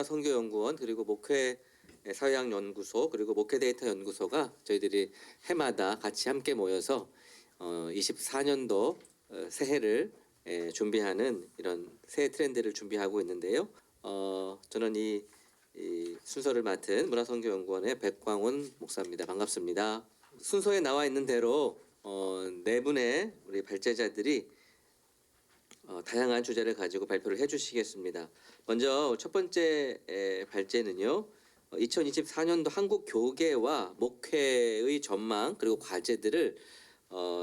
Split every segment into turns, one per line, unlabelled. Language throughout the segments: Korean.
문화선교연구원 그리고 목회 사회학연구소 그리고 목회데이터연구소가 저희들이 해마다 같이 함께 모여서 24년도 새해를 준비하는 이런 새해 트렌드를 준비하고 있는데요. 저는 이 순서를 맡은 문화선교연구원의 백광훈 목사입니다. 반갑습니다. 순서에 나와 있는 대로 네 분의 우리 발제자들이 다양한 주제를 가지고 발표를 해주시겠습니다. 먼저 첫 번째 발제는요. 2024년도 한국 교계와 목회의 전망 그리고 과제들을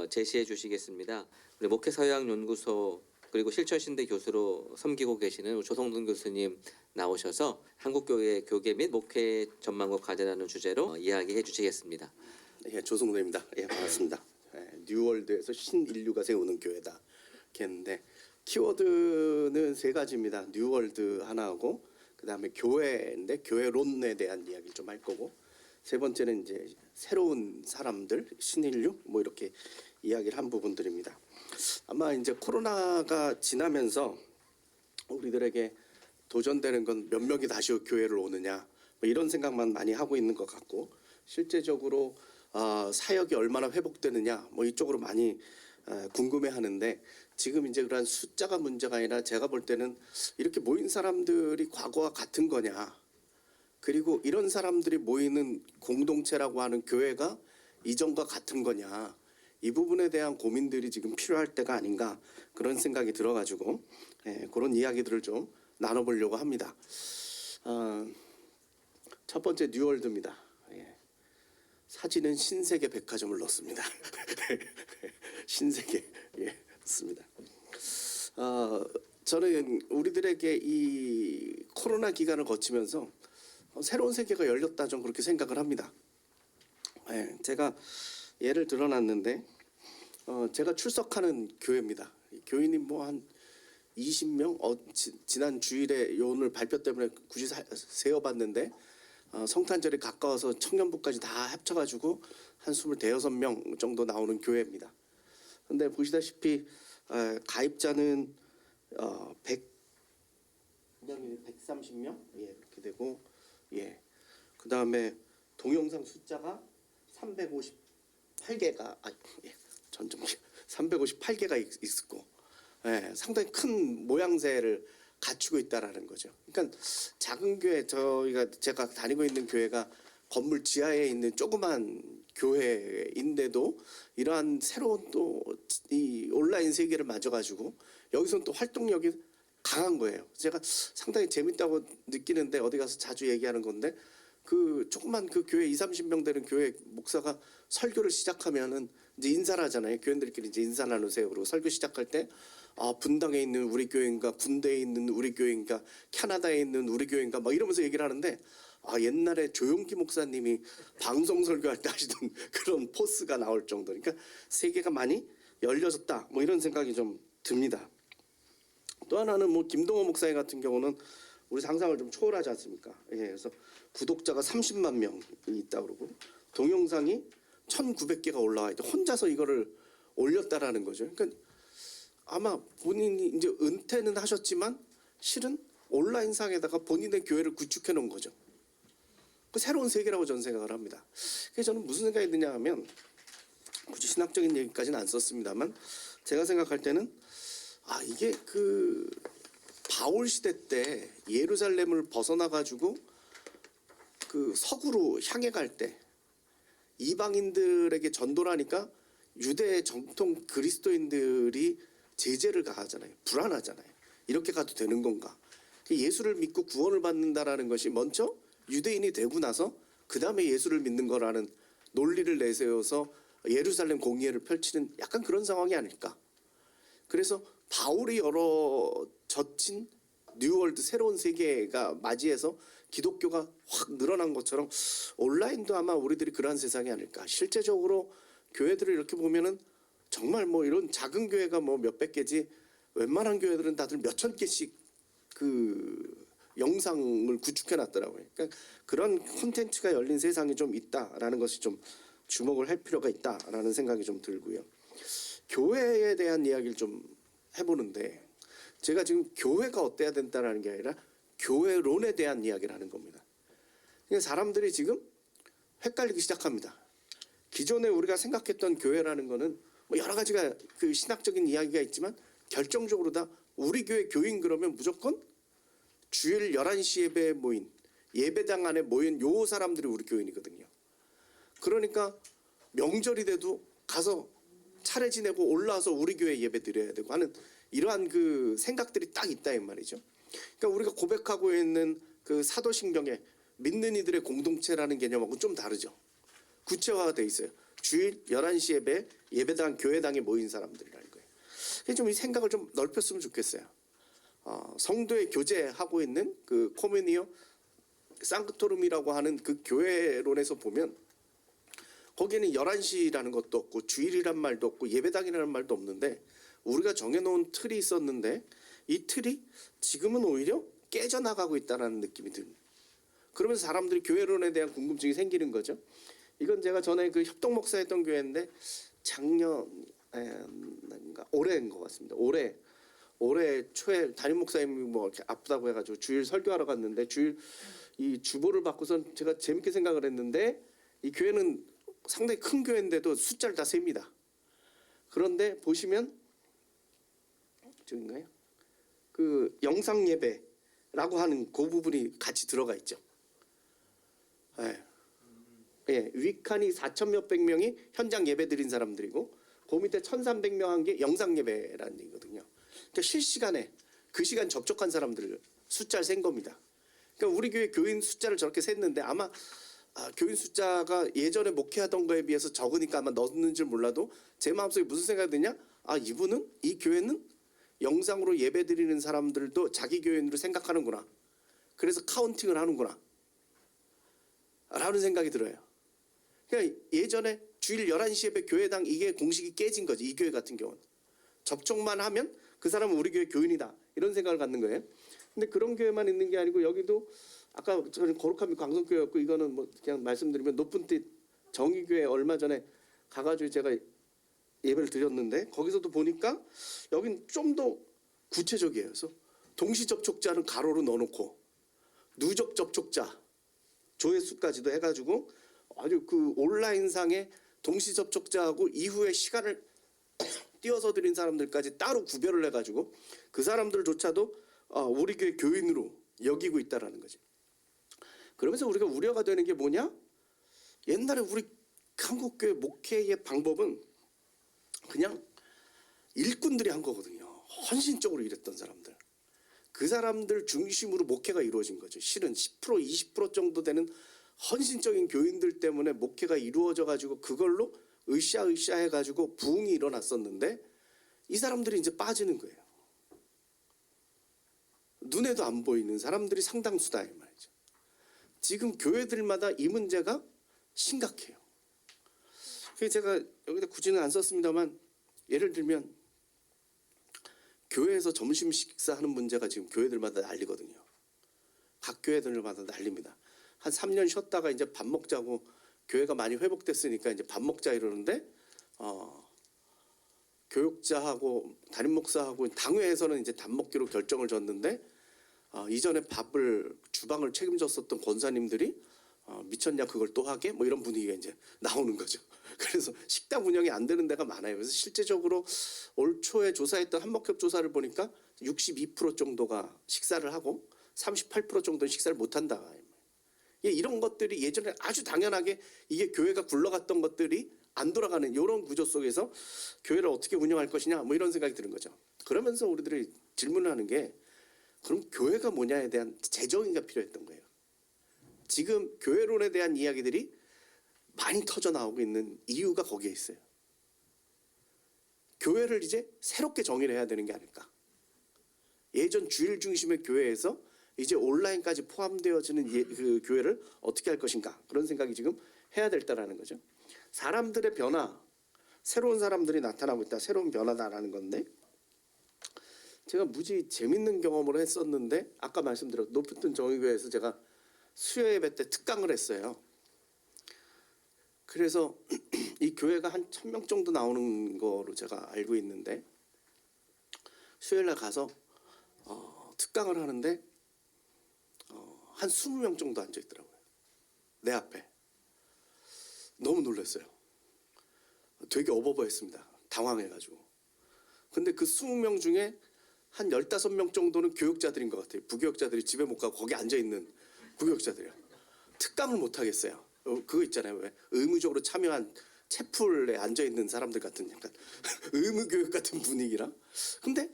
제시해 주시겠습니다. 우리 목회사회학연구소 그리고 실천신대 교수로 섬기고 계시는 조성돈 교수님 나오셔서 한국교회 교계 및 목회 전망과 과제라는 주제로 이야기해 주시겠습니다.
예, 조성돈입니다. 예, 반갑습니다. 뉴월드에서 신인류가 세우는 교회다. 했는데 키워드는 세 가지입니다. 뉴월드 하나하고 그다음에 교회인데 교회론에 대한 이야기를 좀 할 거고 세 번째는 이제 새로운 사람들 신인류 뭐 이렇게 이야기를 한 부분들입니다. 아마 이제 코로나가 지나면서 우리들에게 도전되는 건 몇 명이 다시 교회를 오느냐 뭐 이런 생각만 많이 하고 있는 것 같고 실제적으로 사역이 얼마나 회복되느냐 뭐 이쪽으로 많이 궁금해하는데 지금 이제 그런 숫자가 문제가 아니라 제가 볼 때는 이렇게 모인 사람들이 과거와 같은 거냐 그리고 이런 사람들이 모이는 공동체라고 하는 교회가 이전과 같은 거냐 이 부분에 대한 고민들이 지금 필요할 때가 아닌가 그런 생각이 들어가지고 그런 이야기들을 좀 나눠보려고 합니다. 첫 번째 뉴월드입니다. 사진은 신세계 백화점을 넣습니다. 신세계 습니다. 저는 우리들에게 이 코로나 기간을 거치면서 새로운 세계가 열렸다 좀 그렇게 생각을 합니다. 제가 예를 들어놨는데 제가 출석하는 교회입니다. 교인이 뭐 한 20명 지난 주일에 오늘 발표 때문에 굳이 세어봤는데 성탄절이 가까워서 청년부까지 다 합쳐가지고 한 25명 정도 나오는 교회입니다. 근데 보시다시피 가입자는 130명 이렇게 되고 그 다음에 동영상 숫자가 358개가 358개가 있었고 상당히 큰 모양새를 갖추고 있다라는 거죠. 그러니까 작은 교회 제가 다니고 있는 교회가 건물 지하에 있는 조그만 교회인데도 이러한 새로운 또 이 온라인 세계를 맞아가지고 여기서는 또 활동력이 강한 거예요. 제가 상당히 재밌다고 느끼는데 어디 가서 자주 얘기하는 건데 그 조그만 그 교회 20-30명 되는 교회 목사가 설교를 시작하면은 이제 인사를 하잖아요. 교인들끼리 이제 인사 나누세요. 그리고 설교 시작할 때 분당에 있는 우리 교회인가 군대에 있는 우리 교회인가 캐나다에 있는 우리 교회인가 막 이러면서 얘기를 하는데 옛날에 조용기 목사님이 방송 설교할 때 하시던 그런 포스가 나올 정도. 그러니까 세계가 많이 열려졌다. 뭐 이런 생각이 좀 듭니다. 또 하나는 뭐 김동호 목사님 같은 경우는 우리 상상을 좀 초월하지 않습니까? 그래서 구독자가 30만 명이 있다 그러고 동영상이 1,900개가 올라와 있다. 혼자서 이거를 올렸다라는 거죠. 그러니까 아마 본인이 이제 은퇴는 하셨지만 실은 온라인 상에다가 본인의 교회를 구축해 놓은 거죠. 그 새로운 세계라고 저는 생각을 합니다. 그래서 저는 무슨 생각이 드냐 하면 굳이 신학적인 얘기까지는 안 썼습니다만 제가 생각할 때는 이게 그 바울 시대 때 예루살렘을 벗어나 가지고 그 서구로 향해 갈 때 이방인들에게 전도를 하니까 유대 정통 그리스도인들이 제재를 가하잖아요. 불안하잖아요. 이렇게 가도 되는 건가? 예수를 믿고 구원을 받는다라는 것이 먼저 유대인이 되고 나서 그 다음에 예수를 믿는 거라는 논리를 내세워서 예루살렘 공의회를 펼치는 약간 그런 상황이 아닐까. 그래서 바울이 열어젖힌 뉴월드 새로운 세계가 맞이해서 기독교가 확 늘어난 것처럼 온라인도 아마 우리들이 그러한 세상이 아닐까. 실제적으로 교회들을 이렇게 보면은 정말 뭐 이런 작은 교회가 뭐 몇백 개지 웬만한 교회들은 다들 몇천 개씩 그 영상을 구축해 놨더라고요. 그러니까 그런 콘텐츠가 열린 세상이 좀 있다라는 것이 좀 주목을 할 필요가 있다라는 생각이 좀 들고요. 교회에 대한 이야기를 좀 해보는데 제가 지금 교회가 어때야 된다는 게 아니라 교회론에 대한 이야기를 하는 겁니다. 그러니까 사람들이 지금 헷갈리기 시작합니다. 기존에 우리가 생각했던 교회라는 거는 뭐 여러 가지가 그 신학적인 이야기가 있지만 결정적으로 다 우리 교회 교인 그러면 무조건 주일 11시 예배에 모인 예배당 안에 모인 요 사람들이 우리 교인이거든요. 그러니까 명절이 돼도 가서 차례 지내고 올라와서 우리 교회 예배 드려야 되고 하는 이러한 그 생각들이 딱 있다 이 말이죠. 그러니까 우리가 고백하고 있는 그 사도신경에 믿는 이들의 공동체라는 개념하고 좀 다르죠. 구체화가 돼 있어요. 주일 11시 예배 예배당 교회당에 모인 사람들이라는 거예요. 좀 이 생각을 좀 넓혔으면 좋겠어요. 성도의 교제하고 있는 그 코미니오 상크토룸이라고 하는 그 교회론에서 보면 거기에는 11시라는 것도 없고 주일이란 말도 없고 예배당이라는 말도 없는데 우리가 정해놓은 틀이 있었는데 이 틀이 지금은 오히려 깨져나가고 있다는 느낌이 듭니다. 그러면서 사람들이 교회론에 대한 궁금증이 생기는 거죠. 이건 제가 전에 그 협동 목사했던 교회인데 작년인가 올해인 것 같습니다. 올해 초에 담임 목사님이 뭐 이렇게 아프다고 해가지고 주일 설교하러 갔는데 주일 이 주보를 받고선 제가 재밌게 생각을 했는데 이 교회는 상당히 큰 교회인데도 숫자를 다 셉니다. 그런데 보시면 저긴가요? 그 영상 예배라고 하는 그 부분이 같이 들어가 있죠. 예, 위칸이 4천 몇백 명이 현장 예배 드린 사람들이고 그 밑에 1,300명 한 게 영상 예배라는 얘기거든요. 그러니까 실시간에 그 시간 접촉한 사람들 숫자를 센 겁니다. 그러니까 우리 교회 교인 숫자를 저렇게 셌는데 아마 교인 숫자가 예전에 목회하던 거에 비해서 적으니까 아마 넣었는 줄 몰라도 제 마음속에 무슨 생각이 드냐? 이분은 이 교회는 영상으로 예배 드리는 사람들도 자기 교인으로 생각하는구나. 그래서 카운팅을 하는구나. 라는 생각이 들어요. 그러니까 예전에 주일 11시 예배 교회당 이게 공식이 깨진 거지. 이 교회 같은 경우는. 접촉만 하면 그 사람은 우리 교회 교인이다. 이런 생각을 갖는 거예요. 근데 그런 교회만 있는 게 아니고 여기도 아까 저는 거룩함이 광성교회였고 이거는 뭐 그냥 말씀드리면 높은 뜻 정의교회 얼마 전에 가가지고 제가 예배를 드렸는데 거기서도 보니까 여긴 좀 더 구체적이에요. 그래서 동시 접촉자는 가로로 넣어놓고 누적 접촉자 조회수까지도 해가지고 아주 그 온라인상에 동시 접촉자하고 이후에 시간을 띄워서 드린 사람들까지 따로 구별을 해가지고 그 사람들조차도 우리 교회 교인으로 여기고 있다라는 거죠. 그러면서 우리가 우려가 되는 게 뭐냐? 옛날에 우리 한국교회 목회의 방법은 그냥 일꾼들이 한 거거든요. 헌신적으로 일했던 사람들. 그 사람들 중심으로 목회가 이루어진 거죠. 실은 10% 20% 정도 되는 헌신적인 교인들 때문에 목회가 이루어져 가지고 그걸로 으쌰으쌰 해가지고 부흥이 일어났었는데 이 사람들이 이제 빠지는 거예요. 눈에도 안 보이는 사람들이 상당수다 이 말이죠. 지금 교회들마다 이 문제가 심각해요. 그래서 제가 여기다 굳이는 안 썼습니다만 예를 들면 교회에서 점심 식사하는 문제가 지금 교회들마다 난리거든요. 각 교회들마다 난립니다. 한 3년 쉬었다가 이제 밥 먹자고 교회가 많이 회복됐으니까 이제 밥 먹자 이러는데 교육자하고 담임 목사하고 당회에서는 이제 밥 먹기로 결정을 졌는데 이전에 주방을 책임졌었던 권사님들이 미쳤냐 그걸 또 하게 뭐 이런 분위기가 이제 나오는 거죠. 그래서 식당 운영이 안 되는 데가 많아요. 그래서 실제적으로 올 초에 조사했던 한목협 조사를 보니까 62% 정도가 식사를 하고 38% 정도는 식사를 못 한다. 이런 것들이 예전에 아주 당연하게 이게 교회가 굴러갔던 것들이 안 돌아가는 이런 구조 속에서 교회를 어떻게 운영할 것이냐 뭐 이런 생각이 드는 거죠. 그러면서 우리들이 질문을 하는 게 그럼 교회가 뭐냐에 대한 재정의가 필요했던 거예요. 지금 교회론에 대한 이야기들이 많이 터져 나오고 있는 이유가 거기에 있어요. 교회를 이제 새롭게 정의를 해야 되는 게 아닐까. 예전 주일 중심의 교회에서 이제 온라인까지 포함되어지는 그 교회를 어떻게 할 것인가 그런 생각이 지금 해야 될다라는 거죠. 사람들의 변화, 새로운 사람들이 나타나고 있다. 새로운 변화다라는 건데 제가 무지 재밌는 경험을 했었는데 아까 말씀드렸 높은 정의교회에서 제가 수요 예배 때 특강을 했어요. 그래서 이 교회가 한 1,000명 정도 나오는 거로 제가 알고 있는데 수요일 날 가서 특강을 하는데 한 20명 정도 앉아 있더라고요. 내 앞에. 너무 놀랐어요. 되게 어버버했습니다. 당황해가지고. 근데 그 20명 중에 한 15명 정도는 교육자들인 것 같아요. 부교육자들이 집에 못 가고 거기 앉아있는 부교육자들이요. 특강을 못 하겠어요. 그거 있잖아요. 왜 의무적으로 참여한 채플에 앉아있는 사람들 같은 약간 의무교육 같은 분위기라. 근데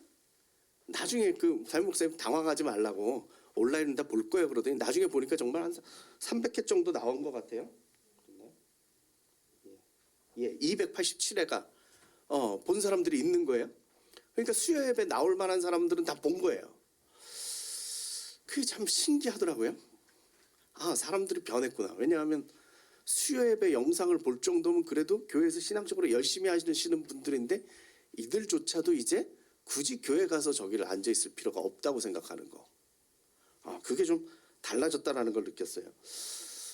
나중에 그 담임 목사님 당황하지 말라고 온라인은 다 볼 거예요 그러더니 나중에 보니까 정말 한 300회 정도 나온 것 같아요. 예, 287회가 본 사람들이 있는 거예요. 그러니까 수요 예배 나올 만한 사람들은 다 본 거예요. 그게 참 신기하더라고요. 아, 사람들이 변했구나. 왜냐하면 수요 예배 영상을 볼 정도면 그래도 교회에서 신앙적으로 열심히 하시는 분들인데 이들조차도 이제 굳이 교회 가서 저기를 앉아 있을 필요가 없다고 생각하는 거. 아, 그게 좀 달라졌다라는 걸 느꼈어요.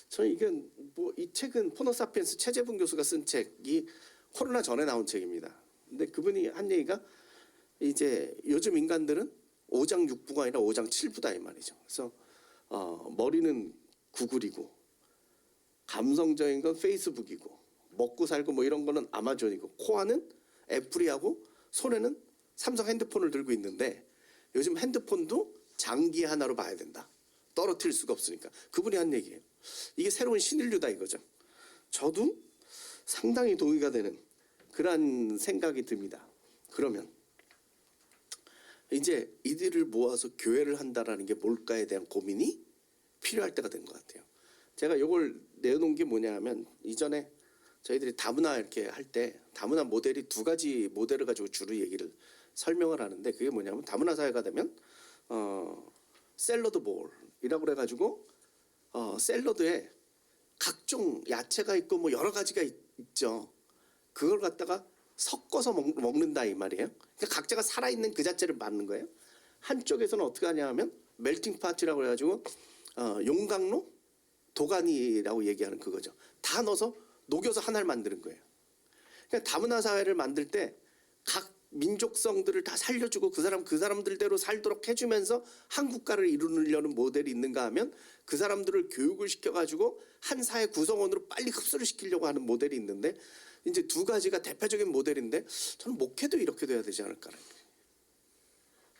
저는 이게 뭐 이 책은 포노사피엔스 최재분 교수가 쓴 책이 코로나 전에 나온 책입니다. 근데 그분이 한 얘기가 이제 요즘 인간들은 5장 6부가 아니라 5장 7부다 이 말이죠. 그래서 머리는 구글이고 감성적인 건 페이스북이고 먹고 살고 뭐 이런 거는 아마존이고 코아는 애플이하고 손에는 삼성 핸드폰을 들고 있는데 요즘 핸드폰도 장기 하나로 봐야 된다. 떨어뜨릴 수가 없으니까. 그분이 한 얘기예요. 이게 새로운 신인류다 이거죠. 저도 상당히 동의가 되는 그런 생각이 듭니다. 그러면 이제 이들을 모아서 교회를 한다라는 게 뭘까에 대한 고민이 필요할 때가 된 것 같아요. 제가 이걸 내놓은 게 뭐냐 하면 이전에 저희들이 다문화 이렇게 할 때 다문화 모델이 두 가지 모델을 가지고 주로 얘기를 설명을 하는데 그게 뭐냐면 다문화 사회가 되면 샐러드 볼이라고 그래가지고 샐러드에 각종 야채가 있고 뭐 여러 가지가 있죠. 그걸 갖다가 섞어서 먹는다 이 말이에요. 그러니까 각자가 살아있는 그 자체를 맞는 거예요. 한쪽에서는 어떻게 하냐 하면 멜팅 파티라고 그래가지고 용광로 도가니라고 얘기하는 그거죠. 다 넣어서 녹여서 하나를 만드는 거예요. 그러니까 다문화 사회를 만들 때 각 민족성들을 다 살려주고 그 사람들대로 살도록 해주면서 한 국가를 이루려는 모델이 있는가 하면 그 사람들을 교육을 시켜가지고 한 사회 구성원으로 빨리 흡수를 시키려고 하는 모델이 있는데 이제 두 가지가 대표적인 모델인데 저는 목회도 이렇게 돼야 되지 않을까라는 거예요.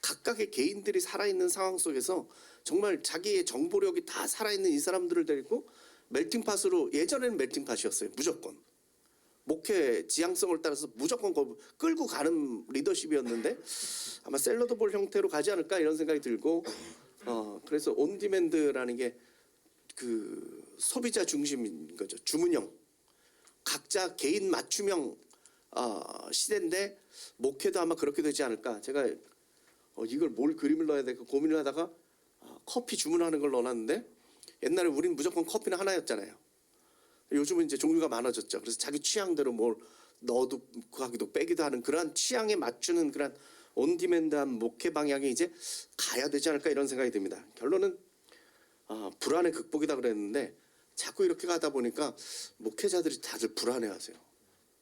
각각의 개인들이 살아있는 상황 속에서 정말 자기의 정보력이 다 살아있는 이 사람들을 데리고 멜팅팟으로 예전에는 멜팅팟이었어요. 무조건. 목회 지향성을 따라서 무조건 끌고 가는 리더십이었는데 아마 샐러드볼 형태로 가지 않을까 이런 생각이 들고 그래서 온디맨드라는 게 그 소비자 중심인 거죠. 주문형 각자 개인 맞춤형 시대인데 목회도 아마 그렇게 되지 않을까. 제가 이걸 뭘 그림을 넣어야 될까 고민을 하다가 커피 주문하는 걸 넣어놨는데 옛날에 우린 무조건 커피는 하나였잖아요. 요즘은 이제 종류가 많아졌죠. 그래서 자기 취향대로 뭘 넣어도 하기도 빼기도 하는 그러한 취향에 맞추는 그런 온디맨드한 목회 방향이 이제 가야 되지 않을까 이런 생각이 듭니다. 결론은 불안의 극복이다 그랬는데 자꾸 이렇게 가다 보니까 목회자들이 다들 불안해하세요.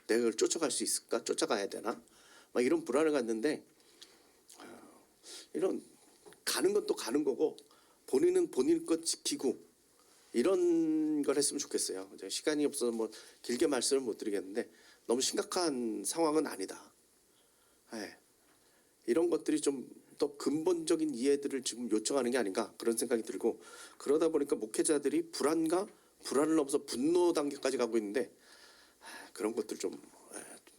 내가 이걸 쫓아갈 수 있을까? 쫓아가야 되나? 막 이런 불안을 갖는데 이런 가는 건 또 가는 거고 본인은 본인 것 지키고 이런 걸 했으면 좋겠어요. 시간이 없어서 뭐 길게 말씀을 못 드리겠는데 너무 심각한 상황은 아니다. 네. 이런 것들이 좀 더 근본적인 이해들을 지금 요청하는 게 아닌가 그런 생각이 들고 그러다 보니까 목회자들이 불안을 넘어서 분노 단계까지 가고 있는데 그런 것들 좀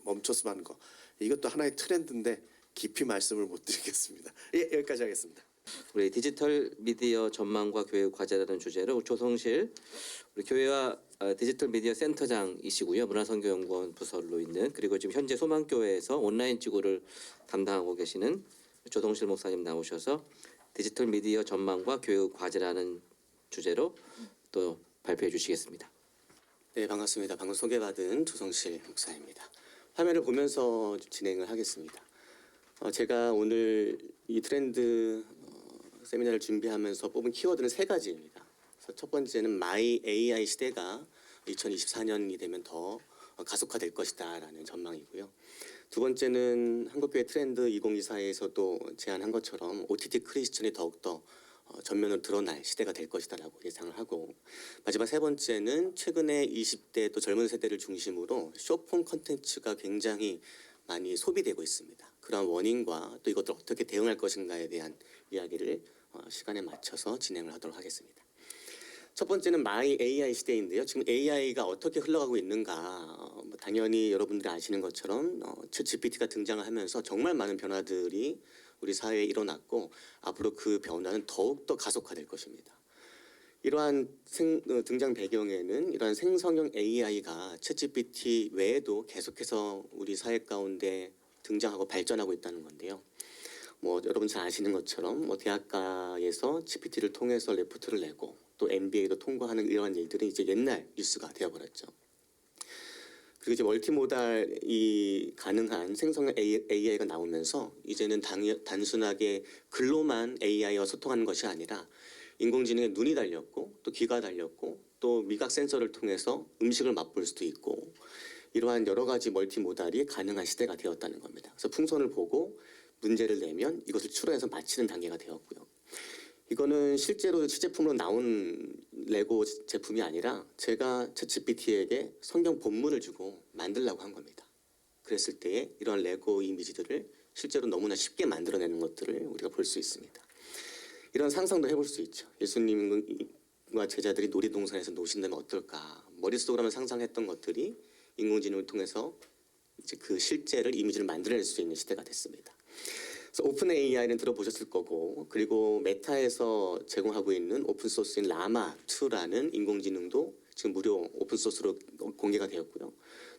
멈췄으면 하는 거. 이것도 하나의 트렌드인데 깊이 말씀을 못 드리겠습니다. 예, 여기까지 하겠습니다.
우리 디지털 미디어 전망과 교육 과제라는 주제로 조성실 우리 교회와 디지털 미디어 센터장이시고요. 문화선교연구원 부설로 있는 그리고 지금 현재 소망교회에서 온라인 지구를 담당하고 계시는 조성실 목사님 나오셔서 디지털 미디어 전망과 교육 과제라는 주제로 또 발표해 주시겠습니다.
네, 반갑습니다. 방금 소개받은 조성실 목사입니다. 화면을 보면서 진행을 하겠습니다. 제가 오늘 이 트렌드 세미나를 준비하면서 뽑은 키워드는 세 가지입니다. 그래서 첫 번째는 마이 AI 시대가 2024년이 되면 더 가속화될 것이다라는 전망이고요. 두 번째는 한국교회 트렌드 2024에서도 제안한 것처럼 OTT 크리스천이 더욱더 전면으로 드러날 시대가 될 것이다라고 예상을 하고, 마지막 세 번째는 최근에 20대 또 젊은 세대를 중심으로 숏폼 컨텐츠가 굉장히 많이 소비되고 있습니다. 그런 원인과 또 이것들 어떻게 대응할 것인가에 대한 이야기를 시간에 맞춰서 진행을 하도록 하겠습니다. 첫 번째는 마이 AI 시대인데요. 지금 AI가 어떻게 흘러가고 있는가, 당연히 여러분들이 아시는 것처럼 챗 GPT가 등장을 하면서 정말 많은 변화들이 우리 사회에 일어났고, 앞으로 그 변화는 더욱더 가속화될 것입니다. 이러한 등장 배경에는 이러한 생성형 AI가 챗 GPT 외에도 계속해서 우리 사회 가운데 등장하고 발전하고 있다는 건데요. 여러분 잘 아시는 것처럼 대학가에서 GPT를 통해서 레포트를 내고 또 MBA도 통과하는 이러한 일들은 이제 옛날 뉴스가 되어버렸죠. 그리고 이제 멀티모달이 가능한 생성형 AI가 나오면서 이제는 단순하게 글로만 AI와 소통하는 것이 아니라 인공지능에 눈이 달렸고 또 귀가 달렸고 또 미각 센서를 통해서 음식을 맛볼 수도 있고, 이러한 여러 가지 멀티모달이 가능한 시대가 되었다는 겁니다. 그래서 풍선을 보고 문제를 내면 이것을 추론해서 맞히는 단계가 되었고요. 이거는 실제로 시제품으로 나온 레고 제품이 아니라 제가 챗 GPT에게 성경 본문을 주고 만들라고 한 겁니다. 그랬을 때에 이러한 레고 이미지들을 실제로 너무나 쉽게 만들어내는 것들을 우리가 볼 수 있습니다. 이런 상상도 해볼 수 있죠. 예수님과 제자들이 놀이동산에서 노신다면 어떨까. 머릿속으로만 상상했던 것들이 인공지능을 통해서 이제 그 실제를 이미지를 만들어낼 수 있는 시대가 됐습니다. 그래서 오픈 AI는 들어보셨을 거고, 그리고 메타에서 제공하고 있는 오픈 소스인 라마 2라는 인공지능도 지금 무료 오픈 소스로 공개가 되었고요.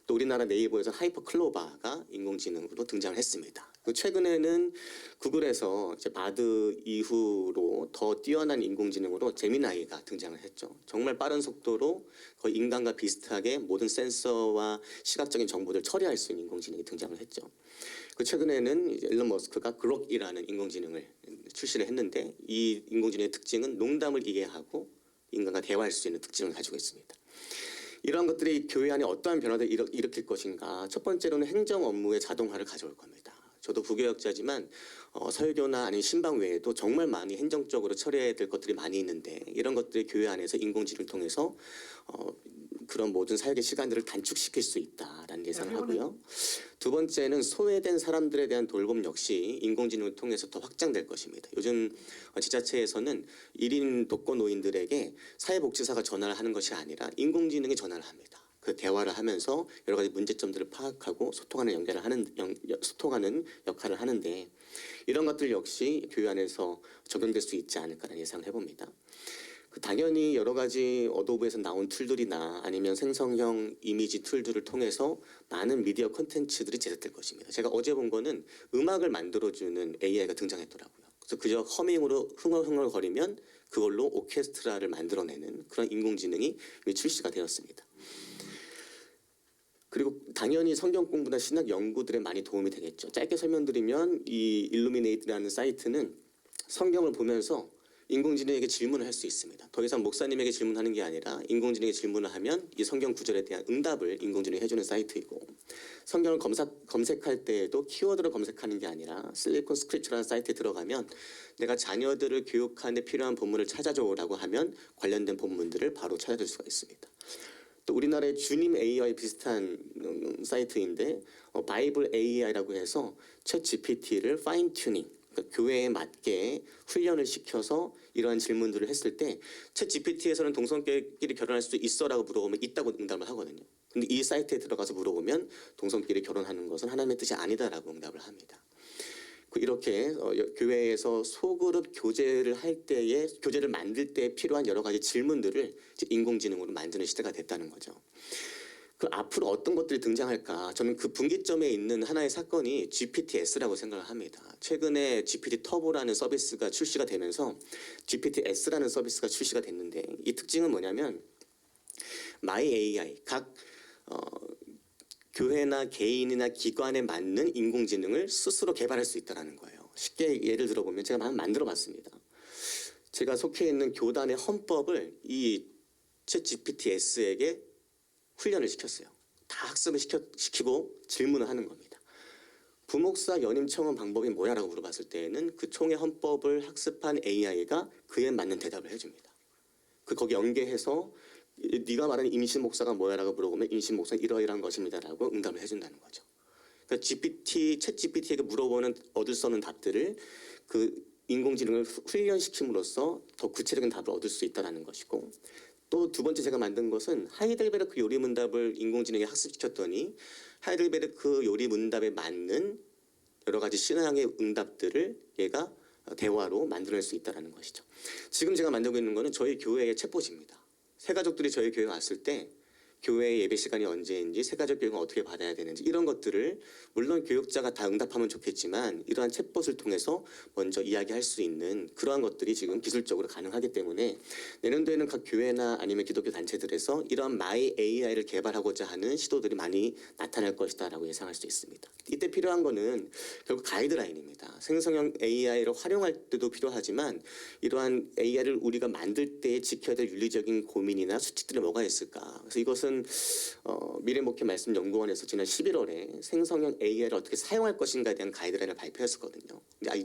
또 우리나라 네이버에서 하이퍼 클로바가 인공지능으로 등장을 했습니다. 최근에는 구글에서 이제 바드 이후로 더 뛰어난 인공지능으로 제미나이가 등장을 했죠. 정말 빠른 속도로 거의 인간과 비슷하게 모든 센서와 시각적인 정보를 처리할 수 있는 인공지능이 등장을 했죠. 최근에는 이제 일론 머스크가 그록이라는 인공지능을 출시를 했는데, 이 인공지능의 특징은 농담을 이해하고 인간과 대화할 수 있는 특징을 가지고 있습니다. 이러한 것들이 교회 안에 어떠한 변화를 일으킬 것인가. 첫 번째로는 행정 업무의 자동화를 가져올 겁니다. 저도 부교역자지만 설교나 아니면 신방 외에도 정말 많이 행정적으로 처리해야 될 것들이 많이 있는데, 이런 것들이 교회 안에서 인공지능을 통해서 그런 모든 사역의 시간들을 단축시킬 수 있다라는 예상을 하고요. 두 번째는 소외된 사람들에 대한 돌봄 역시 인공지능을 통해서 더 확장될 것입니다. 요즘 지자체에서는 1인 독거노인들에게 사회복지사가 전화를 하는 것이 아니라 인공지능이 전화를 합니다. 그 대화를 하면서 여러 가지 문제점들을 파악하고 소통하는 역할을 하는데, 이런 것들 역시 교회 안에서 적용될 수 있지 않을까라는 예상을 해봅니다. 당연히 여러 가지 어도브에서 나온 툴들이나 아니면 생성형 이미지 툴들을 통해서 많은 미디어 콘텐츠들이 제작될 것입니다. 제가 어제 본 거는 음악을 만들어주는 AI가 등장했더라고요. 그래서 그저 허밍으로 흥얼흥얼거리면 그걸로 오케스트라를 만들어내는 그런 인공지능이 출시가 되었습니다. 그리고 당연히 성경 공부나 신학 연구들에 많이 도움이 되겠죠. 짧게 설명드리면 이 일루미네이트라는 사이트는 성경을 보면서 인공지능에게 질문을 할 수 있습니다. 더 이상 목사님에게 질문하는 게 아니라 인공지능에게 질문을 하면 이 성경 구절에 대한 응답을 인공지능이 해주는 사이트이고, 성경을 검색할 때에도 키워드를 검색하는 게 아니라 실리콘 스크립처라는 사이트에 들어가면 내가 자녀들을 교육하는 데 필요한 본문을 찾아줘라고 하면 관련된 본문들을 바로 찾아줄 수가 있습니다. 또 우리나라의 주님 AI 비슷한 사이트인데 바이블 AI라고 해서 챗 GPT를 파인 튜닝, 그러니까 교회에 맞게 훈련을 시켜서 이러한 질문들을 했을 때 챗 GPT에서는 동성끼리 결혼할 수 있어라고 물어보면 있다고 응답을 하거든요. 근데 이 사이트에 들어가서 물어보면 동성끼리 결혼하는 것은 하나님의 뜻이 아니다라고 응답을 합니다. 이렇게 교회에서 소그룹 교제를 만들 때 필요한 여러 가지 질문들을 이제 인공지능으로 만드는 시대가 됐다는 거죠. 앞으로 어떤 것들이 등장할까? 저는 그 분기점에 있는 하나의 사건이 GPTS라고 생각을 합니다. 최근에 GPT 터보라는 서비스가 출시가 되면서 GPTS라는 서비스가 출시가 됐는데, 이 특징은 뭐냐면 마이 AI, 각 교회나 개인이나 기관에 맞는 인공지능을 스스로 개발할 수 있다는 거예요. 쉽게 예를 들어보면 제가 만들어 봤습니다. 제가 속해 있는 교단의 헌법을 이 챗 GPTS에게 훈련을 시켰어요. 다 학습을 시키고 질문을 하는 겁니다. 부목사 연임 청원 방법이 뭐야라고 물어봤을 때에는 그 총회 헌법을 학습한 AI가 그에 맞는 대답을 해줍니다. 거기 연계해서 네가 말하는 임신 목사가 뭐야라고 물어보면 임신 목사는 이러이러한 것입니다라고 응답을 해준다는 거죠. 그러니까 챗 GPT에게 물어보는 얻을 수 없는 답들을 그 인공지능을 훈련시킴으로써 더 구체적인 답을 얻을 수 있다는 것이고, 또 두 번째 제가 만든 것은 하이델베르크 요리 문답을 인공지능에 학습시켰더니 하이델베르크 요리 문답에 맞는 여러 가지 신앙의 응답들을 얘가 대화로 만들어낼 수 있다는 것이죠. 지금 제가 만들고 있는 것은 저희 교회의 챗봇입니다. 새가족들이 저희 교회에 왔을 때 교회 예배 시간이 언제인지, 새가족 교육은 어떻게 받아야 되는지, 이런 것들을 물론 교육자가 다 응답하면 좋겠지만 이러한 챗봇을 통해서 먼저 이야기할 수 있는 그러한 것들이 지금 기술적으로 가능하기 때문에 내년도에는 각 교회나 아니면 기독교 단체들에서 이러한 마이 AI를 개발하고자 하는 시도들이 많이 나타날 것이다라고 예상할 수 있습니다. 이때 필요한 거는 결국 가이드라인입니다. 생성형 AI를 활용할 때도 필요하지만 이러한 AI를 우리가 만들 때 지켜야 될 윤리적인 고민이나 수칙들이 뭐가 있을까. 그래서 이것은 미래목회 말씀연구원에서 지난 11월에 생성형 AI를 어떻게 사용할 것인가에 대한 가이드라인을 발표했었거든요.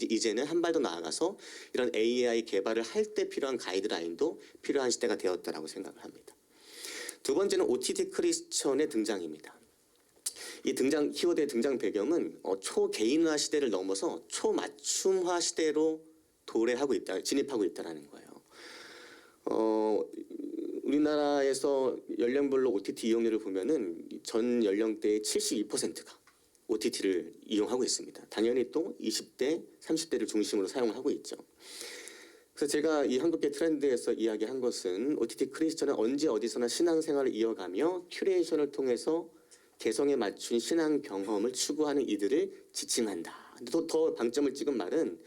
이제는 한 발 더 나아가서 이런 AI 개발을 할 때 필요한 가이드라인도 필요한 시대가 되었다라고 생각을 합니다. 두 번째는 OTT 크리스천의 등장입니다. 이 키워드의 등장 배경은 초개인화 시대를 넘어서 초맞춤화 시대로 진입하고 있다는 거예요. 우리나라에서 연령별로 OTT 이용률을 보면은 전 연령대의 72%가 OTT를 이용하고 있습니다. 당연히 또 20대, 30대를 중심으로 사용을 하고 있죠. 그래서 제가 이 한국계 트렌드에서 이야기한 것은 OTT 크리스천은 언제 어디서나 신앙생활을 이어가며 큐레이션을 통해서 개성에 맞춘 신앙 경험을 추구하는 이들을 지칭한다. 더 방점을 찍은 말은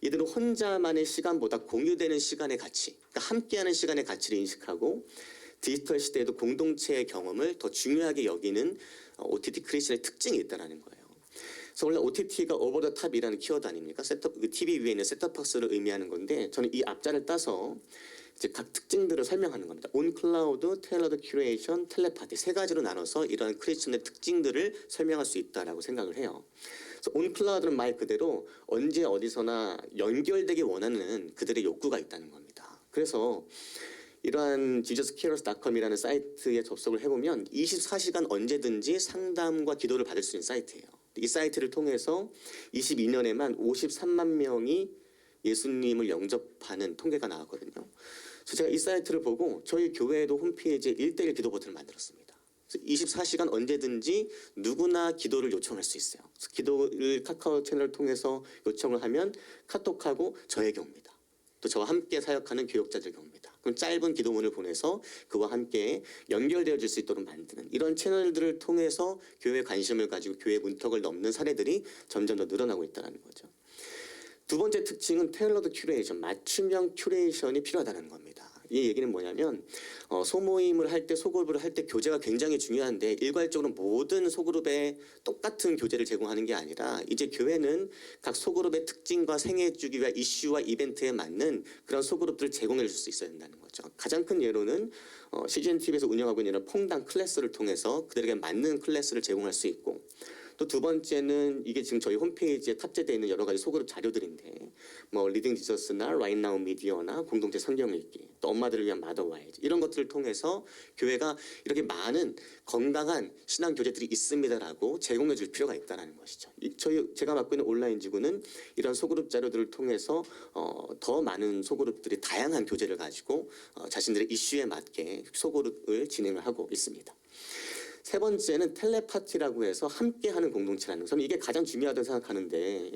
이들은 혼자만의 시간보다 공유되는 시간의 가치, 그러니까 함께하는 시간의 가치를 인식하고 디지털 시대에도 공동체의 경험을 더 중요하게 여기는 OTT 크리스천의 특징이 있다는 거예요. 그래서 원래 OTT가 오버 더 탑이라는 키워드 아닙니까? TV 위에 있는 셋톱박스를 의미하는 건데 저는 이 앞자를 따서 이제 각 특징들을 설명하는 겁니다. 온 클라우드, 테일러드 큐레이션, 텔레파티 세 가지로 나눠서 이러한 크리스천의 특징들을 설명할 수 있다라고 생각을 해요. 그래서 온 클라우드는 말 그대로 언제 어디서나 연결되기 원하는 그들의 욕구가 있다는 겁니다. 그래서 이러한 jesuscares.com이라는 사이트에 접속을 해보면 24시간 언제든지 상담과 기도를 받을 수 있는 사이트예요. 이 사이트를 통해서 22년에만 53만 명이 예수님을 영접하는 통계가 나왔거든요. 그래서 제가 이 사이트를 보고 저희 교회에도 홈페이지에 1:1 기도 버튼을 만들었습니다. 24시간 언제든지 누구나 기도를 요청할 수 있어요. 그래서 기도를 카카오 채널을 통해서 요청을 하면 카톡하고 저에게 옵니다. 또 저와 함께 사역하는 교역자들에게 옵니다. 그럼 짧은 기도문을 보내서 그와 함께 연결되어 줄 수 있도록 만드는 이런 채널들을 통해서 교회에 관심을 가지고 교회 문턱을 넘는 사례들이 점점 더 늘어나고 있다는 거죠. 두 번째 특징은 테일러드 큐레이션, 맞춤형 큐레이션이 필요하다는 겁니다. 이 얘기는 뭐냐면 소모임을 할 때, 소그룹을 할 때 교제가 굉장히 중요한데 일괄적으로 모든 소그룹에 똑같은 교제를 제공하는 게 아니라 이제 교회는 각 소그룹의 특징과 생애 주기와 이슈와 이벤트에 맞는 그런 소그룹들을 제공해 줄 수 있어야 된다는 거죠. 가장 큰 예로는 CGN TV에서 운영하고 있는 퐁당 클래스를 통해서 그들에게 맞는 클래스를 제공할 수 있고, 또 두 번째는 이게 지금 저희 홈페이지에 탑재되어 있는 여러 가지 소그룹 자료들인데 리딩 지저스나 라이트 나우 미디어나 공동체 성경 읽기, 또 엄마들을 위한 마더와이즈 이런 것들을 통해서 교회가 이렇게 많은 건강한 신앙 교제들이 있습니다라고 제공해 줄 필요가 있다는 것이죠. 제가 맡고 있는 온라인 지구는 이런 소그룹 자료들을 통해서 더 많은 소그룹들이 다양한 교제를 가지고 자신들의 이슈에 맞게 소그룹을 진행을 하고 있습니다. 세 번째는 텔레파티라고 해서 함께하는 공동체라는 거. 저는 이게 가장 중요하다고 생각하는데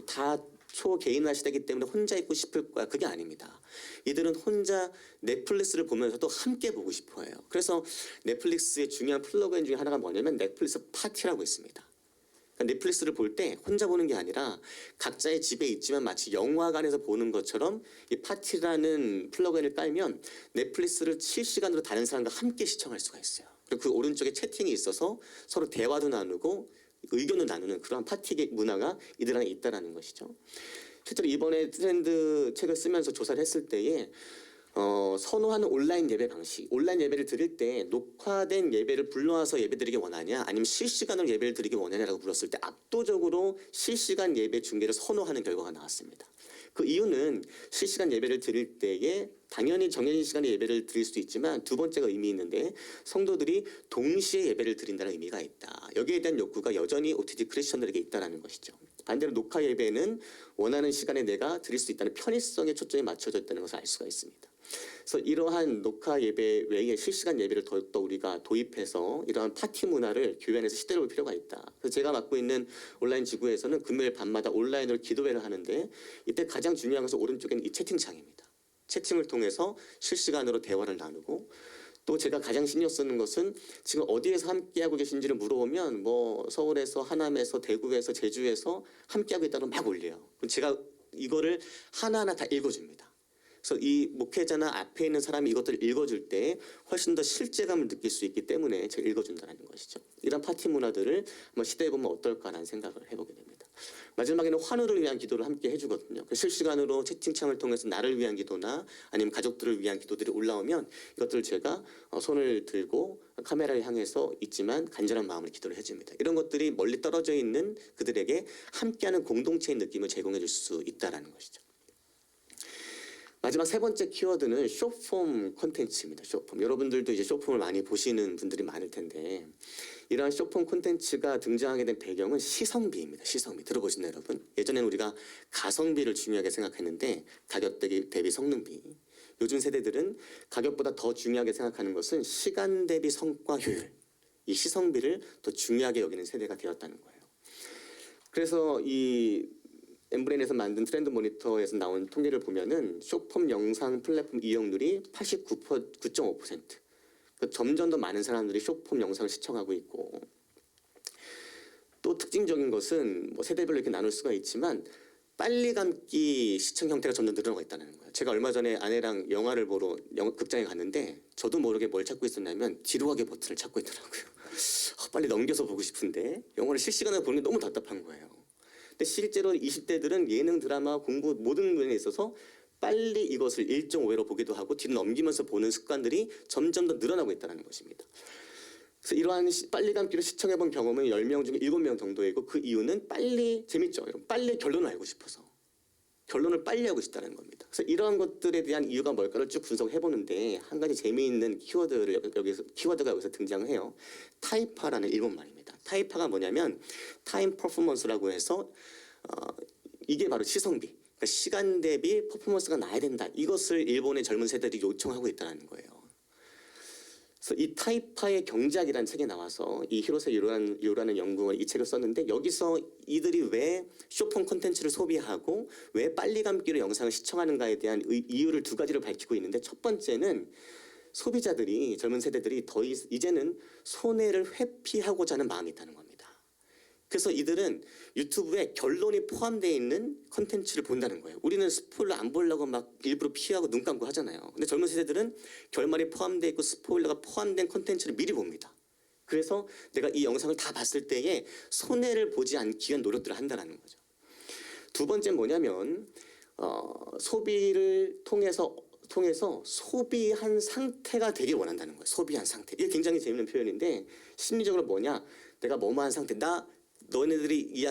다 초개인화 시대이기 때문에 혼자 있고 싶을 거야. 그게 아닙니다. 이들은 혼자 넷플릭스를 보면서도 함께 보고 싶어 해요. 그래서 넷플릭스의 중요한 플러그인 중에 하나가 뭐냐면 넷플릭스 파티라고 있습니다. 그러니까 넷플릭스를 볼 때 혼자 보는 게 아니라 각자의 집에 있지만 마치 영화관에서 보는 것처럼 이 파티라는 플러그인을 깔면 넷플릭스를 실시간으로 다른 사람과 함께 시청할 수가 있어요. 그리고 그 오른쪽에 채팅이 있어서 서로 대화도 나누고 의견을 나누는 그러한 파티 문화가 이들 안에 있다는 것이죠. 실제로 이번에 트렌드 책을 쓰면서 조사를 했을 때에 선호하는 온라인 예배 방식, 온라인 예배를 드릴 때 녹화된 예배를 불러와서 예배 드리기 원하냐 아니면 실시간으로 예배를 드리기 원하냐라고 물었을 때 압도적으로 실시간 예배 중계를 선호하는 결과가 나왔습니다. 그 이유는 실시간 예배를 드릴 때에 당연히 정해진 시간에 예배를 드릴 수 있지만 두 번째가 의미 있는데 성도들이 동시에 예배를 드린다는 의미가 있다. 여기에 대한 욕구가 여전히 OTT 크리스천들에게 있다는 것이죠. 반대로 녹화 예배는 원하는 시간에 내가 드릴 수 있다는 편의성에 초점이 맞춰져 있다는 것을 알 수가 있습니다. 그래서 이러한 녹화 예배 외에 실시간 예배를 더욱더 우리가 도입해서 이러한 파티 문화를 교회 안에서 시대로 볼 필요가 있다. 그래서 제가 맡고 있는 온라인 지구에서는 금요일 밤마다 온라인으로 기도회를 하는데 이때 가장 중요한 것은 오른쪽에는 이 채팅창입니다. 채팅을 통해서 실시간으로 대화를 나누고 또 제가 가장 신경 쓰는 것은 지금 어디에서 함께하고 계신지를 물어보면 뭐 서울에서 하남에서 대구에서 제주에서 함께하고 있다고 막 올려요. 그럼 제가 이거를 하나하나 다 읽어줍니다. 그래서 이 목회자나 앞에 있는 사람이 이것들을 읽어줄 때 훨씬 더 실제감을 느낄 수 있기 때문에 제가 읽어준다는 것이죠. 이런 파티 문화들을 한번 시도해 보면 어떨까라는 생각을 해보게 됩니다. 마지막에는 환우를 위한 기도를 함께 해주거든요. 실시간으로 채팅창을 통해서 나를 위한 기도나 아니면 가족들을 위한 기도들이 올라오면 이것들을 제가 손을 들고 카메라를 향해서 있지만 간절한 마음으로 기도를 해줍니다. 이런 것들이 멀리 떨어져 있는 그들에게 함께하는 공동체의 느낌을 제공해 줄 수 있다는 것이죠. 마지막 세 번째 키워드는 숏폼 콘텐츠입니다. 숏폼. 여러분들도 이제 숏폼을 많이 보시는 분들이 많을 텐데 이러한 숏폼 콘텐츠가 등장하게 된 배경은 시성비입니다. 시성비. 들어보셨나요, 여러분? 예전에는 우리가 가성비를 중요하게 생각했는데 가격 대비 성능비. 요즘 세대들은 가격보다 더 중요하게 생각하는 것은 시간 대비 성과 효율. 이 시성비를 더 중요하게 여기는 세대가 되었다는 거예요. 그래서 이 엠브레인에서 만든 트렌드 모니터에서 나온 통계를 보면은 숏폼 영상 플랫폼 이용률이 89.5%. 점점 더 많은 사람들이 숏폼 영상을 시청하고 있고 또 특징적인 것은 뭐 세대별로 이렇게 나눌 수가 있지만 빨리 감기 시청 형태가 점점 늘어나고 있다는 거예요. 제가 얼마 전에 아내랑 영화를 보러 극장에 갔는데 저도 모르게 뭘 찾고 있었냐면 뒤로 가기 버튼을 찾고 있더라고요. 빨리 넘겨서 보고 싶은데 영화를 실시간으로 보는 게 너무 답답한 거예요. 근데 실제로 20대들은 예능, 드라마, 공부 모든 면에 있어서 빨리 이것을 1.5회로 보기도 하고 뒤로 넘기면서 보는 습관들이 점점 더 늘어나고 있다는 것입니다. 그래서 이러한 빨리 감기를 시청해본 경험은 10명 중에 7명 정도이고 그 이유는 빨리 재밌죠. 빨리 결론을 알고 싶어서. 결론을 빨리 하고 싶다는 겁니다. 그래서 이러한 것들에 대한 이유가 뭘까를 쭉 분석해보는데 한 가지 재미있는 키워드가 여기서 등장해요. 타이파라는 일본말입니다. 타이파가 뭐냐면 타임 퍼포먼스라고 해서 이게 바로 시성비. 그러니까 시간 대비 퍼포먼스가 나야 된다. 이것을 일본의 젊은 세대들이 요청하고 있다는 거예요. 그래서 이 타이파의 경제학이라는 책이 나와서 이 히로세 요라는 연구가 이 책을 썼는데 여기서 이들이 왜 숏폼 콘텐츠를 소비하고 왜 빨리 감기로 영상을 시청하는가에 대한 이유를 두 가지를 밝히고 있는데 첫 번째는 소비자들이 젊은 세대들이 이제는 손해를 회피하고자 하는 마음이 있다는 겁니다. 그래서 이들은 유튜브에 결론이 포함되어 있는 콘텐츠를 본다는 거예요. 우리는 스포일러 안 보려고 막 일부러 피하고 눈 감고 하잖아요. 근데 젊은 세대들은 결말이 포함되어 있고 스포일러가 포함된 콘텐츠를 미리 봅니다. 그래서 내가 이 영상을 다 봤을 때에 손해를 보지 않기 위한 노력들을 한다는 거죠. 두 번째는 뭐냐면 소비를 통해서 소비한 상태가 되길 원한다는 거예요. 소비한 상태. 이게 굉장히 재밌는 표현인데 심리적으로 뭐냐? 내가 뭐뭐한 상태. 너네들이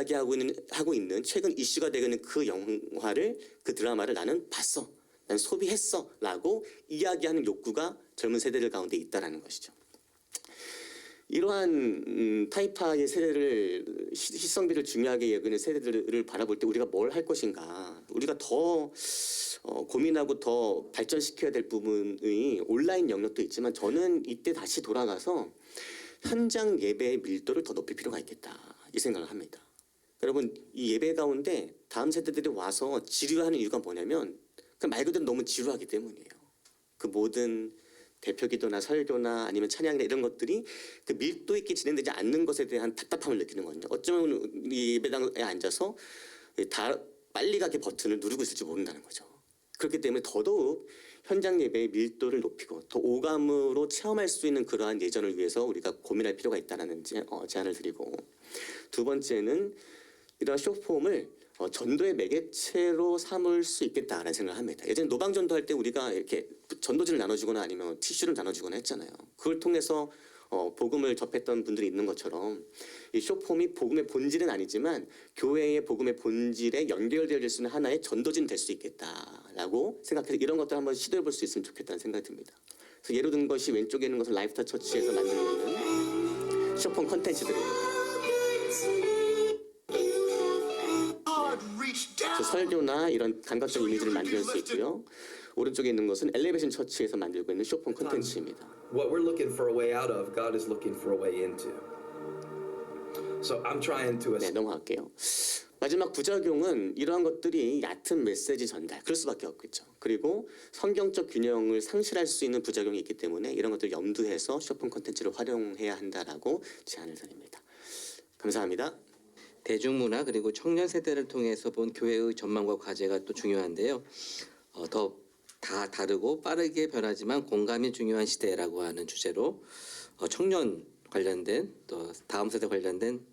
하고 있는 최근 이슈가 되고 있는 그 영화를 그 드라마를 나는 봤어. 난 소비했어. 라고 이야기하는 욕구가 젊은 세대들 가운데 있다는 것이죠. 이러한 타이파의 세대를 시성비를 중요하게 여기는 세대들을 바라볼 때 우리가 뭘 할 것인가. 우리가 더 고민하고 더 발전시켜야 될 부분의 온라인 영역도 있지만 저는 이때 다시 돌아가서 현장 예배의 밀도를 더 높일 필요가 있겠다. 이 생각을 합니다. 여러분 이 예배 가운데 다음 세대들이 와서 지루하는 이유가 뭐냐면 말 그대로 너무 지루하기 때문이에요. 그 모든 대표기도나 설교나 아니면 찬양이나 이런 것들이 그 밀도 있게 진행되지 않는 것에 대한 답답함을 느끼는 거거든요. 어쩌면 이 예배당에 앉아서 다 빨리 가기 버튼을 누르고 있을지 모른다는 거죠. 그렇기 때문에 더더욱 현장 예배의 밀도를 높이고 더 오감으로 체험할 수 있는 그러한 예전을 위해서 우리가 고민할 필요가 있다는 제안을 드리고 두 번째는 이러한 숏폼을 전도의 매개체로 삼을 수 있겠다라는 생각을 합니다. 예전에 노방전도 할 때 우리가 이렇게 전도지를 나눠주거나 아니면 티슈를 나눠주거나 했잖아요. 그걸 통해서 복음을 접했던 분들이 있는 것처럼 이 쇼폼이 복음의 본질은 아니지만 교회의 복음의 본질에 연결되어질 수 있는 하나의 전도지는 될 수 있겠다라고 생각해서 이런 것들 한번 시도해 볼 수 있으면 좋겠다는 생각이 듭니다. 그래서 예로 든 것이 왼쪽에 있는 것은 라이프타 처치에서 만들고 있는 쇼폼 컨텐츠들입니다. 설교나 이런 감각적 이미지를 만들 수 있고요. 오른쪽에 있는 것은 엘리베이션 처치에서 만들고 있는 쇼폼 콘텐츠입니다.
What we're looking for a way out of, God is looking for a way into. So I'm trying to.
네, 넘어갈게요. 마지막 부작용은 이러한 것들이 얕은 메시지 전달, 그럴 수밖에 없겠죠. 그리고 성경적 균형을 상실할 수 있는 부작용이 있기 때문에 이런 것들을 염두해서 쇼폼 콘텐츠를 활용해야 한다라고 제안을 드립니다. 감사합니다.
대중문화 그리고 청년 세대를 통해서 본 교회의 전망과 과제가 또 중요한데요. 더 다 다르고 빠르게 변하지만 공감이 중요한 시대라고 하는 주제로 청년 관련된 또 다음 세대 관련된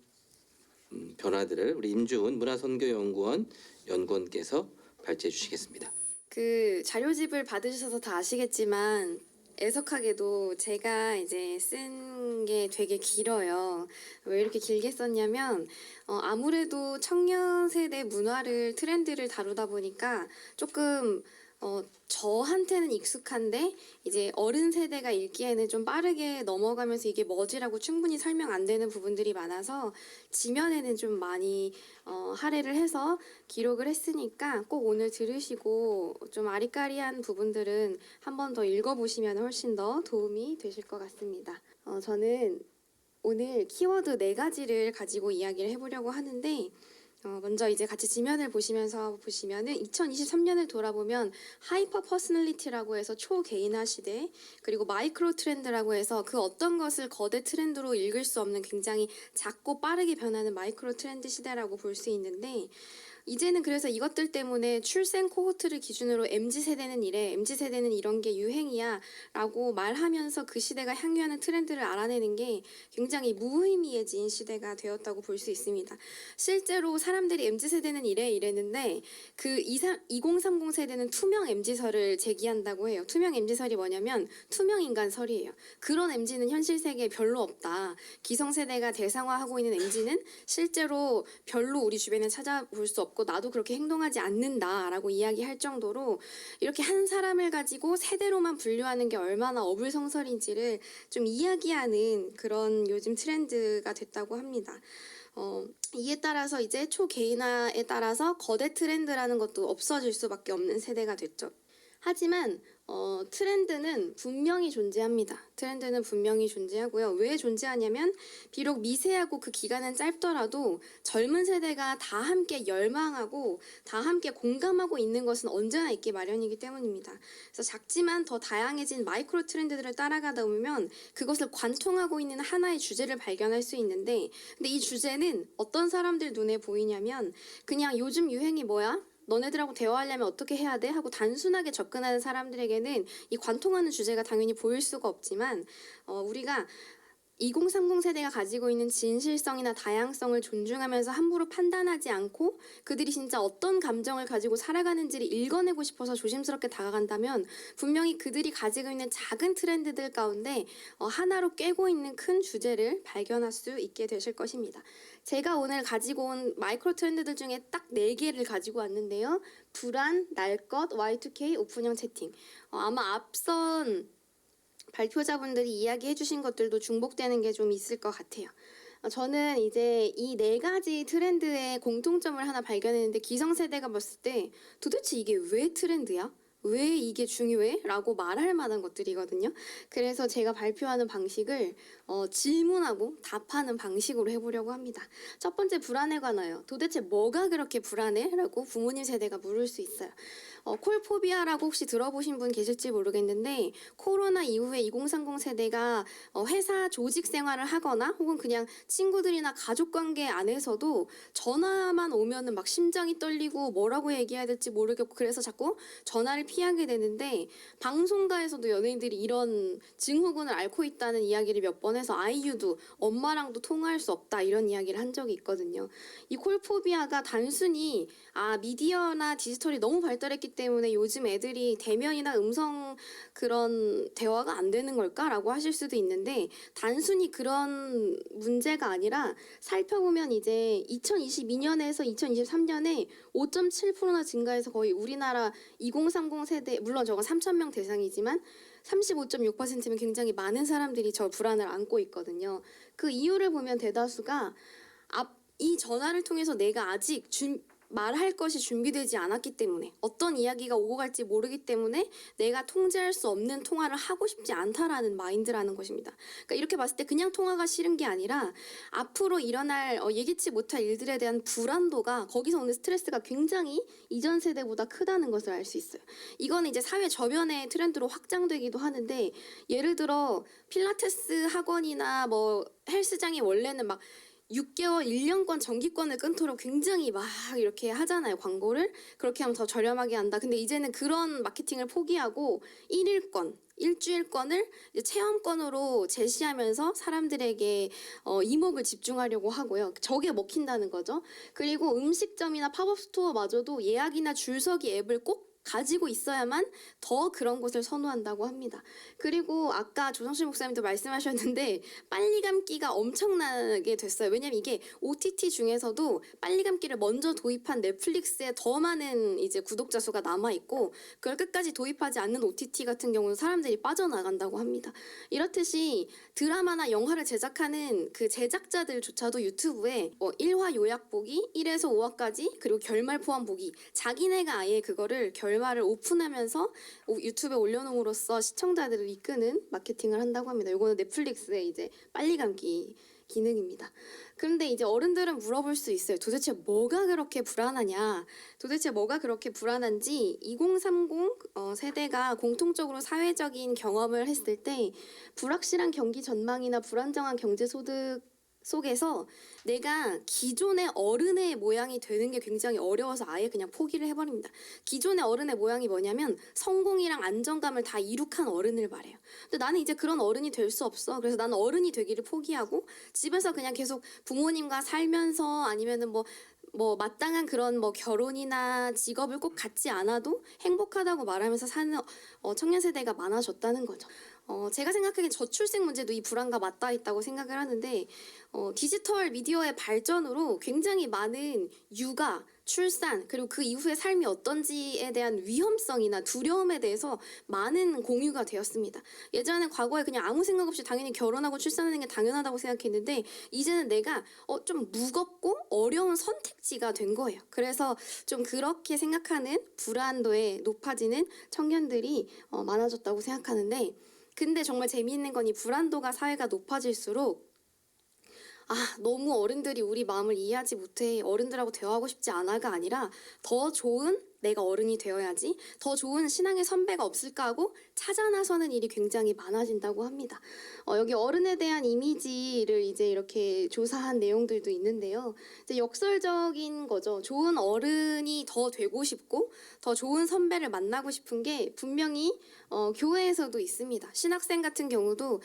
변화들을 우리 임주훈 문화선교연구원 연구원께서 발제해 주시겠습니다.
그 자료집을 받으셔서 다 아시겠지만 애석하게도 제가 이제 쓴 게 되게 길어요. 왜 이렇게 길게 썼냐면 아무래도 청년 세대 문화를 트렌드를 다루다 보니까 조금 저한테는 익숙한데 이제 어른 세대가 읽기에는 좀 빠르게 넘어가면서 이게 뭐지라고 충분히 설명 안 되는 부분들이 많아서 지면에는 좀 많이 할애를 해서 기록을 했으니까 꼭 오늘 들으시고 좀 아리까리한 부분들은 한 번 더 읽어보시면 훨씬 더 도움이 되실 것 같습니다. 저는 오늘 키워드 4가지를 가지고 이야기를 해보려고 하는데 먼저 이제 같이 지면을 보시면서 보시면은 2023년을 돌아보면 하이퍼 퍼스널리티라고 해서 초개인화 시대, 그리고 마이크로 트렌드라고 해서 그 어떤 것을 거대 트렌드로 읽을 수 없는 굉장히 작고 빠르게 변하는 마이크로 트렌드 시대라고 볼 수 있는데, 이제는 그래서 이것들 때문에 출생 코호트를 기준으로 MZ세대는 이래, MZ세대는 이런 게 유행이야 라고 말하면서 그 시대가 향유하는 트렌드를 알아내는 게 굉장히 무의미해진 시대가 되었다고 볼 수 있습니다. 실제로 사람들이 MZ세대는 이랬는데 그 2030 세대는 투명 MZ설을 제기한다고 해요. 투명 MZ설이 뭐냐면 투명 인간설이에요. 그런 MZ는 현실 세계에 별로 없다. 기성세대가 대상화하고 있는 MZ는 실제로 별로 우리 주변에 찾아볼 수 없고 나도 그렇게 행동하지 않는다라고 이야기할 정도로 이렇게 한 사람을 가지고 세대로만 분류하는 게 얼마나 어불성설인지를 좀 이야기하는 그런 요즘 트렌드가 됐다고 합니다. 이에 따라서 이제 초개인화에 따라서 거대 트렌드라는 것도 없어질 수밖에 없는 세대가 됐죠. 하지만 트렌드는 분명히 존재합니다. 트렌드는 분명히 존재하고요. 왜 존재하냐면 비록 미세하고 그 기간은 짧더라도 젊은 세대가 다 함께 열망하고 다 함께 공감하고 있는 것은 언제나 있기 마련이기 때문입니다. 그래서 작지만 더 다양해진 마이크로 트렌드들을 따라가다 보면 그것을 관통하고 있는 하나의 주제를 발견할 수 있는데, 근데 이 주제는 어떤 사람들 눈에 보이냐면 그냥 요즘 유행이 뭐야? 너네들하고 대화하려면 어떻게 해야 돼? 하고 단순하게 접근하는 사람들에게는 이 관통하는 주제가 당연히 보일 수가 없지만 우리가 2030 세대가 가지고 있는 진실성이나 다양성을 존중하면서 함부로 판단하지 않고 그들이 진짜 어떤 감정을 가지고 살아가는지를 읽어내고 싶어서 조심스럽게 다가간다면 분명히 그들이 가지고 있는 작은 트렌드들 가운데 하나로 꿰고 있는 큰 주제를 발견할 수 있게 되실 것입니다. 제가 오늘 가지고 온 마이크로 트렌드들 중에 딱 4개를 가지고 왔는데요. 불안, 날 것, Y2K, 오픈형 채팅. 아마 앞선 발표자분들이 이야기해 주신 것들도 중복되는 게 좀 있을 것 같아요. 저는 이제 이 4가지 트렌드의 공통점을 하나 발견했는데 기성세대가 봤을 때 도대체 이게 왜 트렌드야? 왜 이게 중요해? 라고 말할 만한 것들이거든요. 그래서 제가 발표하는 방식을 질문하고 답하는 방식으로 해보려고 합니다. 첫 번째, 불안에 관하여. 도대체 뭐가 그렇게 불안해? 라고 부모님 세대가 물을 수 있어요. 콜포비아라고 혹시 들어보신 분 계실지 모르겠는데 코로나 이후에 2030 세대가 회사 조직 생활을 하거나 혹은 그냥 친구들이나 가족관계 안에서도 전화만 오면은 막 심장이 떨리고 뭐라고 얘기해야 될지 모르겠고 그래서 자꾸 전화를 피하게 되는데 방송가에서도 연예인들이 이런 증후군을 앓고 있다는 이야기를 몇 번 해서 아이유도 엄마랑도 통화할 수 없다 이런 이야기를 한 적이 있거든요. 이 콜포비아가 단순히 미디어나 디지털이 너무 발달했기 때문에 요즘 애들이 대면이나 음성 그런 대화가 안 되는 걸까라고 하실 수도 있는데 단순히 그런 문제가 아니라 살펴보면 이제 2022년에서 2023년에 5.7%나 증가해서 거의 우리나라 2030 세대 물론 저건 3,000명 대상이지만 35.6%면 굉장히 많은 사람들이 저 불안을 안고 있거든요. 그 이유를 보면 대다수가 이 전화를 통해서 내가 아직 말할 것이 준비되지 않았기 때문에 어떤 이야기가 오고 갈지 모르기 때문에 내가 통제할 수 없는 통화를 하고 싶지 않다라는 마인드라는 것입니다. 그러니까 이렇게 봤을 때 그냥 통화가 싫은 게 아니라 앞으로 일어날 예기치 못할 일들에 대한 불안도가 거기서 오는 스트레스가 굉장히 이전 세대보다 크다는 것을 알 수 있어요. 이거는 이제 사회 저변의 트렌드로 확장되기도 하는데 예를 들어 필라테스 학원이나 뭐 헬스장이 원래는 막 6개월, 1년권 정기권을 끊도록 굉장히 막 이렇게 하잖아요. 광고를. 그렇게 하면 더 저렴하게 한다. 근데 이제는 그런 마케팅을 포기하고 1일권, 일주일권을 이제 체험권으로 제시하면서 사람들에게 이목을 집중하려고 하고요. 저게 먹힌다는 거죠. 그리고 음식점이나 팝업 스토어마저도 예약이나 줄서기 앱을 꼭 가지고 있어야만 더 그런 곳을 선호한다고 합니다. 그리고 아까 조성실 목사님도 말씀하셨는데 빨리 감기가 엄청나게 됐어요. 왜냐면 이게 OTT 중에서도 빨리 감기를 먼저 도입한 넷플릭스에 더 많은 이제 구독자 수가 남아 있고 그걸 끝까지 도입하지 않는 OTT 같은 경우는 사람들이 빠져나간다고 합니다. 이렇듯이 드라마나 영화를 제작하는 그 제작자들조차도 유튜브에 1화 요약 보기, 1에서 5화까지 그리고 결말 포함 보기 자기네가 아예 그거를 결말을 오픈하면서 유튜브에 올려놓음으로써 시청자들을 이끄는 마케팅을 한다고 합니다. 이거는 넷플릭스의 이제 빨리 감기 기능입니다. 그런데 이제 어른들은 물어볼 수 있어요. 도대체 뭐가 그렇게 불안하냐? 도대체 뭐가 그렇게 불안한지 2030 세대가 공통적으로 사회적인 경험을 했을 때 불확실한 경기 전망이나 불안정한 경제 소득 속에서 내가 기존의 어른의 모양이 되는 게 굉장히 어려워서 아예 그냥 포기를 해버립니다. 기존의 어른의 모양이 뭐냐면 성공이랑 안정감을 다 이룩한 어른을 말해요. 근데 나는 이제 그런 어른이 될 수 없어. 그래서 나는 어른이 되기를 포기하고 집에서 그냥 계속 부모님과 살면서 아니면은 뭐 마땅한 그런 뭐 결혼이나 직업을 꼭 갖지 않아도 행복하다고 말하면서 사는 청년 세대가 많아졌다는 거죠. 제가 생각하기엔 저출생 문제도 이 불안과 맞닿아 있다고 생각을 하는데 디지털 미디어의 발전으로 굉장히 많은 육아, 출산 그리고 그 이후의 삶이 어떤지에 대한 위험성이나 두려움에 대해서 많은 공유가 되었습니다. 예전에 과거에 그냥 아무 생각 없이 당연히 결혼하고 출산하는 게 당연하다고 생각했는데 이제는 내가 좀 무겁고 어려운 선택지가 된 거예요. 그래서 좀 그렇게 생각하는 불안도에 높아지는 청년들이 많아졌다고 생각하는데 근데 정말 재미있는 건 이 불안도가 사회가 높아질수록 너무 어른들이 우리 마음을 이해하지 못해 어른들하고 대화하고 싶지 않아가 아니라 더 좋은 내가 어른이 되어야지 더 좋은 신앙의 선배가 없을까 하고 찾아 나서는 일이 굉장히 많아진다고 합니다. 여기 어른에 대한 이미지를 이제 이렇게 조사한 내용들도 있는데요. 이제 역설적인 거죠. 좋은 어른이 더 되고 싶고 더 좋은 선배를 만나고 싶은 게 분명히 교회에서도 있습니다. 신학생 같은 경우도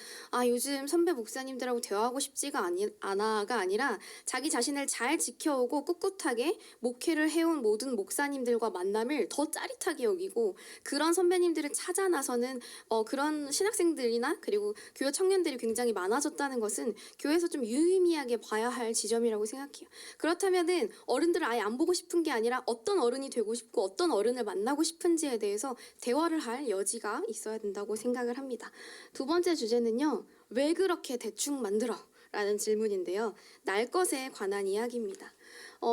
요즘 선배 목사님들하고 대화하고 싶지가 않아가 아니라 자기 자신을 잘 지켜오고 꿋꿋하게 목회를 해온 모든 목사님들과 만남을 더 짜릿하게 여기고 그런 선배님들을 찾아 나서는 그런 신학생들이나 그리고 교회 청년들이 굉장히 많아졌다는 것은 교회에서 좀 유의미하게 봐야 할 지점이라고 생각해요. 그렇다면은 어른들을 아예 안 보고 싶은 게 아니라 어떤 어른이 되고 싶고 어떤 어른을 만나고 싶은지에 대해서 대화를 할 여지가 있어야 된다고 생각을 합니다. 두 번째 주제는요. 왜 그렇게 대충 만들어? 라는 질문인데요. 날 것에 관한 이야기입니다.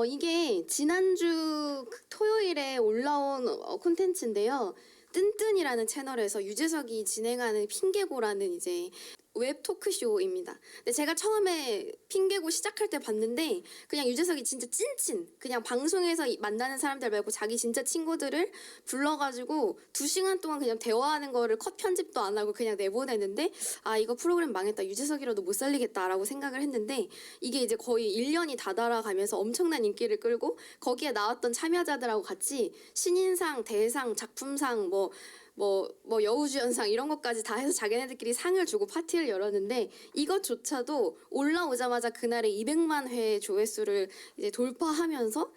이게 지난주 토요일에 올라온 콘텐츠인데요. 뜬뜬이라는 채널에서 유재석이 진행하는 핑계고라는 이제 웹 토크쇼입니다. 근데 제가 처음에 핑계고 시작할 때 봤는데 그냥 유재석이 진짜 찐친 그냥 방송에서 만나는 사람들 말고 자기 진짜 친구들을 불러가지고 2시간 동안 그냥 대화하는 거를 컷 편집도 안 하고 그냥 내보내는데 아 이거 프로그램 망했다 유재석이라도 못 살리겠다라고 생각을 했는데 이게 이제 거의 1년이 다다라가면서 엄청난 인기를 끌고 거기에 나왔던 참여자들하고 같이 신인상, 대상, 작품상 뭐 여우주연상 이런 것까지 다 해서 자기네들끼리 상을 주고 파티를 열었는데 이것조차도 올라오자마자 그날에 200만 회 조회수를 이제 돌파하면서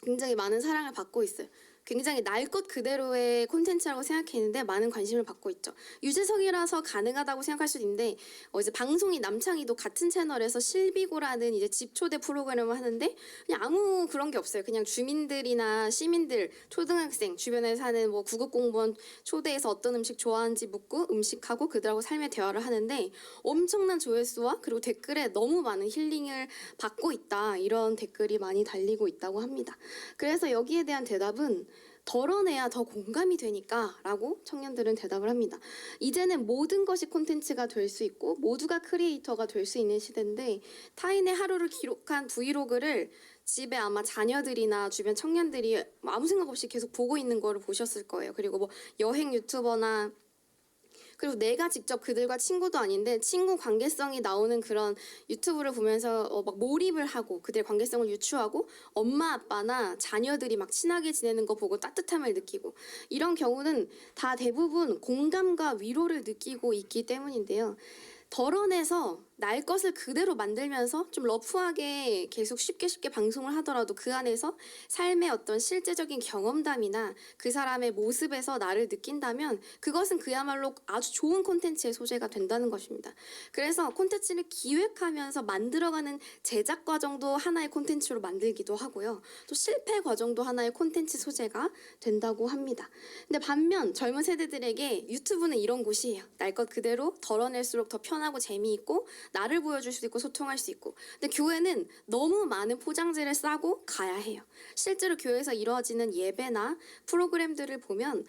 굉장히 많은 사랑을 받고 있어요. 굉장히 날 것 그대로의 콘텐츠라고 생각했는데 많은 관심을 받고 있죠. 유재석이라서 가능하다고 생각할 수도 있는데 이제 방송이 남창희도 같은 채널에서 실비고라는 이제 집초대 프로그램을 하는데 그냥 아무 그런 게 없어요. 그냥 주민들이나 시민들, 초등학생 주변에 사는 뭐 구급 공무원 초대해서 어떤 음식 좋아하는지 묻고 음식하고 그들하고 삶의 대화를 하는데 엄청난 조회수와 그리고 댓글에 너무 많은 힐링을 받고 있다 이런 댓글이 많이 달리고 있다고 합니다. 그래서 여기에 대한 대답은 덜어내야 더 공감이 되니까 라고 청년들은 대답을 합니다. 이제는 모든 것이 콘텐츠가 될 수 있고 모두가 크리에이터가 될 수 있는 시대인데 타인의 하루를 기록한 브이로그를 집에 아마 자녀들이나 주변 청년들이 아무 생각 없이 계속 보고 있는 거를 보셨을 거예요. 그리고 뭐 여행 유튜버나 그리고 내가 직접 그들과 친구도 아닌데 친구 관계성이 나오는 그런 유튜브를 보면서 막 몰입을 하고 그들의 관계성을 유추하고 엄마 아빠나 자녀들이 막 친하게 지내는 거 보고 따뜻함을 느끼고 이런 경우는 다 대부분 공감과 위로를 느끼고 있기 때문인데요. 덜어내서 날 것을 그대로 만들면서 좀 러프하게 계속 쉽게 방송을 하더라도 그 안에서 삶의 어떤 실제적인 경험담이나 그 사람의 모습에서 나를 느낀다면 그것은 그야말로 아주 좋은 콘텐츠의 소재가 된다는 것입니다. 그래서 콘텐츠를 기획하면서 만들어가는 제작 과정도 하나의 콘텐츠로 만들기도 하고요. 또 실패 과정도 하나의 콘텐츠 소재가 된다고 합니다. 근데 반면 젊은 세대들에게 유튜브는 이런 곳이에요. 날 것 그대로 덜어낼수록 더 편하고 재미있고 나를 보여줄 수 있고 소통할 수 있고 근데 교회는 너무 많은 포장지를 싸고 가야 해요. 실제로 교회에서 이루어지는 예배나 프로그램들을 보면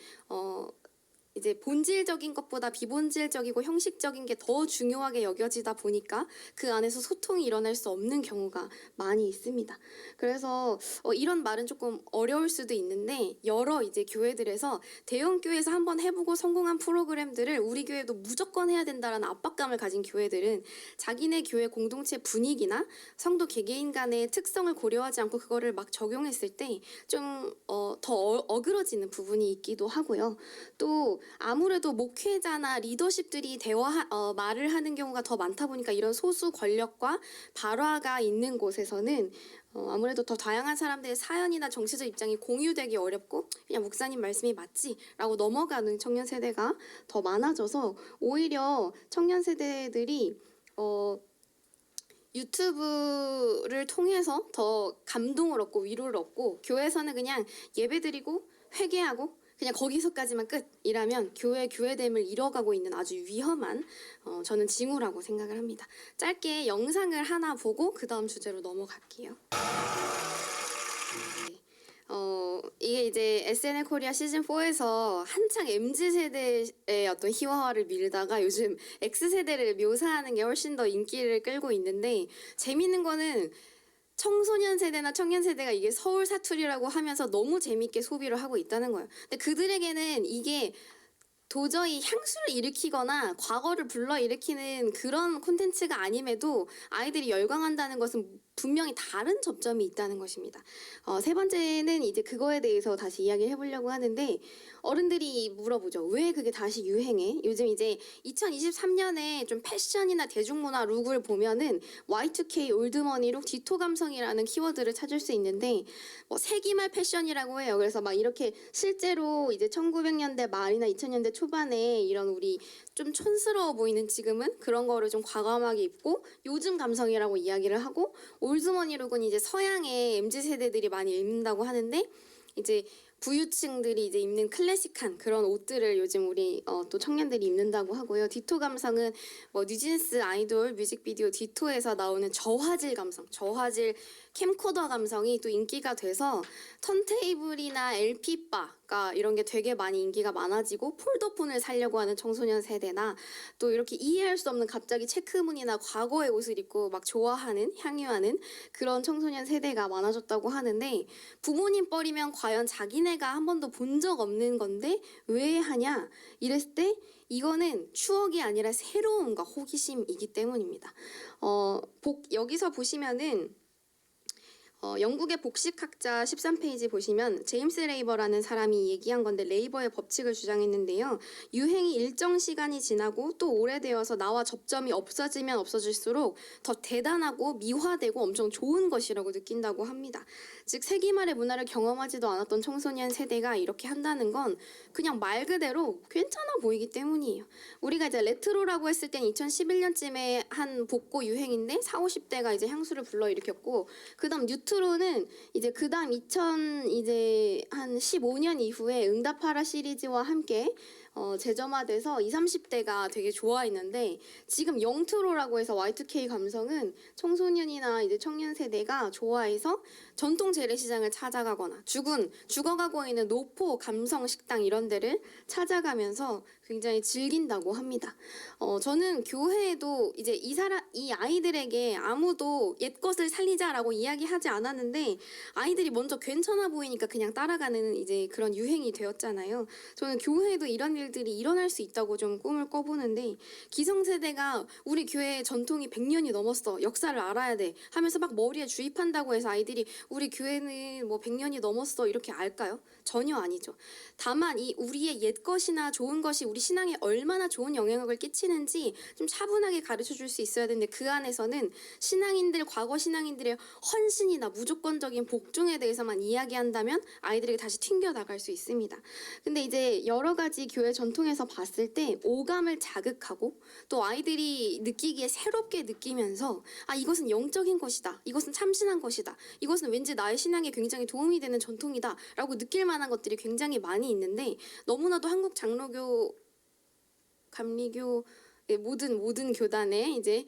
이제 본질적인 것보다 비본질적이고 형식적인 게 더 중요하게 여겨지다 보니까 그 안에서 소통이 일어날 수 없는 경우가 많이 있습니다. 그래서 이런 말은 조금 어려울 수도 있는데 여러 이제 교회들에서 대형 교회에서 한번 해보고 성공한 프로그램들을 우리 교회도 무조건 해야 된다라는 압박감을 가진 교회들은 자기네 교회 공동체 분위기나 성도 개개인 간의 특성을 고려하지 않고 그거를 막 적용했을 때 좀 더 어그러지는 부분이 있기도 하고요. 또 아무래도 목회자나 리더십들이 말을 하는 경우가 더 많다 보니까 이런 소수 권력과 발화가 있는 곳에서는 아무래도 더 다양한 사람들의 사연이나 정치적 입장이 공유되기 어렵고 그냥 목사님 말씀이 맞지라고 넘어가는 청년 세대가 더 많아져서 오히려 청년 세대들이 유튜브를 통해서 더 감동을 얻고 위로를 얻고 교회에서는 그냥 예배드리고 회개하고 그냥 거기서까지만 끝이라면 교회됨을 잃어가고 있는 아주 위험한 저는 징후라고 생각을 합니다. 짧게 영상을 하나 보고 그 다음 주제로 넘어갈게요. 이게 이제 SNL 코리아 시즌 4에서 한창 MZ 세대의 어떤 희화화를 밀다가 요즘 X 세대를 묘사하는 게 훨씬 더 인기를 끌고 있는데 재밌는 거는 청소년 세대나 청년 세대가 이게 서울 사투리라고 하면서 너무 재밌게 소비를 하고 있다는 거예요. 근데 그들에게는 이게 도저히 향수를 일으키거나 과거를 불러일으키는 그런 콘텐츠가 아님에도 아이들이 열광한다는 것은 분명히 다른 접점이 있다는 것입니다. 세 번째는 이제 그거에 대해서 다시 이야기를 해보려고 하는데 어른들이 물어보죠. 왜 그게 다시 유행해? 요즘 이제 2023년에 좀 패션이나 대중문화 룩을 보면은 Y2K 올드머니 룩, 디토 감성이라는 키워드를 찾을 수 있는데 뭐 세기말 패션이라고 해요. 그래서 막 이렇게 실제로 이제 1900년대 말이나 2000년대 초반에 이런 우리 좀 촌스러워 보이는 지금은 그런 거를 좀 과감하게 입고 요즘 감성이라고 이야기를 하고 올드머니 룩은 이제 서양의 MZ 세대들이 많이 입는다고 하는데 이제 부유층들이 이제 입는 클래식한 그런 옷들을 요즘 우리 또 청년들이 입는다고 하고요. 디토 감성은 뭐 뉴진스 아이돌 뮤직비디오 디토에서 나오는 저화질 감성, 저화질 캠코더 감성이 또 인기가 돼서 턴테이블이나 LP바가 이런 게 되게 많이 인기가 많아지고 폴더폰을 사려고 하는 청소년 세대나 또 이렇게 이해할 수 없는 갑자기 체크무늬나 과거의 옷을 입고 막 좋아하는 향유하는 그런 청소년 세대가 많아졌다고 하는데 부모님 뻘이면 과연 자기네가 한 번도 본 적 없는 건데 왜 하냐 이랬을 때 이거는 추억이 아니라 새로움과 호기심이기 때문입니다. 여기서 보시면은 영국의 복식학자 13페이지 보시면 제임스 레이버라는 사람이 얘기한 건데 레이버의 법칙을 주장했는데요. 유행이 일정 시간이 지나고 또 오래되어서 나와 접점이 없어지면 없어질수록 더 대단하고 미화되고 엄청 좋은 것이라고 느낀다고 합니다. 즉 세기말의 문화를 경험하지도 않았던 청소년 세대가 이렇게 한다는 건 그냥 말 그대로 괜찮아 보이기 때문이에요. 우리가 이제 레트로라고 했을 땐 2011년쯤에 한 복고 유행인데 40, 50대가 이제 향수를 불러일으켰고 그다음 뉴트로는 이제 그다음 이제 한 15년 이후에 응답하라 시리즈와 함께 재점화돼서 20, 30대가 되게 좋아했는데 지금 영트로라고 해서 Y2K 감성은 청소년이나 이제 청년 세대가 좋아해서 전통 재래시장을 찾아가거나 죽어가고 있는 노포 감성 식당 이런 데를 찾아가면서 굉장히 즐긴다고 합니다. 저는 교회에도 이제 이 아이들에게 아무도 옛 것을 살리자라고 이야기하지 않았는데 아이들이 먼저 괜찮아 보이니까 그냥 따라가는 이제 그런 유행이 되었잖아요. 저는 교회에도 이런 일들이 일어날 수 있다고 좀 꿈을 꿔보는데 기성세대가 우리 교회의 전통이 100년이 넘었어 역사를 알아야 돼 하면서 막 머리에 주입한다고 해서 아이들이 우리 교회는 뭐 100년이 넘었어 이렇게 알까요? 전혀 아니죠. 다만 이 우리의 옛 것이나 좋은 것이 우리 신앙에 얼마나 좋은 영향력을 끼치는지 좀 차분하게 가르쳐 줄 수 있어야 되는데 그 안에서는 과거 신앙인들의 헌신이나 무조건적인 복종에 대해서만 이야기한다면 아이들에게 다시 튕겨 나갈 수 있습니다. 근데 이제 여러 가지 교회 전통에서 봤을 때 오감을 자극하고 또 아이들이 느끼기에 새롭게 느끼면서 이것은 영적인 것이다. 이것은 참신한 것이다. 이것은 왠지 나의 신앙에 굉장히 도움이 되는 전통이다. 라고 느낄 만한 것들이 굉장히 많이 있는데 너무나도 한국 장로교 감리교 모든 교단의 이제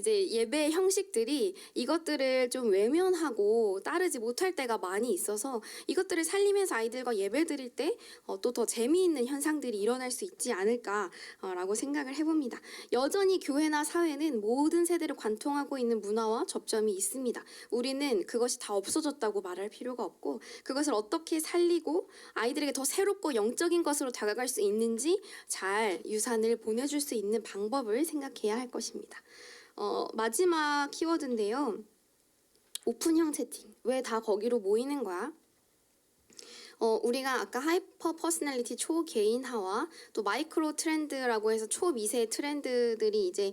예배 형식들이 이것들을 좀 외면하고 따르지 못할 때가 많이 있어서 이것들을 살리면서 아이들과 예배 드릴 때 또 더 재미있는 현상들이 일어날 수 있지 않을까라고 생각을 해봅니다. 여전히 교회나 사회는 모든 세대를 관통하고 있는 문화와 접점이 있습니다. 우리는 그것이 다 없어졌다고 말할 필요가 없고 그것을 어떻게 살리고 아이들에게 더 새롭고 영적인 것으로 다가갈 수 있는지 잘 유산을 보내줄 수 있는 방법을 생각해야 할 것입니다. 마지막 키워드인데요. 오픈형 채팅. 왜 다 거기로 모이는 거야? 우리가 아까 하이퍼 퍼스널리티 초개인화와 또 마이크로 트렌드라고 해서 초미세 트렌드들이 이제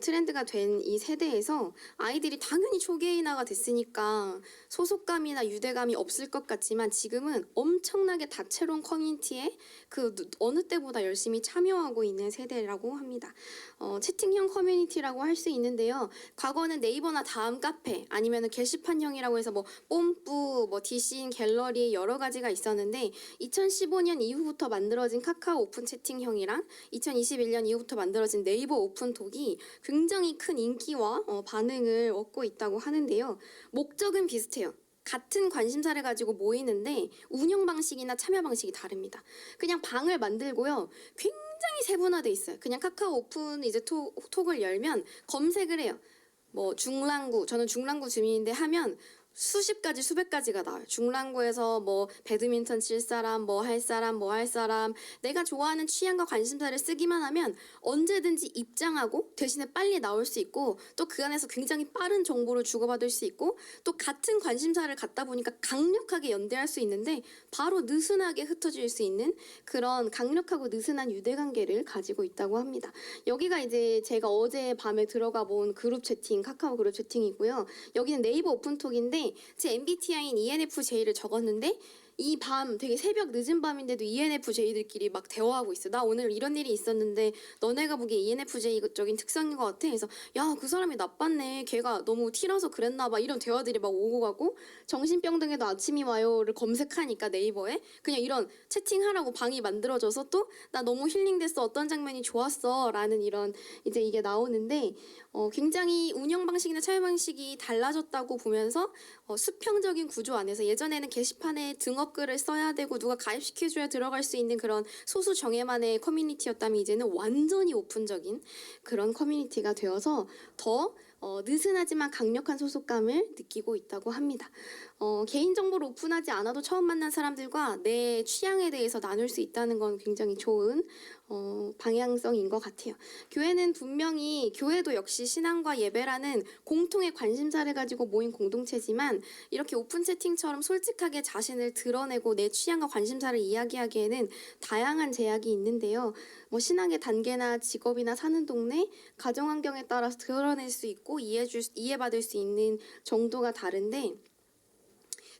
트렌드가 된 이 세대에서 아이들이 당연히 초개인화가 됐으니까 소속감이나 유대감이 없을 것 같지만 지금은 엄청나게 다채로운 커뮤니티에 그 어느 때보다 열심히 참여하고 있는 세대라고 합니다. 채팅형 커뮤니티라고 할 수 있는데요. 과거는 네이버나 다음 카페 아니면 게시판형이라고 해서 뭐 뽐뿌, 뭐 디신, 갤러리 여러 가지가 있었는데 2015년 이후부터 만들어진 카카오 오픈 채팅형이랑 2021년 이후부터 만들어진 네이버 오픈톡이 굉장히 큰 인기와 반응을 얻고 있다고 하는데요. 목적은 비슷해요. 같은 관심사를 가지고 모이는데 운영 방식이나 참여 방식이 다릅니다. 그냥 방을 만들고요. 굉장히 세분화돼 있어요. 그냥 카카오 오픈 이제 톡을 열면 검색을 해요. 뭐 중랑구, 저는 중랑구 주민인데 하면 수십 가지, 수백 가지가 나와요. 중랑구에서 뭐 배드민턴 칠 사람, 뭐 할 사람, 내가 좋아하는 취향과 관심사를 쓰기만 하면 언제든지 입장하고 대신에 빨리 나올 수 있고 또 그 안에서 굉장히 빠른 정보를 주고받을 수 있고 또 같은 관심사를 갖다 보니까 강력하게 연대할 수 있는데 바로 느슨하게 흩어질 수 있는 그런 강력하고 느슨한 유대관계를 가지고 있다고 합니다. 여기가 이제 제가 어제 밤에 들어가 본 그룹 채팅, 카카오 그룹 채팅이고요. 여기는 네이버 오픈톡인데 제 MBTI인 ENFJ를 적었는데 이 밤 되게 새벽 늦은 밤인데도 ENFJ들끼리 막 대화하고 있어. 나 오늘 이런 일이 있었는데 너네가 보기에 ENFJ적인 특성인 것 같아. 그래서 야, 그 사람이 나빴네. 걔가 너무 T라서 그랬나 봐. 이런 대화들이 막 오고 가고 정신병동에도 아침이 와요를 검색하니까 네이버에 그냥 이런 채팅하라고 방이 만들어져서 또 나 너무 힐링됐어. 어떤 장면이 좋았어. 라는 이런 이제 이게 나오는데 굉장히 운영 방식이나 참여 방식이 달라졌다고 보면서 수평적인 구조 안에서 예전에는 게시판에 등업글을 써야 되고 누가 가입시켜줘야 들어갈 수 있는 그런 소수 정예만의 커뮤니티였다면 이제는 완전히 오픈적인 그런 커뮤니티가 되어서 더 느슨하지만 강력한 소속감을 느끼고 있다고 합니다. 개인정보를 오픈하지 않아도 처음 만난 사람들과 내 취향에 대해서 나눌 수 있다는 건 굉장히 좋은 방향성인 것 같아요. 교회는 분명히 교회도 역시 신앙과 예배라는 공통의 관심사를 가지고 모인 공동체지만 이렇게 오픈 채팅처럼 솔직하게 자신을 드러내고 내 취향과 관심사를 이야기하기에는 다양한 제약이 있는데요. 신앙의 단계나 직업이나 사는 동네, 가정 환경에 따라서 드러낼 수 있고 이해받을 수 있는 정도가 다른데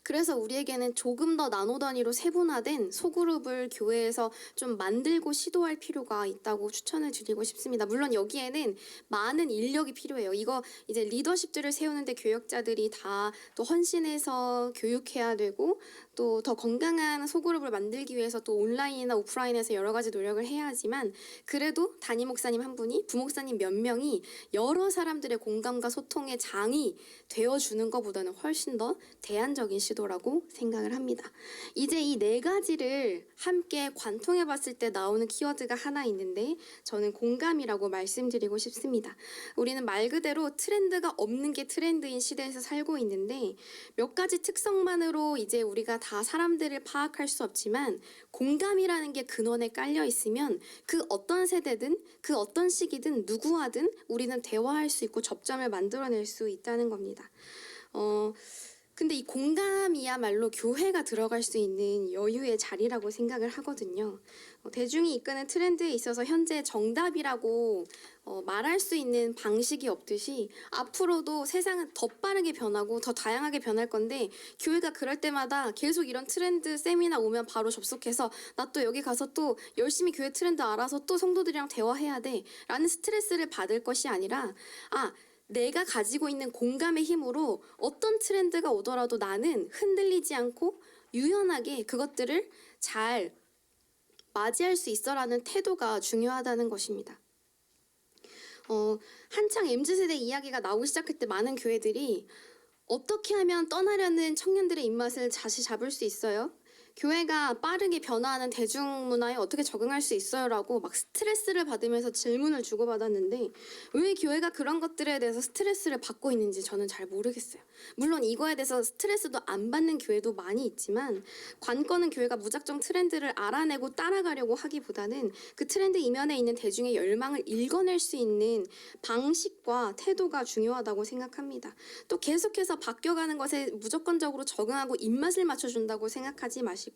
그래서 우리에게는 조금 더 나노 단위로 세분화된 소그룹을 교회에서 좀 만들고 시도할 필요가 있다고 추천을 드리고 싶습니다. 물론 여기에는 많은 인력이 필요해요. 이거 이제 리더십들을 세우는데 교역자들이 다 또 헌신해서 교육해야 되고 또 더 건강한 소그룹을 만들기 위해서 또 온라인이나 오프라인에서 여러 가지 노력을 해야 하지만 그래도 담임 목사님 한 분이 부목사님 몇 명이 여러 사람들의 공감과 소통의 장이 되어주는 것보다는 훨씬 더 대안적인 시도라고 생각을 합니다. 이제 이 네 가지를 함께 관통해 봤을 때 나오는 키워드가 하나 있는데 저는 공감이라고 말씀드리고 싶습니다. 우리는 말 그대로 트렌드가 없는 게 트렌드인 시대에서 살고 있는데 몇 가지 특성만으로 이제 우리가 다 사람들을 파악할 수 없지만 공감이라는 게 근원에 깔려 있으면 그 어떤 세대든 그 어떤 시기든 누구와든 우리는 대화할 수 있고 접점을 만들어낼 수 있다는 겁니다. 근데 이 공감이야말로 교회가 들어갈 수 있는 여유의 자리라고 생각을 하거든요. 대중이 이끄는 트렌드에 있어서 현재 정답이라고 말할 수 있는 방식이 없듯이 앞으로도 세상은 더 빠르게 변하고 더 다양하게 변할 건데 교회가 그럴 때마다 계속 이런 트렌드 세미나 오면 바로 접속해서 나 또 여기 가서 또 열심히 교회 트렌드 알아서 또 성도들이랑 대화해야 돼 라는 스트레스를 받을 것이 아니라 내가 가지고 있는 공감의 힘으로 어떤 트렌드가 오더라도 나는 흔들리지 않고 유연하게 그것들을 잘 맞이할 수 있어라는 태도가 중요하다는 것입니다. 한창 MZ세대 이야기가 나오기 시작할 때 많은 교회들이 어떻게 하면 떠나려는 청년들의 입맛을 다시 잡을 수 있어요? 교회가 빠르게 변화하는 대중문화에 어떻게 적응할 수 있어요라고 막 스트레스를 받으면서 질문을 주고받았는데 왜 교회가 그런 것들에 대해서 스트레스를 받고 있는지 저는 잘 모르겠어요. 물론 이거에 대해서 스트레스도 안 받는 교회도 많이 있지만 관건은 교회가 무작정 트렌드를 알아내고 따라가려고 하기보다는 그 트렌드 이면에 있는 대중의 열망을 읽어낼 수 있는 방식과 태도가 중요하다고 생각합니다. 또 계속해서 바뀌어가는 것에 무조건적으로 적응하고 입맛을 맞춰준다고 생각하지 마시고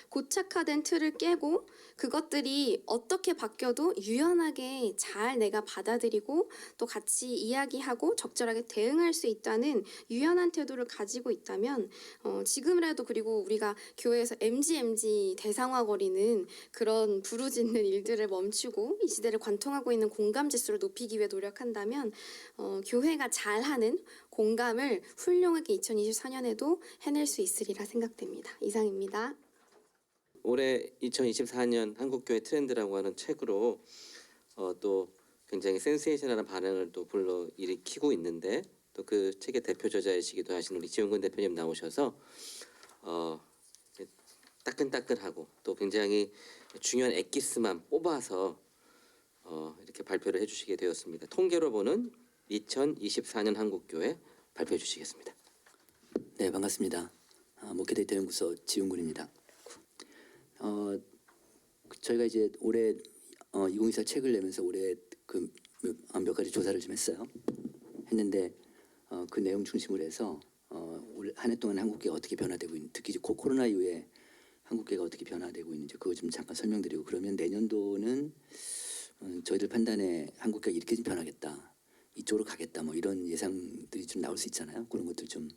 고착화된 틀을 깨고 그것들이 어떻게 바뀌어도 유연하게 잘 내가 받아들이고 또 같이 이야기하고 적절하게 대응할 수 있다는 유연한 태도를 가지고 있다면 지금이라도 그리고 우리가 교회에서 MG 대상화거리는 그런 부르짖는 일들을 멈추고 이 시대를 관통하고 있는 공감 지수를 높이기 위해 노력한다면 교회가 잘하는 공감을 훌륭하게 2024년에도 해낼 수 있으리라 생각됩니다. 이상입니다.
올해 2024년 한국교회 트렌드라고 하는 책으로 또 굉장히 센세이션한 반응을 또 불러일으키고 있는데 또 그 책의 대표 저자이시기도 하신 우리 지용근 대표님 나오셔서 따끈따끈하고 또 굉장히 중요한 엑기스만 뽑아서 이렇게 발표를 해주시게 되었습니다. 통계로 보는 2024년 한국교회 발표해 주시겠습니다.
네, 반갑습니다. 목회데이터 연구소 지용군입니다. 저희가 이제 올해 2024 책을 내면서 올해 그 몇 가지 조사를 좀 했는데 그 내용 중심으로 해서 올 한 해 동안 한국계가 어떻게 변화되고 있는지, 특히 이제 코로나 이후에 한국계가 어떻게 변화되고 있는지 그거 좀 잠깐 설명드리고 그러면 내년도는 저희들 판단에 한국계가 이렇게 좀 변하겠다, 이쪽으로 가겠다, 뭐 이런 예상들이 좀 나올 수 있잖아요. 그런 것들 좀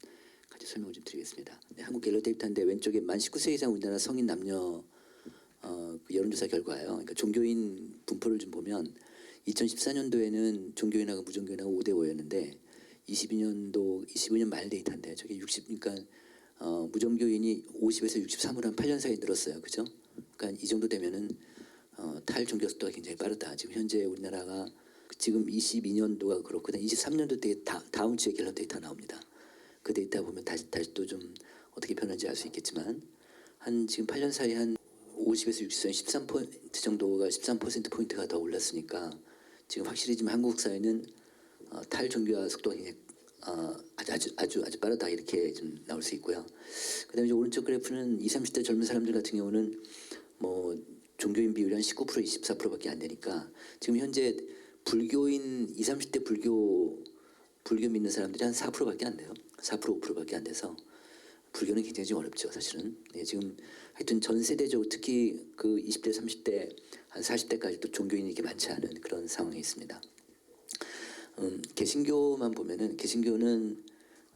같이 설명을 좀 드리겠습니다. 네, 한국 갤럽 데이터인데 왼쪽에 만 19세 이상 우리나라 성인 남녀 그 여론조사 결과예요. 그러니까 종교인 분포를 좀 보면 2014년도에는 종교인하고 무종교인하고 5대 5였는데 22년 말 데이터인데 저게 60, 그러니까 무종교인이 50에서 63으로 한 8년 사이 늘었어요. 그죠? 그러니까 이 정도 되면은 탈종교 속도가 굉장히 빠르다. 지금 현재 우리나라가 지금 22년도가 그렇고 23년도 때 다음 주에 갤럽 데이터 나옵니다. 그 데이터 보면 다시 또 좀 어떻게 변한지 알 수 있겠지만 한 지금 8년 사이 한 50에서 60선 13% 정도가 13% 포인트가 더 올랐으니까 지금 확실히 지금 한국 사회는 탈종교화 속도가 굉장히 아주 빠르다 이렇게 좀 나올 수 있고요. 그다음에 이제 오른쪽 그래프는 20, 30대 젊은 사람들 같은 경우는 뭐 종교인 비율이 한 19%, 24%밖에 안 되니까 지금 현재 불교인 20, 30대 불교 믿는 사람들이 한 4%밖에 안 돼요. 4%, 5%밖에 안 돼서 불교는 굉장히 좀 어렵죠, 사실은. 네, 지금 하여튼 전 세대적으로 특히 그 20대, 30대, 한 40대까지도 종교인이 이렇게 많지 않은 그런 상황에 있습니다. 개신교만 보면은 개신교는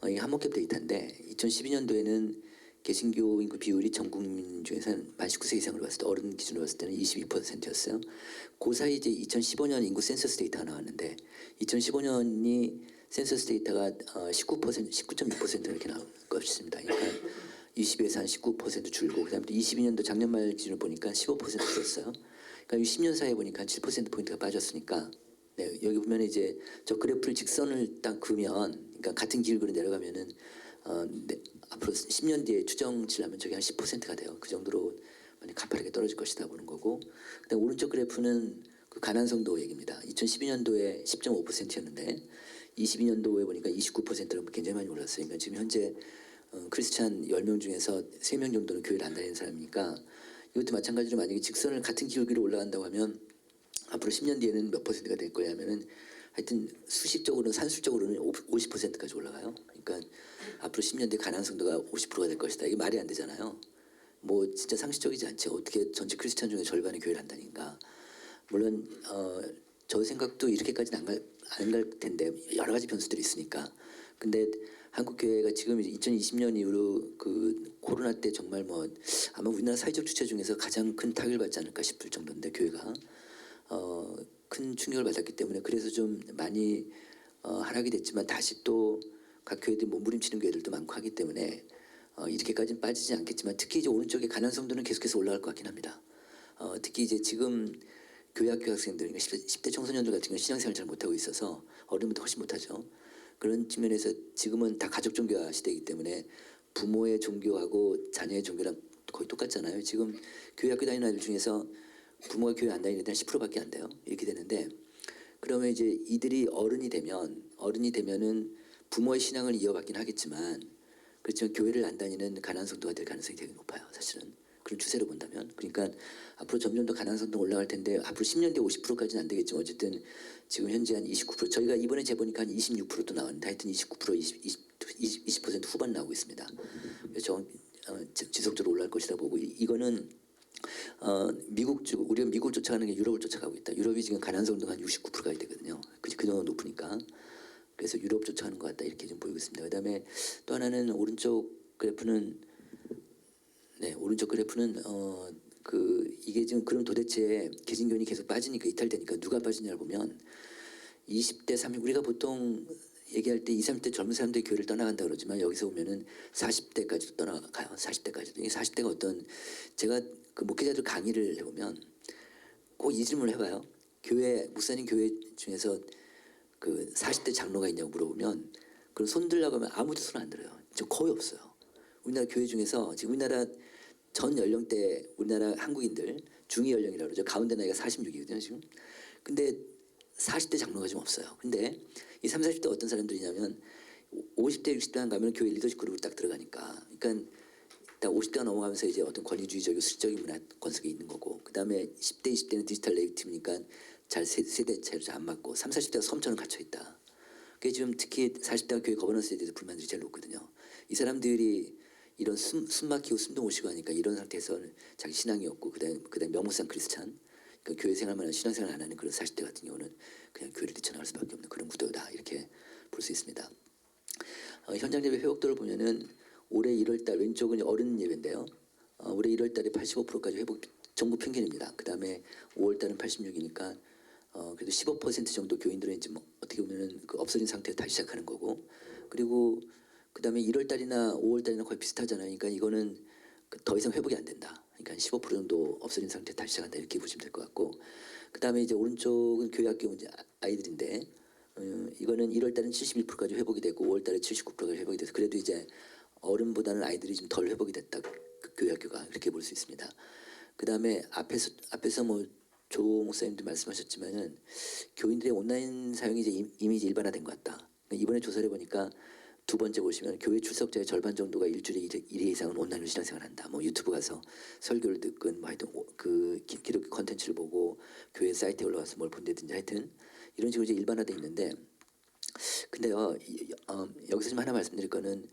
이 한목캡 데이터인데 2012년도에는 개신교 인구 비율이 전 국민 중에서 만 19세 이상으로 봤을 때 어른 기준으로 봤을 때는 22%였어요. 그 사이 이제 2015년 인구 센서스 데이터가 나왔는데 2015년이 센서스 데이터가 19% 이렇게 나올 것입니다. 그러니까 20에서 한 19% 줄고 그다음에 또 22년도 작년 말 기준으로 보니까 15% 줄었어요. 그러니까 10년 사이에 보니까 한 7% 포인트가 빠졌으니까 네, 여기 보면 이제 저 그래프를 직선을 딱 그으면 그러니까 같은 길로 내려가면은 앞으로 10년 뒤에 추정치를 하면 저게 한 10%가 돼요. 그 정도로 많이 가파르게 떨어질 것이다 보는 거고. 그다음 오른쪽 그래프는 그 가난성도 얘기입니다. 2012년도에 10.5%였는데 22년도에 보니까 29%로 굉장히 많이 올랐어요. 그러니까 지금 현재 크리스찬 10명 중에서 3명 정도는 교회를 안 다니는 사람이니까 이것도 마찬가지로 만약에 직선을 같은 기울기로 올라간다고 하면 앞으로 10년 뒤에는 몇 퍼센트가 될 거냐 하면은 하여튼 수식적으로는 산술적으로는 50%까지 올라가요. 그러니까 앞으로 10년 뒤에 가난성도가 50%가 될 것이다. 이게 말이 안 되잖아요. 뭐 진짜 상식적이지 않죠. 어떻게 전체 크리스찬 중에 절반의 교회를 한다니까. 물론 저 생각도 이렇게까지는 안 갈 텐데 여러 가지 변수들이 있으니까. 근데 한국 교회가 지금 2020년 이후로 그 코로나 때 정말 뭐 아마 우리나라 사회적 주체 중에서 가장 큰 타격을 받지 않을까 싶을 정도인데 교회가 큰 충격을 받았기 때문에 그래서 좀 많이 하락이 됐지만 다시 또 각 교회들이 몸부림치는 교회들도 많고 하기 때문에 이렇게까지는 빠지지 않겠지만 특히 이제 오른쪽에 가난성도는 계속해서 올라갈 것 같긴 합니다. 특히 이제 지금 교회학교 학생들, 그러니까 10대 청소년들 같은 경우는 신앙생활을 잘 못하고 있어서 어른보다 훨씬 못하죠. 그런 측면에서 지금은 다 가족 종교화 시대이기 때문에 부모의 종교하고 자녀의 종교랑 거의 똑같잖아요. 지금 교회학교 다니는 아이들 중에서 부모가 교회 안 다니는 애들 한 10%밖에 안 돼요. 이렇게 되는데 그러면 이제 이들이 어른이 되면은 부모의 신앙을 이어받긴 하겠지만 그렇지만 교회를 안 다니는 가난성도가 될 가능성이 되게 높아요. 사실은 그런 추세로 본다면 그러니까 앞으로 점점 더 가난성도 올라갈 텐데 앞으로 10년 뒤에 50%까지는 안 되겠지만 어쨌든 지금 현재 한 29% 저희가 이번에 재보니까 한 26%도 나왔는데 하여튼 29% 20% 후반 나오고 있습니다. 그래서 지속적으로 올라갈 것이다 보고 이거는 미국 쪽 우리가 미국을 쫓아가는 게 유럽을 쫓아가고 있다. 유럽이 지금 가난성도가 한 69%가 되거든요. 그 정도 높으니까 그래서 유럽 쫓아가는 것 같다 이렇게 좀 보이고 있습니다. 그다음에 또 하나는 오른쪽 그래프는 그 이게 지금 그럼 도대체 개신교인이 계속 빠지니까 이탈되니까 누가 빠지냐를 보면 20대 30 우리가 보통 얘기할 때 20, 30대 젊은 사람들이 교회를 떠나간다 그러지만 여기서 보면은 40대까지도 떠나가요. 40대까지도. 이 40대가 어떤 제가 그 목회자들 강의를 해보면 꼭 이 질문을 해봐요. 목사님 교회 중에서 그 40대 장로가 있냐고 물어보면 그런 손 들라고 하면 아무도 손 안 들어요. 저 거의 없어요. 우리나라 교회 중에서 지금 우리나라 전 연령대 우리나라 한국인들 중위 연령이라고 그러죠. 가운데 나이가 46이거든요 지금. 근데 40대 장로가 좀 없어요. 근데 이 30, 40대 어떤 사람들이냐면 50대 60대 가면 교회 리더십 그룹으로 딱 들어가니까 그러니까 딱 50대가 넘어가면서 이제 어떤 권위주의적이고 수직적인 문화 건석이 있는 거고 그다음에 10대 20대는 디지털 네이티브니까 잘 세대 차이로 잘 안 맞고 30, 40대가 섬처럼 갇혀 있다. 그게 지금 특히 40대가 교회 거버넌스에 대해서 불만들이 제일 높거든요. 이 사람들이 이런 숨 막히고 숨도 못 쉬고 하니까 이런 상태에서 자기 신앙이 없고 그다음 명목상 크리스찬 그러니까 교회 생활만 하는 신앙생활 안 하는 그런 40대 같은 경우는 그냥 교회를 뛰쳐나갈 수밖에 없는 그런 구도다 이렇게 볼 수 있습니다. 현장 예배 회복도를 보면은 올해 1월달 왼쪽은 어른 예배인데요. 올해 1월달에 85%까지 회복 전국 평균입니다. 그다음에 5월달은 86이니까 그래도 15% 정도 교인들은 이제 뭐 어떻게 보면은 그 없어진 상태에서 다시 시작하는 거고 그리고 그다음에 1월달이나 5월달이나 거의 비슷하잖아요. 그러니까 이거는 더 이상 회복이 안 된다. 그러니까 한 15% 정도 없어진 상태 다시 시작한다 이렇게 보시면 될 것 같고 그다음에 이제 오른쪽은 교회 학교 문제 아이들인데 이거는 1월 달은 71%까지 회복이 되고 5월 달에 79%가 회복이 돼서 그래도 이제 어른보다는 아이들이 좀 덜 회복이 됐다. 그 교회 학교가 그렇게 볼 수 있습니다. 그다음에 앞에서 뭐 조 목사님도 말씀하셨지만은 교인들의 온라인 사용이 이제 이미 이제 일반화된 것 같다. 그러니까 이번에 조사를 해보니까 두 번째 보시면 교회 출석자의 절반 정도가 일주일에 1회 이상은 온라인으로 신앙생활한다. 뭐 유튜브 가서 설교를 듣건 뭐 하여튼 그 기독교 컨텐츠를 보고 교회 사이트에 올라가서 뭘 본다든지 하여튼 이런 식으로 이제 일반화돼 있는데 근데요 여기서 좀 하나 말씀드릴 거는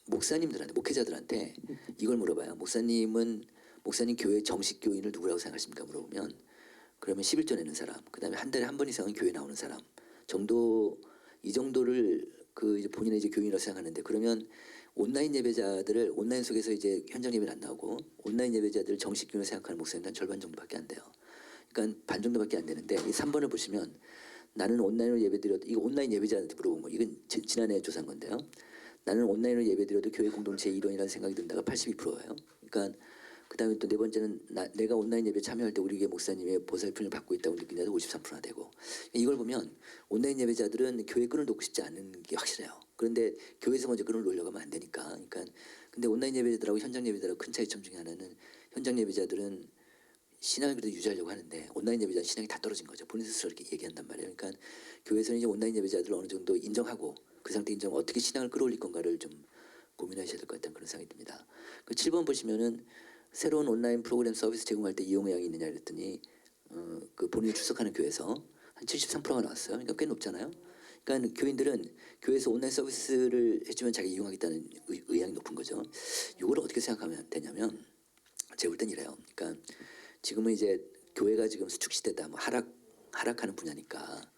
목사님들한테 목회자들한테 이걸 물어봐요. 목사님 교회 정식 교인을 누구라고 생각하십니까? 물어보면 그러면 11조 내는 사람, 그다음에 한 달에 한 번 이상은 교회 나오는 사람 정도 이 정도를 그 이제 본인의 이제 교인이라고 생각하는데 그러면 온라인 예배자들을 온라인 속에서 이제 현장 예배는 안 나오고 온라인 예배자들을 정식 교인으로 생각하는 목사님은 한 절반 정도밖에 안 돼요. 그러니까 반 정도밖에 안 되는데 이 3번을 보시면 나는 온라인으로 예배드려도 이거 온라인 예배자한테 물어본 거 이건 지난해 조사한 건데요. 나는 온라인으로 예배드려도 교회 공동체의 일원이라는 생각이 든다가 82%예요. 그러니까 그다음에 또 네 번째는 내가 온라인 예배 참여할 때 우리 교회 목사님의 보살핌을 받고 있다고 느낀다도 53%나 되고 이걸 보면 온라인 예배자들은 교회 끈을 놓고 싶지 않은 게 확실해요. 그런데 교회에서 먼저 끈을 놓으려고 하면 안 되니까. 그러니까 근데 온라인 예배자들하고 현장 예배자들하고 큰 차이점 중에 하나는 현장 예배자들은 신앙을 그래도 유지하려고 하는데 온라인 예배자는 신앙이 다 떨어진 거죠. 본인 스스로 이렇게 얘기한단 말이에요. 그러니까 교회에서는 이제 온라인 예배자들을 어느 정도 인정하고 그 상태 인정 어떻게 신앙을 끌어올릴 건가를 좀 고민하셔야 될 것 같다는 그런 생각이 듭니다. 그 7번 보시면은 새로운 온라인 프로그램 서비스 제공할 때 이용 의향이 있느냐 그랬더니 그 본인이 출석하는 교회에서 한 73%가 나왔어요. 그러니까 꽤 높잖아요. 그러니까 교인들은 교회에서 온라인 서비스를 해주면 자기 이용하겠다는 의향이 높은 거죠. 이걸 어떻게 생각하면 되냐면 제가 볼 땐 이래요. 그러니까 지금은 이제 교회가 지금 수축 시대다, 뭐 하락하는 분야니까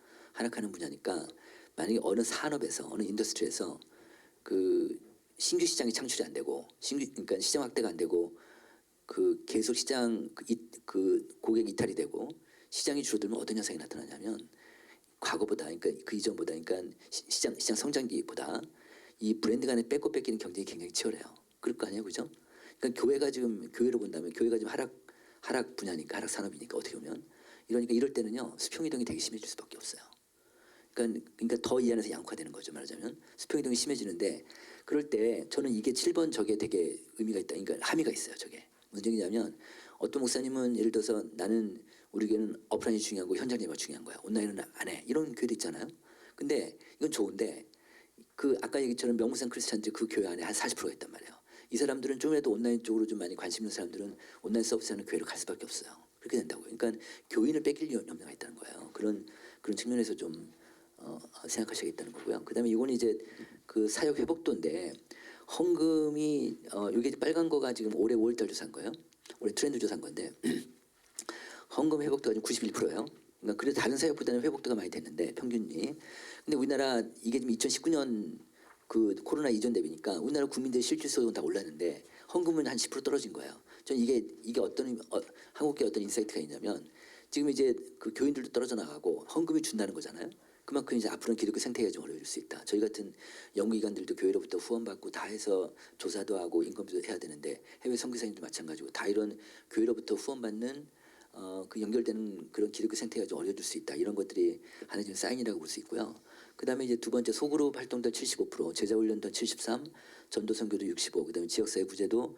만약에 어느 산업에서 어느 인더스트리에서 그 신규 시장이 창출이 안 되고 그러니까 시장 확대가 안 되고 그 계속 시장 그 고객 이탈이 되고 시장이 줄어들면 어떤 현상이 나타나냐면 과거보다 그러니까 그 이전보다 그러니까 시장 성장기보다 이 브랜드 간의 뺏고 뺏기는 경쟁이 굉장히 치열해요. 그럴 거 아니에요, 그죠? 그러니까 교회가 지금 교회로 본다면 교회가 지금 하락 분야니까 하락 산업이니까 어떻게 보면 이럴 때는요 수평 이동이 되게 심해질 수밖에 없어요. 그러니까 더 이 안에서 양화되는 거죠. 말하자면 수평 이동이 심해지는데 그럴 때 저는 이게 7번 저게 되게 의미가 있다. 그러니까 함의가 있어요. 저게 무슨 얘기냐면 어떤 목사님은 예를 들어서 나는 우리 교회는 오프라인이 중요하고 현장 예배가 중요한 거야. 온라인은 안 해. 이런 교회도 있잖아요. 근데 이건 좋은데 그 아까 얘기처럼 명무상 크리스찬들 그 교회 안에 한 40%가 있단 말이에요. 이 사람들은 좀이라도 온라인 쪽으로 좀 많이 관심 있는 사람들은 온라인 서비스하는 교회로 갈 수밖에 없어요. 그렇게 된다고요. 그러니까 교인을 뺏길 염려가 있다는 거예요. 그런 측면에서 좀 생각하셔야겠다는 거고요. 그다음에 이건 이제 그 사역 회복도인데 헌금이 이게 빨간 거가 지금 올해 5월달 조사한 거예요. 올해 트렌드 조사한 건데 헌금 회복도가 지금 91%예요. 그러니까 그래도 다른 사역보다는 회복도가 많이 됐는데 평균이. 근데 우리나라 이게 지금 2019년 그 코로나 이전 대비니까 우리나라 국민들의 실질소득은 다 올랐는데 헌금은 한 10% 떨어진 거예요. 저는 이게 어떤 한국계 어떤 인사이트가 있냐면 지금 이제 그 교인들도 떨어져 나가고 헌금이 준다는 거잖아요. 그만큼 이제 앞으로는 기독교 생태계가 좀 어려울 수 있다. 저희 같은 연구기관들도 교회로부터 후원받고 다 해서 조사도 하고 인건비도 해야 되는데 해외 선교사님도 마찬가지고 다 이런 교회로부터 후원받는 그 연결되는 그런 기독교 생태계가 좀 어려워질 수 있다. 이런 것들이 하나의 좀 사인이라고 볼 수 있고요. 그다음에 이제 두 번째 소그룹 활동도 75%, 제자훈련도 73, 전도선교도 65, 그다음에 지역사회 구제도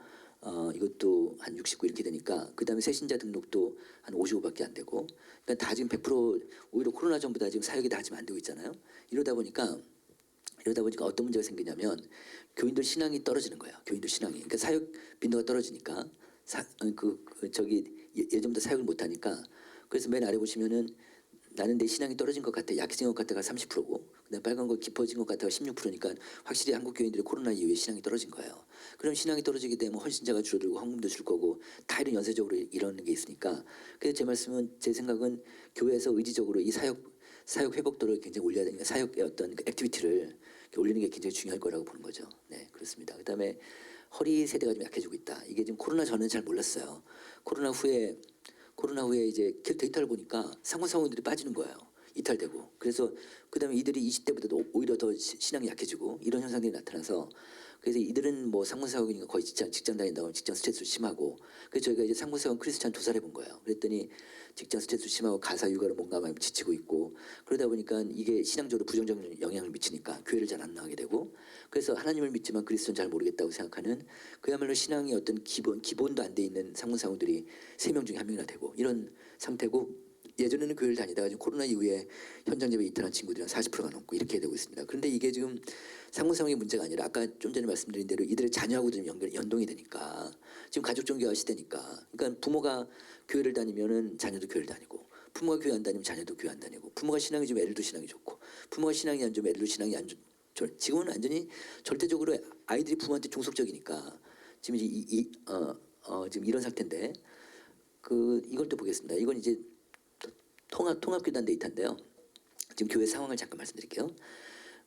이것도 한 69 이렇게 되니까 그다음에 새신자 등록도 한 55밖에 안 되고 그러니까 다 지금 100% 오히려 코로나 전보다 지금 사역이 다 지금 안 되고 있잖아요. 이러다 보니까 어떤 문제가 생기냐면 교인들 신앙이 떨어지는 거예요. 교인들 신앙이. 그러니까 사역 빈도가 떨어지니까 예전보다 사역을 못 하니까 그래서 맨 아래 보시면은 나는 내 신앙이 떨어진 것 같아. 약해진 것 같아가 30%고 그다음에 빨간 거 깊어진 것 같아가 16%니까 확실히 한국 교인들이 코로나 이후에 신앙이 떨어진 거예요. 그럼 신앙이 떨어지게 되면 헌신자가 줄어들고 헌금도 줄 거고 다 이런 연쇄적으로 이러는 게 있으니까 그래서 제 생각은 교회에서 의지적으로 이 사역 회복도를 굉장히 올려야 되니까 사역의 어떤 그 액티비티를 올리는 게 굉장히 중요할 거라고 보는 거죠. 네, 그렇습니다. 그다음에 허리 세대가 좀 약해지고 있다. 이게 지금 코로나 전에는 잘 몰랐어요. 코로나 후에 이제 데이터를 보니까 상호들이 빠지는 거예요. 이탈되고. 그래서 그다음에 이들이 20대보다도 오히려 더 신앙이 약해지고 이런 현상들이 나타나서 그래서 이들은 뭐 상무사원이니까 거의 직장 다닌다고 하면 직장 스트레스 심하고, 그래서 저희가 이제 상무사원 크리스찬 조사를 해본 거예요. 그랬더니 직장 스트레스 심하고 가사 육아로 뭔가 많이 지치고 있고, 그러다 보니까 이게 신앙적으로 부정적인 영향을 미치니까 교회를 잘 안 나가게 되고, 그래서 하나님을 믿지만 그리스도는 잘 모르겠다고 생각하는 그야말로 신앙의 어떤 기본도 안 돼 있는 상무사원들이 3명 중에 1명이나 되고 이런 상태고, 예전에는 교회를 다니다가 지금 코로나 이후에 현장 예배 이탈한 친구들은 40%가 넘고 이렇게 되고 있습니다. 그런데 이게 지금 상무상의 문제가 아니라 아까 좀 전에 말씀드린 대로 이들의 자녀하고도 좀 연동이 되니까, 지금 가족 종교화 시대니까, 그러니까 부모가 교회를 다니면은 자녀도 교회를 다니고, 부모가 교회 안 다니면 자녀도 교회 안 다니고, 부모가 신앙이 좀 애들도 신앙이 좋고, 부모가 신앙이 안 좋으면 애들도 신앙이 안 좋고, 지금은 완전히 절대적으로 아이들이 부모한테 종속적이니까 지금 이제 지금 이런 상태인데, 이걸 또 보겠습니다. 이건 이제 통합교단 데이터인데요. 지금 교회 상황을 잠깐 말씀드릴게요.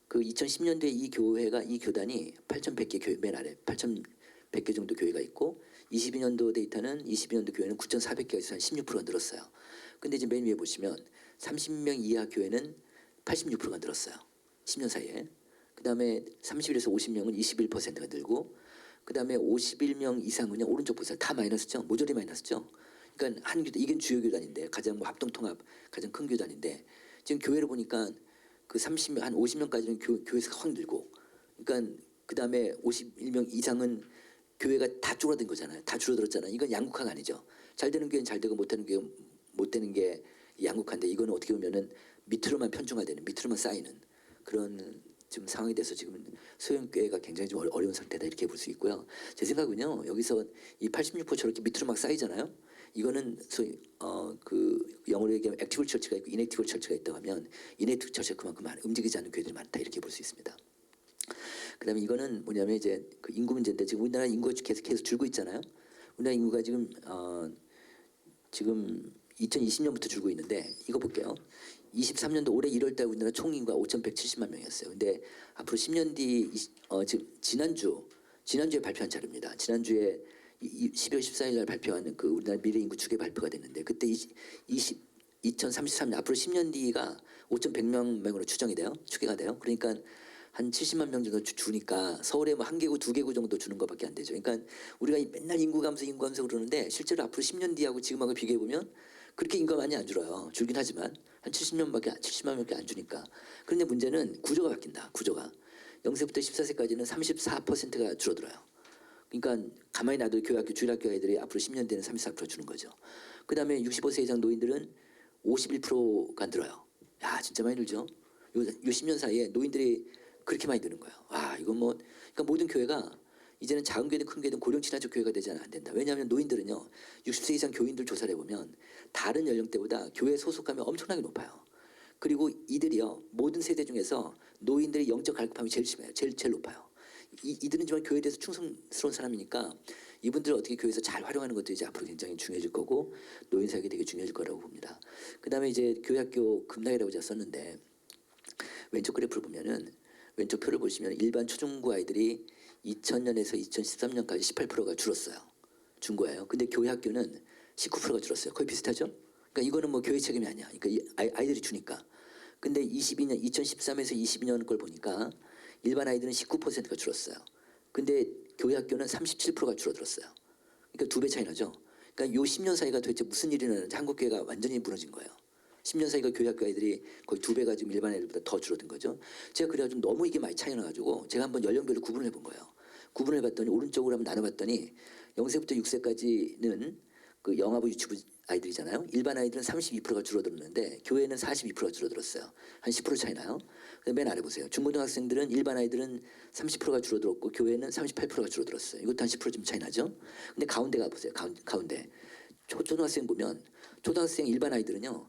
2010년도에 이 교단이 8,100개 교회, 맨 아래 8,100개 정도 교회가 있고, 22년도 데이터는 22년도 교회는 9,400개에서 한 16%가 늘었어요. 근데 이제 맨 위에 보시면 30명 이하 교회는 86%가 늘었어요. 10년 사이에. 그다음에 30에서 50명은 21%가 늘고, 그다음에 51명 이상은요, 오른쪽 보세요. 다 마이너스죠. 모조리 마이너스죠. 그러니까 한 교단, 이게 주요 교단인데 가장 뭐 합동 통합 가장 큰 교단인데, 지금 교회를 보니까 한 50명까지는 교회수가 확 늘고, 그러니까 그다음에 51명 이상은 교회가 다 줄어든 거잖아요. 다 줄어들었잖아요. 이건 양극화가 아니죠. 잘 되는 교회는 잘 되고 못 되는 교회 못 되는 게 양극화인데, 이거는 어떻게 보면은 밑으로만 편중화되는, 밑으로만 쌓이는 그런 지금 상황이 돼서 지금 소형교회가 굉장히 좀 어려운 상태다, 이렇게 볼 수 있고요. 제 생각은요, 여기서 이 86% 저렇게 밑으로 막 쌓이잖아요. 이거는 소위 영어로 얘기하면 액티브 처치가 있고 이넥티브 처치가 있다고 하면, 이넥티브 처치가 그만큼 움직이지 않는 교회들이 많다, 이렇게 볼 수 있습니다. 그다음에 이거는 뭐냐면 이제 인구 문제인데, 지금 우리나라 인구가 계속 줄고 있잖아요. 우리나라 인구가 지금 2020년부터 줄고 있는데, 이거 볼게요. 23년도 올해 1월달 우리나라 총 인구가 5,170만 명이었어요. 근데 앞으로 10년 뒤 지난주에 발표한 자료입니다. 지난주에 12월 14일 날 발표한 우리나라 미래 인구 추계 발표가 됐는데, 그때 2033년 앞으로 10년 뒤가 5,100명으로 추계가 돼요. 그러니까 한 70만 명 정도 주니까 서울에 뭐 1개구 2개구 정도 주는 것밖에 안 되죠. 그러니까 우리가 맨날 인구 감소 그러는데, 실제로 앞으로 10년 뒤하고 지금하고 비교해 보면 그렇게 인구가 많이 안 줄어요. 줄긴 하지만 한 70만 명밖에 안 주니까. 그런데 문제는 구조가 바뀐다. 구조가 0세부터 14세까지는 34%가 줄어들어요. 그러니까 가만히 놔둬도 주일학교 아이들이 앞으로 10년 뒤에는 34% 주는 거죠. 그다음에 65세 이상 노인들은 51%가 늘어요. 야, 진짜 많이 늘죠. 요 10년 사이에 노인들이 그렇게 많이 드는 거예요. 이건 그러니까 모든 교회가 이제는 작은 교회든 큰 교회든 고령 친화적 교회가 되지 않으면 안 된다. 왜냐하면 노인들은요, 60세 이상 교인들 조사를 해보면 다른 연령대보다 교회 소속감이 엄청나게 높아요. 그리고 이들이요, 모든 세대 중에서 노인들의 영적 갈급함이 제일 심해요. 제일 높아요. 이들은 정말 교회에 대해서 충성스러운 사람이니까 이분들을 어떻게 교회에서 잘 활용하는 것도 이제 앞으로 굉장히 중요해질 거고, 노인 사역이 되게 중요해질 거라고 봅니다. 그다음에 이제 교회학교 급락이라고 제가 썼는데, 왼쪽 그래프를 보면은, 왼쪽 표를 보시면 일반 초중고 아이들이 2000년에서 2013년까지 18%가 줄었어요. 준 거예요. 근데 교회 학교는 19%가 줄었어요. 거의 비슷하죠? 그러니까 이거는 뭐 교회 책임이 아니야. 그러니까 아이들이 주니까. 근데 2013에서 22년 걸 보니까 일반 아이들은 19%가 줄었어요. 근데 교회 학교는 37%가 줄어들었어요. 그러니까 2배 차이 나죠. 그러니까 요 10년 사이가 도대체 무슨 일이 일어나는지 한국 교회가 완전히 무너진 거예요. 10년 사이가 교회 학교 아이들이 거의 2배가 지금 일반 애들보다 더 줄어든 거죠. 제가 그래가지고 너무 이게 많이 차이 나가지고 제가 한번 연령별로 구분을 해본 거예요. 구분을 해봤더니 오른쪽으로 한번 나눠봤더니 0세부터 6세까지는 영아부 유치부 아이들이잖아요. 일반 아이들은 32%가 줄어들었는데 교회는 42%가 줄어들었어요. 한 10% 차이 나요. 맨 아래 보세요. 중고등학생들은 일반 아이들은 30%가 줄어들었고 교회는 38%가 줄어들었어요. 이것도 한 10% 좀 차이 나죠. 근데 가운데 가보세요. 가운데 초등학생 보면 초등학생 일반 아이들은요,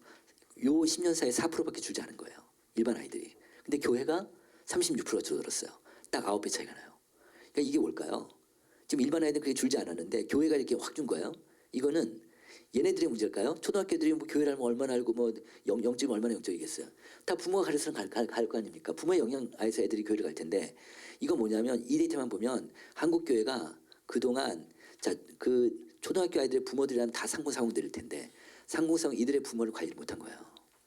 요 10년 사이에 4%밖에 줄지 않은 거예요. 일반 아이들이. 근데 교회가 36%가 줄어들었어요. 딱 9배 차이가 나요. 그러니까 이게 뭘까요? 지금 일반 아이들은 그게 줄지 않았는데 교회가 이렇게 확 준 거예요. 이거는 얘네들의 문제일까요? 초등학교들이 뭐 교회를 알면 얼마나 알고 뭐 영적이 얼마나 영적이겠어요. 다 부모가 가르쳐서는 갈 거 아닙니까? 부모의 영향 아에서 애들이 교회를 갈 텐데, 이거 뭐냐면 이 데이터만 보면 한국 교회가 그동안 초등학교 아이들의 부모들이라면 다 상고사공들일 텐데 상고사공 이들의 부모를 관리를 못한 거예요.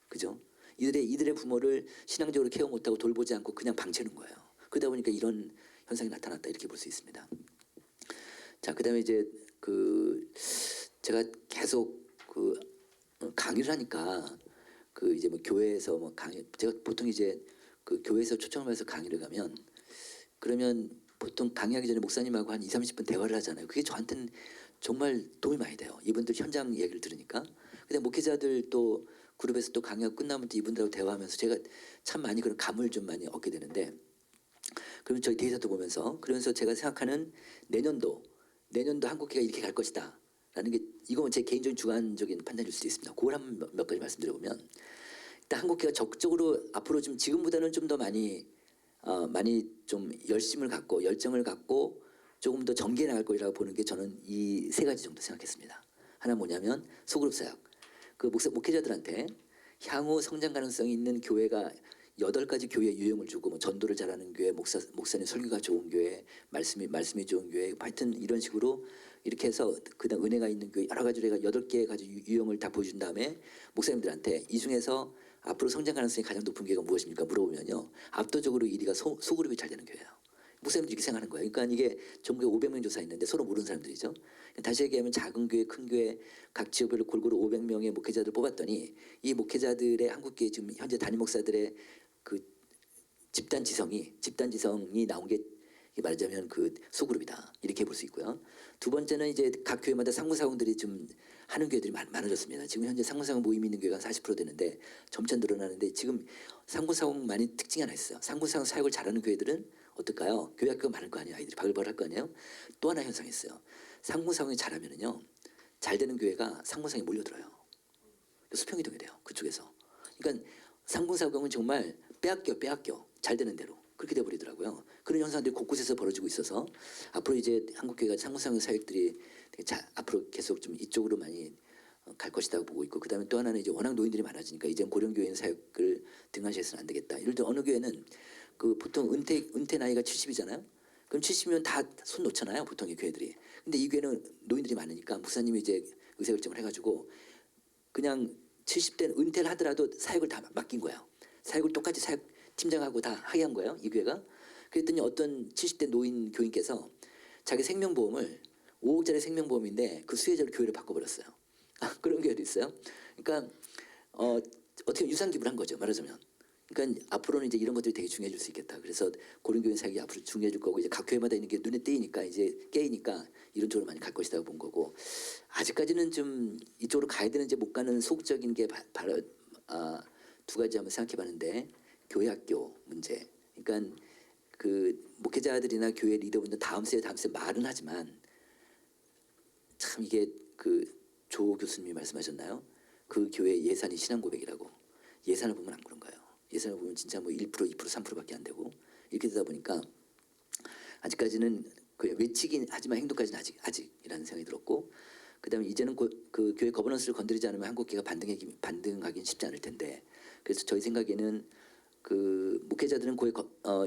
그죠? 이들의 부모를 신앙적으로 케어 못하고 돌보지 않고 그냥 방치하는 거예요. 그러다 보니까 이런 현상이 나타났다 이렇게 볼 수 있습니다. 자, 그다음에 이제 제가 계속 강의를 하니까 이제 뭐 교회에서 뭐 강의 제가 보통 이제 교회에서 초청을 받아서 강의를 가면 그러면 보통 강의하기 전에 목사님하고 한 20-30분 대화를 하잖아요. 그게 저한테는 정말 도움이 많이 돼요. 이분들 현장 얘기를 들으니까. 근데 목회자들 또 그룹에서 또 강의가 끝나면 또 이분들하고 대화하면서 제가 참 많이 그런 감을 좀 많이 얻게 되는데 그러면 저희 데이터도 보면서 그러면서 제가 생각하는 내년도 한국교회가 이렇게 갈 것이다 라는 게 이건 제 개인적인 주관적인 판단일 수도 있습니다. 그걸 한번 몇 가지 말씀드려보면 일단 한국교회가 적극적으로 앞으로 좀 지금보다는 좀 더 많이 좀 열심을 갖고 열정을 갖고 조금 더 전개해 나갈 거라고 보는 게 저는 이 세 가지 정도 생각했습니다. 하나 뭐냐면 소그룹 사역. 목회자들한테 향후 성장 가능성이 있는 교회가 8가지 교회 유형을 주고 뭐 전도를 잘하는 교회, 목사님 설교가 좋은 교회, 말씀이 좋은 교회, 하여튼 이런 식으로 이렇게 해서 그다음 은혜가 있는 교회 여러 가지로 해가 8개 가지 유형을 다 보여준 다음에 목사님들한테 이 중에서 앞으로 성장 가능성이 가장 높은 교회가 무엇입니까? 물어보면요. 압도적으로 1위가 소그룹이 잘 되는 교회예요. 목사님들이 이렇게 생각하는 거예요. 그러니까 이게 전국에 500명 조사했는데 서로 모르는 사람들이죠. 다시 얘기하면 작은 교회, 큰 교회 각 지역별로 골고루 500명의 목회자들 뽑았더니 이 목회자들의 한국교회 지금 현재 담임 목사들의 집단 지성이 나온 게 말하자면 소그룹이다 이렇게 볼 수 있고요. 두 번째는 이제 각 교회마다 상무사원들이 좀 하는 교회들이 많아졌습니다. 지금 현재 상무사원 모임이 있는 교회가 40% 되는데 점차 늘어나는데 지금 상무사원만이 특징이 하나 있어요. 상무사원 사역을 잘하는 교회들은 어떨까요? 교회 학교가 많을 거 아니에요. 아이들이 바글바글 할 거 아니에요. 또 하나 현상이 있어요. 상무사원이 잘하면은요 잘 되는 교회가 상무사원이 몰려들어요. 수평이동이 돼요. 그쪽에서. 그러니까 상무사원은 정말 빼앗겨 잘 되는 대로 그렇게 돼버리더라고요. 그런 현상들이 곳곳에서 벌어지고 있어서 앞으로 이제 한국교회가 상무사원 사역들이 앞으로 계속 좀 이쪽으로 많이 갈 것이라고 보고 있고 그다음에 또 하나는 이제 워낙 노인들이 많아지니까 이제 고령교회인 사역을 등한시해서는 안 되겠다. 예를 들어 어느 교회는 보통 은퇴 나이가 70이잖아요. 그럼 70이면 다 손 놓잖아요. 보통의 교회들이. 근데 이 교회는 노인들이 많으니까 목사님이 이제 의사결정을 해가지고 그냥 70대는 은퇴를 하더라도 사역을 다 맡긴 거예요. 사역을 똑같이 사역 팀장하고 다 하게 한 거예요. 이 교회가. 그랬더니 어떤 70대 노인 교인께서 자기 생명보험을 5억짜리 생명보험인데 그 수혜자를 교회를 바꿔버렸어요. 그런 교회도 있어요. 그러니까 어떻게 유산 기부를 한 거죠. 말하자면. 그러니까 앞으로는 이제 이런 것들이 되게 중요해질 수 있겠다. 그래서 고령교인 사역이 앞으로 중요해질 거고 이제 각 교회마다 있는 게 눈에 띄니까 이제 깨이니까 이런 쪽으로 많이 갈 것이라고 본 거고 아직까지는 좀 이쪽으로 가야 되는지 못 가는 소극적인 게 바로 두 가지 한번 생각해봤는데 교회 학교 문제. 그러니까 목회자들이나 교회 리더분들 다음 세대 말은 하지만 참 이게 조 교수님이 말씀하셨나요? 그 교회 예산이 신앙 고백이라고. 예산을 보면 안 그런 거예요. 예산을 보면 진짜 뭐 1%, 2%, 3%밖에 안 되고 이렇게 되다 보니까 아직까지는 외치긴 하지만 행동까지는 아직이라는 생각이 들었고 그다음에 이제는 그 교회 거버넌스를 건드리지 않으면 한국교회가 반등하기는 쉽지 않을 텐데 그래서 저희 생각에는 목회자들은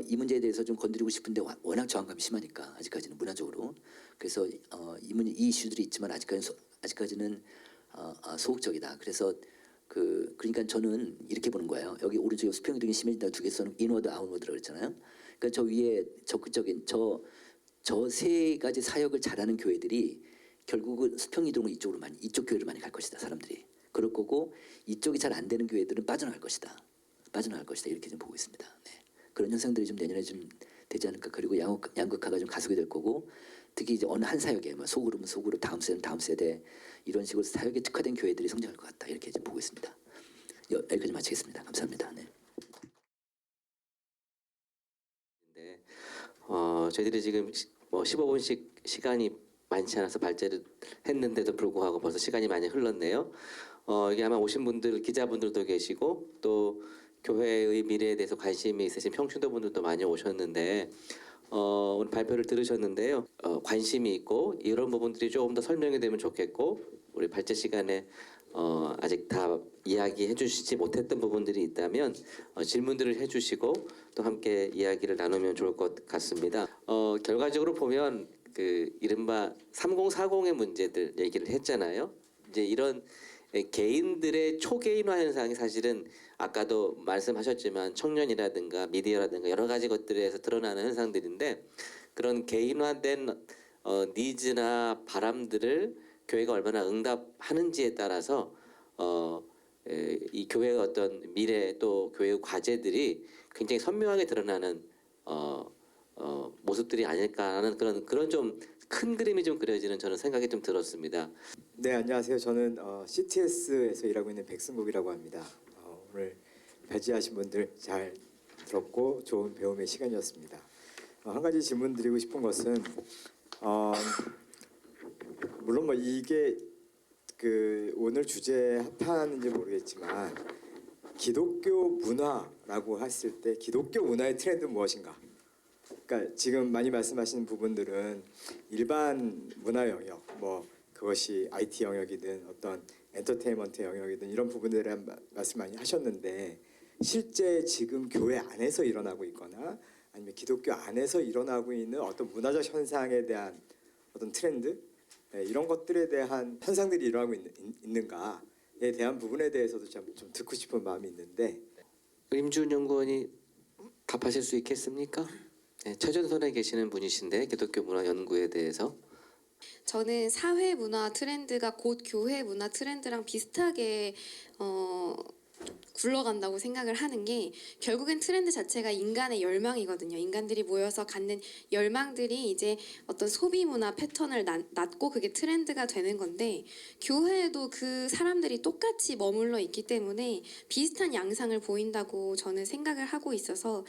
이 문제에 대해서 좀 건드리고 싶은데 워낙 저항감이 심하니까 아직까지는 문화적으로 그래서 이 이슈들이 있지만 아직까지는 소극적이다. 그래서 그러니까 저는 이렇게 보는 거예요. 여기 오른쪽에 수평이동이 심해진다 두 개 써는 인워드 아웃워드라고 그랬잖아요. 그러니까 저 위에 적극적인 저 세 가지 사역을 잘하는 교회들이 결국은 수평이동은 이쪽 교회로 많이 갈 것이다. 사람들이 그럴 거고 이쪽이 잘 안 되는 교회들은 빠져나갈 것이다. 이렇게 좀 보고 있습니다. 네. 그런 현상들이 좀 내년에 좀 되지 않을까. 그리고 양극화가 좀 가속이 될 거고 특히 이제 어느 한 사역에 소그룹은 소그룹, 다음 세대는 다음 세대 이런 식으로 사역에 특화된 교회들이 성장할 것 같다. 이렇게 좀 보고 있습니다. 여기까지 마치겠습니다. 감사합니다. 네.
저희들이 지금 15분씩 시간이 많지 않아서 발제를 했는데도 불구하고 벌써 시간이 많이 흘렀네요. 이게 아마 오신 분들 기자분들도 계시고 또 교회의 미래에 대해서 관심이 있으신 평신도 분들도 많이 오셨는데 오늘 발표를 들으셨는데요. 관심이 있고 이런 부분들이 조금 더 설명이 되면 좋겠고 우리 발제 시간에 아직 다 이야기해 주시지 못했던 부분들이 있다면 질문들을 해주시고 또 함께 이야기를 나누면 좋을 것 같습니다. 결과적으로 보면 이른바 3040의 문제들 얘기를 했잖아요. 이제 이런 개인들의 초개인화 현상이 사실은 아까도 말씀하셨지만 청년이라든가 미디어라든가 여러 가지 것들에서 드러나는 현상들인데 그런 개인화된 니즈나 바람들을 교회가 얼마나 응답하는지에 따라서 이 교회의 어떤 미래 또 교회의 과제들이 굉장히 선명하게 드러나는 모습들이 아닐까라는 그런 좀 큰 그림이 좀 그려지는 저는 생각이 좀 들었습니다.
네, 안녕하세요. 저는 CTS에서 일하고 있는 백승국이라고 합니다. 오늘 배지하신 분들 잘 들었고 좋은 배움의 시간이었습니다. 한 가지 질문 드리고 싶은 것은 물론 뭐 이게 그 오늘 주제에 합하는지 모르겠지만 기독교 문화라고 했을 때 기독교 문화의 트렌드는 무엇인가? 그러니까 지금 많이 말씀하시는 부분들은 일반 문화 영역, 뭐 그것이 IT 영역이든 어떤 엔터테인먼트 영역이든 이런 부분들에 대한 말씀 많이 하셨는데 실제 지금 교회 안에서 일어나고 있거나 아니면 기독교 안에서 일어나고 있는 어떤 문화적 현상에 대한 어떤 트렌드 이런 것들에 대한 현상들이 일어나고 있는가에 대한 부분에 대해서도 좀 듣고 싶은 마음이 있는데
임준 연구원이 답하실 수 있겠습니까? 네, 최전선에 계시는 분이신데 기독교 문화 연구에 대해서
저는 사회 문화 트렌드가 곧 교회 문화 트렌드랑 비슷하게 굴러간다고 생각을 하는 게 결국엔 트렌드 자체가 인간의 열망이거든요. 인간들이 모여서 갖는 열망들이 이제 어떤 소비 문화 패턴을 낳고 그게 트렌드가 되는 건데 교회에도 그 사람들이 똑같이 머물러 있기 때문에 비슷한 양상을 보인다고 저는 생각을 하고 있어서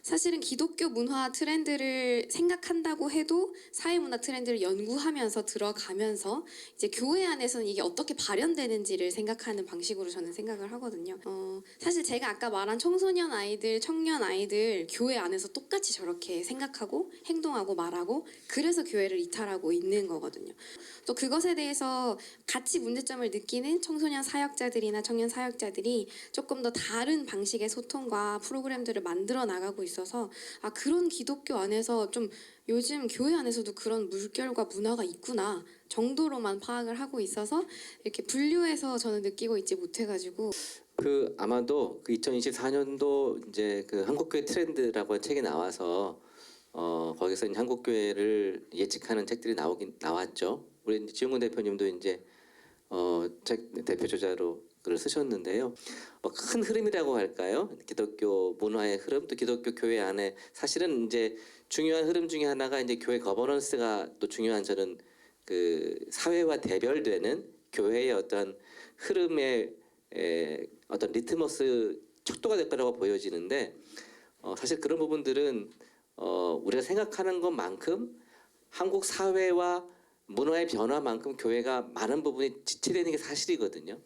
사실은 기독교 문화 트렌드를 생각한다고 해도 사회 문화 트렌드를 연구하면서 들어가면서 이제 교회 안에서는 이게 어떻게 발현되는지를 생각하는 방식으로 저는 생각을 하거든요. 사실 제가 아까 말한 청소년 아이들, 청년 아이들 교회 안에서 똑같이 저렇게 생각하고 행동하고 말하고 그래서 교회를 이탈하고 있는 거거든요. 또 그것에 대해서 같이 문제점을 느끼는 청소년 사역자들이나 청년 사역자들이 조금 더 다른 방식의 소통과 프로그램들을 만들어 나가고 있어서 그런 기독교 안에서 좀 요즘 교회 안에서도 그런 물결과 문화가 있구나 정도로만 파악을 하고 있어서 이렇게 분류해서 저는 느끼고 있지 못해가지고
아마도 그 2024년도 이제 그 한국교회 트렌드라고 한 책이 나와서 거기서 이제 한국교회를 예측하는 책들이 나왔죠. 우리 이제 지용근 대표님도 이제 책 대표 저자로 글을 쓰셨는데요. 큰 흐름이라고 할까요? 기독교 문화의 흐름, 또 기독교 교회 안에 사실은 이제 중요한 흐름 중에 하나가 이제 교회 거버넌스가 또 중요한 저는 그 사회와 대별되는 교회의 어떤 흐름의 어떤 리트머스 척도가 될 거라고 보여지는데 사실 그런 부분들은 우리가 생각하는 것만큼 한국 사회와 문화의 변화만큼 교회가 많은 부분이 지체되는 게 사실이거든요.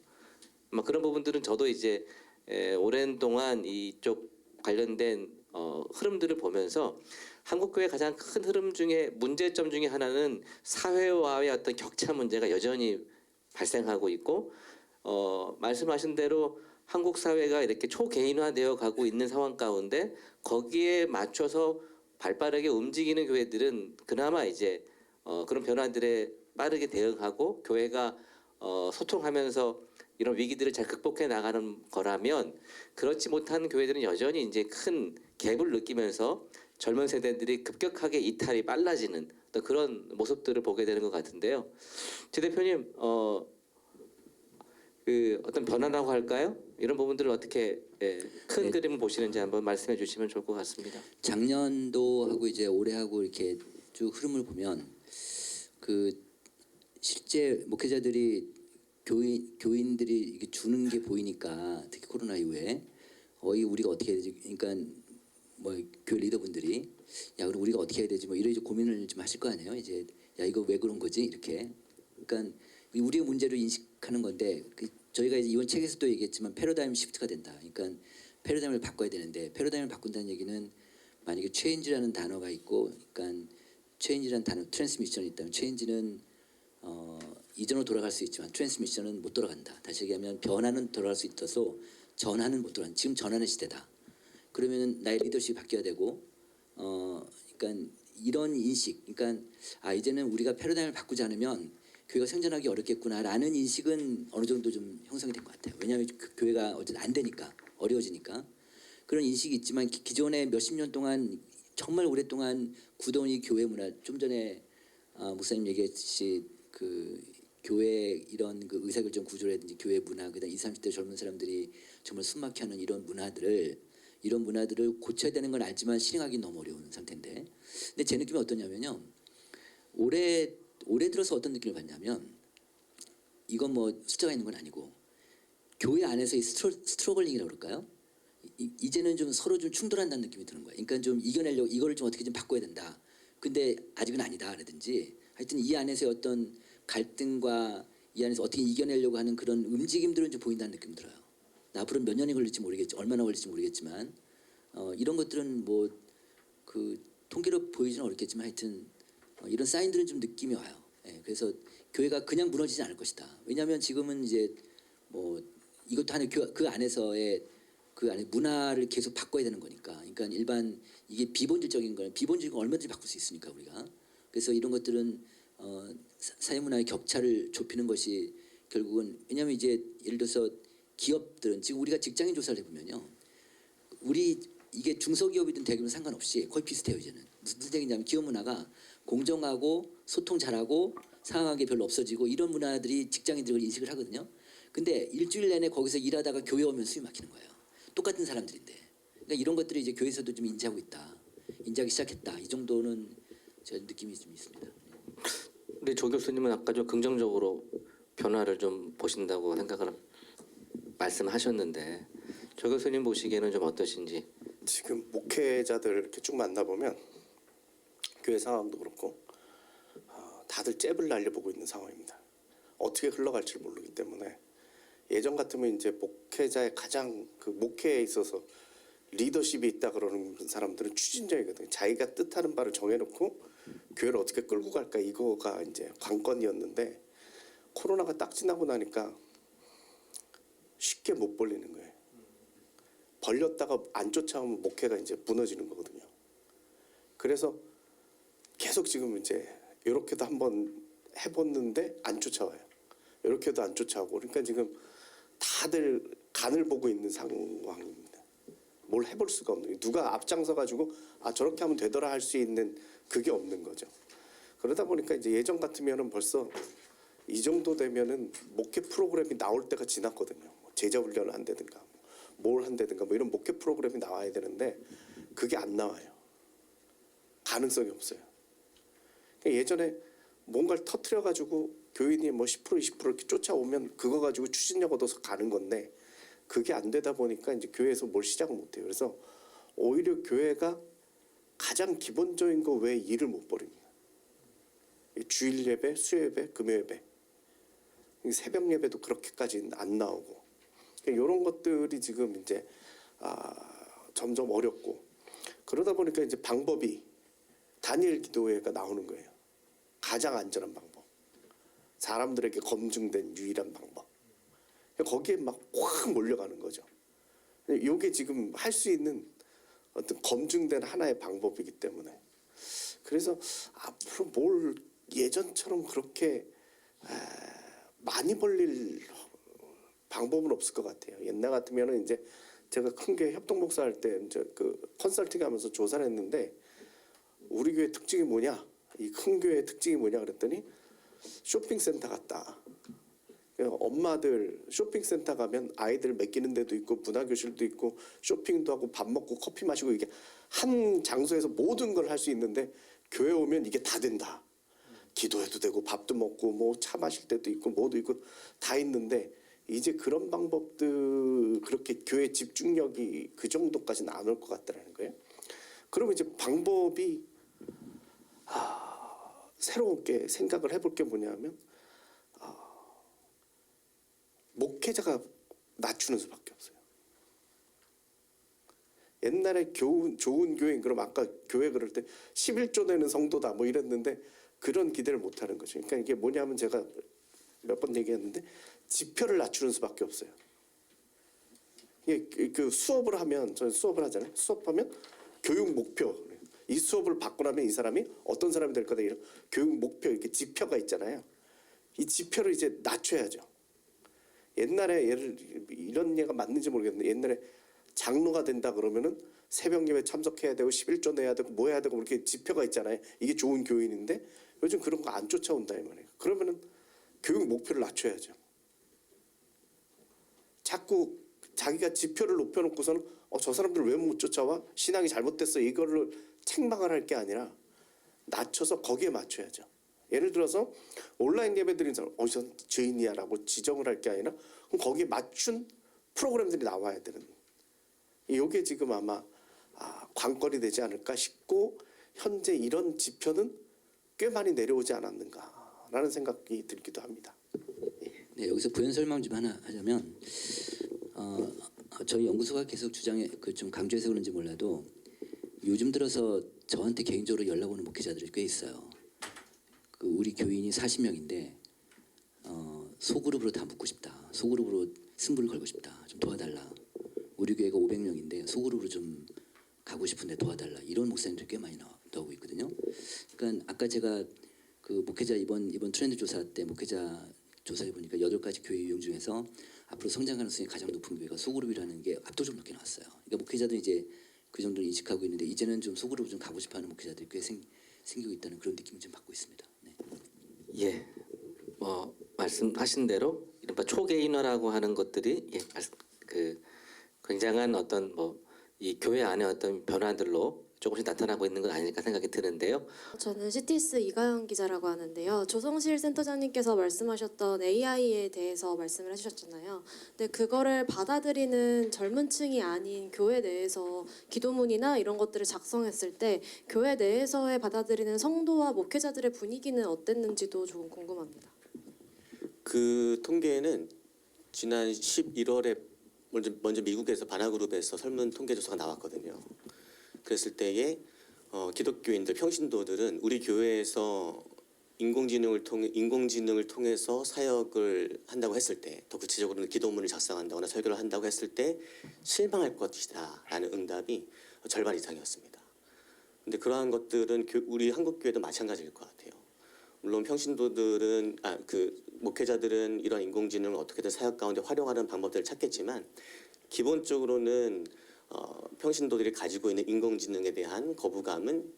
그런 부분들은 저도 이제 오랜 동안 이쪽 관련된 흐름들을 보면서 한국 교회의 가장 큰 흐름 중에 문제점 중에 하나는 사회와의 어떤 격차 문제가 여전히 발생하고 있고 말씀하신 대로 한국 사회가 이렇게 초개인화되어 가고 있는 상황 가운데 거기에 맞춰서 발빠르게 움직이는 교회들은 그나마 이제 그런 변화들에 빠르게 대응하고 교회가 소통하면서 이런 위기들을 잘 극복해 나가는 거라면 그렇지 못한 교회들은 여전히 이제 큰 갭을 느끼면서 젊은 세대들이 급격하게 이탈이 빨라지는 또 그런 모습들을 보게 되는 것 같은데요. 제 대표님 그 어떤 변화라고 할까요? 이런 부분들을 어떻게 큰 그림을 보시는지 한번 말씀해 주시면 좋을 것 같습니다.
작년도 하고 이제 올해하고 이렇게 쭉 흐름을 보면 그 실제 목회자들이 교인들이 이게 주는 게 보이니까 특히 코로나 이후에 우리가 어떻게 해야 되지? 그러니까 뭐 교회 리더분들이 그럼 우리가 어떻게 해야 되지? 뭐 이런 고민을 좀 하실 거 아니에요? 이제 이거 왜 그런 거지? 이렇게 그러니까 우리의 문제를 인식하는 건데 저희가 이제 이번 책에서도 얘기했지만 패러다임 시프트가 된다. 그러니까 패러다임을 바꿔야 되는데 패러다임을 바꾼다는 얘기는 만약에 체인지라는 단어가 있고 그러니까 체인지라는 단어 트랜스미션이 있다면 체인지는 이전으로 돌아갈 수 있지만 트랜스미션은 못 돌아간다. 다시 얘기하면 변화는 돌아갈 수 있어서 전환은 못 돌아간다. 지금 전환의 시대다. 그러면 나의 리더십이 바뀌어야 되고 그러니까 이런 인식 그러니까 이제는 우리가 패러다임을 바꾸지 않으면 교회가 생존하기 어렵겠구나라는 인식은 어느 정도 좀 형성이 된 것 같아요. 왜냐하면 교회가 어쨌든 안 되니까 어려워지니까 그런 인식이 있지만 기존에 몇십 년 동안 정말 오랫동안 굳어온 이 교회 문화 좀 전에 목사님 얘기했듯이 그 교회 이런 그 의사결정 구조라든지 교회 문화 그다음 20, 30대 젊은 사람들이 정말 숨막혀하는 이런 문화들을 고쳐야 되는 건 알지만 실행하기 너무 어려운 상태인데 근데 제 느낌이 어떠냐면요. 올해 들어서 어떤 느낌을 받냐면 이건 뭐 숫자가 있는 건 아니고 교회 안에서 이 스트러글링이라고 그럴까요? 이제는 좀 서로 좀 충돌한다는 느낌이 드는 거예요. 그러니까 좀 이겨내려고 이거를 좀 어떻게 좀 바꿔야 된다. 근데 아직은 아니다라든지 하여튼 이 안에서의 어떤 갈등과 이 안에서 어떻게 이겨내려고 하는 그런 움직임들은 좀 보인다는 느낌이 들어요. 앞으로 몇 년이 걸릴지 모르겠지, 얼마나 걸릴지 모르겠지만 이런 것들은 뭐 그 통계로 보이지는 않겠지만 하여튼 이런 사인들은 좀 느낌이 와요. 예, 그래서 교회가 그냥 무너지지 않을 것이다. 왜냐하면 지금은 이제 뭐 이것도 하는 그 안에서의 그 안에 문화를 계속 바꿔야 되는 거니까. 그러니까 일반 이게 비본질적인 건 얼마든지 바꿀 수 있으니까 우리가. 그래서 이런 것들은 사회 문화의 격차를 좁히는 것이 결국은 왜냐하면 이제 예를 들어서 기업들은 지금 우리가 직장인 조사를 해보면요, 우리 이게 중소기업이든 대기업이든 상관없이 거의 비슷해요. 이제는 무슨 얘기냐면 기업 문화가 공정하고 소통 잘하고 상하한 게 별로 없어지고 이런 문화들이 직장인들을 인식을 하거든요. 근데 일주일 내내 거기서 일하다가 교회 오면 숨이 막히는 거예요. 똑같은 사람들인데. 그러니까 이런 것들이 이제 교회에서도 좀 인지하고 있다. 인지하기 시작했다. 이 정도는 제 느낌이 좀 있습니다.
근데 조 교수님은 아까 좀 긍정적으로 변화를 좀 보신다고 생각을 말씀하셨는데 조 교수님 보시기에는 좀 어떠신지?
지금 목회자들 이렇게 쭉 만나보면 교회 상황도 그렇고 다들 잽을 날려보고 있는 상황입니다. 어떻게 흘러갈지 모르기 때문에 예전 같으면 이제 목회자의 가장 그 목회에 있어서 리더십이 있다 그러는 사람들은 추진력이거든요. 자기가 뜻하는 바를 정해놓고 교회를 어떻게 끌고 갈까 이거가 이제 관건이었는데 코로나가 딱 지나고 나니까 쉽게 못 벌리는 거예요. 벌렸다가 안 쫓아오면 목회가 이제 무너지는 거거든요. 그래서 계속 지금 이제 이렇게도 한번 해봤는데 안 쫓아와요. 이렇게도 안 쫓아오고 그러니까 지금 다들 간을 보고 있는 상황입니다. 뭘 해볼 수가 없는 거예요. 누가 앞장서 가지고 저렇게 하면 되더라 할 수 있는 그게 없는 거죠. 그러다 보니까 이제 예전 같으면은 벌써 이 정도 되면은 목회 프로그램이 나올 때가 지났거든요. 제자 훈련을 한다든가 뭘 한다든가 뭐 이런 목회 프로그램이 나와야 되는데 그게 안 나와요. 가능성이 없어요. 예전에 뭔가를 터트려 가지고 교인이 뭐 10% 20% 이렇게 쫓아오면 그거 가지고 추진력 얻어서 가는 건데 그게 안 되다 보니까 이제 교회에서 뭘 시작을 못 해요. 그래서 오히려 교회가 가장 기본적인 거 외에 일을 못 벌입니다. 주일 예배, 수요 예배, 금요 예배, 새벽 예배도 그렇게까지는 안 나오고 이런 것들이 지금 이제 점점 어렵고 그러다 보니까 이제 방법이 단일 기도회가 나오는 거예요. 가장 안전한 방법, 사람들에게 검증된 유일한 방법. 거기에 막 확 몰려가는 거죠. 이게 지금 할 수 있는 어떤 검증된 하나의 방법이기 때문에 그래서 앞으로 뭘 예전처럼 그렇게 많이 벌릴 방법은 없을 것 같아요. 옛날 같으면은 이제 제가 큰 교회 협동 목사 할 때 이제 그 컨설팅하면서 조사를 했는데 우리 교회 특징이 뭐냐? 이 큰 교회의 특징이 뭐냐 그랬더니 쇼핑센터 같다. 엄마들 쇼핑센터 가면 아이들 맡기는 데도 있고 문화교실도 있고 쇼핑도 하고 밥 먹고 커피 마시고 이게 한 장소에서 모든 걸 할 수 있는데 교회 오면 이게 다 된다. 기도해도 되고 밥도 먹고 뭐 차 마실 때도 있고 뭐도 있고 다 있는데 이제 그런 방법들 그렇게 교회 집중력이 그 정도까지는 안 올 것 같다는 거예요. 그러면 이제 방법이 새롭게 생각을 해볼 게 뭐냐면 목회자가 낮추는 수밖에 없어요. 옛날에 좋은 교인 그럼 아까 교회 그럴 때 11조 되는 성도다 뭐 이랬는데 그런 기대를 못 하는 거죠. 그러니까 이게 뭐냐면 제가 몇 번 얘기했는데 지표를 낮추는 수밖에 없어요. 이게 그 수업을 하면 저는 수업을 하잖아요. 수업하면 교육 목표 이 수업을 받고 나면 이 사람이 어떤 사람이 될 거다 이런 교육 목표 이렇게 지표가 있잖아요. 이 지표를 이제 낮춰야죠. 옛날에 이런 예가 맞는지 모르겠는데 옛날에 장로가 된다 그러면은 새벽 예배 참석해야 되고 11조 내야 되고 뭐 해야 되고 이렇게 지표가 있잖아요. 이게 좋은 교인인데 요즘 그런 거 안 쫓아온다 이 말이에요. 그러면은 교육 목표를 낮춰야죠. 자꾸 자기가 지표를 높여놓고서는 저 사람들 왜 못 쫓아와? 신앙이 잘못됐어. 이거를 책망을 할 게 아니라 낮춰서 거기에 맞춰야죠. 예를 들어서 온라인 예배 드리는 사람 전 죄인이야라고 지정을 할 게 아니라 그럼 거기에 맞춘 프로그램들이 나와야 되는. 이게 지금 아마 관건이 되지 않을까 싶고 현재 이런 지표는 꽤 많이 내려오지 않았는가라는 생각이 들기도 합니다.
네, 여기서 부연 설명 좀 하나 하자면 저희 연구소가 계속 주장해 좀 강조해서 그런지 몰라도 요즘 들어서 저한테 개인적으로 연락 오는 목회자들이 꽤 있어요. 우리 교인이 40명인데 소그룹으로 다 묶고 싶다. 소그룹으로 승부를 걸고 싶다. 좀 도와달라. 우리 교회가 500명인데 소그룹으로 좀 가고 싶은데 도와달라. 이런 목사님들이 꽤 많이 나오고 있거든요. 그러니까 아까 제가 그 목회자 이번 트렌드 조사 때 목회자 조사해 보니까 8가지 교회 유형 중에서 앞으로 성장 가능성이 가장 높은 교회가 소그룹이라는 게 압도적으로 높게 나왔어요. 그러니까 목회자들이 이제 그 정도를 인식하고 있는데 이제는 좀 소그룹을 좀 가고 싶어하는 목회자들이 꽤 생기고 있다는 그런 느낌을 좀 받고 있습니다. 네.
예, 뭐 말씀하신 대로 이른바 초개인화라고 하는 것들이 굉장한 어떤 이 교회 안에 어떤 변화들로 조금씩 나타나고 있는 건 아닐까 생각이 드는데요.
저는 CTS 이가연 기자라고 하는데요. 조성실 센터장님께서 말씀하셨던 AI에 대해서 말씀을 해주셨잖아요. 근데 그거를 받아들이는 젊은 층이 아닌 교회 내에서 기도문이나 이런 것들을 작성했을 때 교회 내에서의 받아들이는 성도와 목회자들의 분위기는 어땠는지도 조금 궁금합니다.
그 통계는 지난 11월에 먼저 미국에서 바나그룹에서 설문 통계 조사가 나왔거든요. 그랬을 때에 기독교인들 평신도들은 우리 교회에서 인공지능을 통해서 사역을 한다고 했을 때, 더 구체적으로는 기도문을 작성한다거나 설교를 한다고 했을 때 실망할 것이다라는 응답이 절반 이상이었습니다. 근데 그러한 것들은 우리 한국 교회도 마찬가지일 것 같아요. 물론 평신도들은 목회자들은 이런 인공지능을 어떻게든 사역 가운데 활용하는 방법들을 찾겠지만 기본적으로는 평신도들이 가지고 있는 인공지능에 대한 거부감은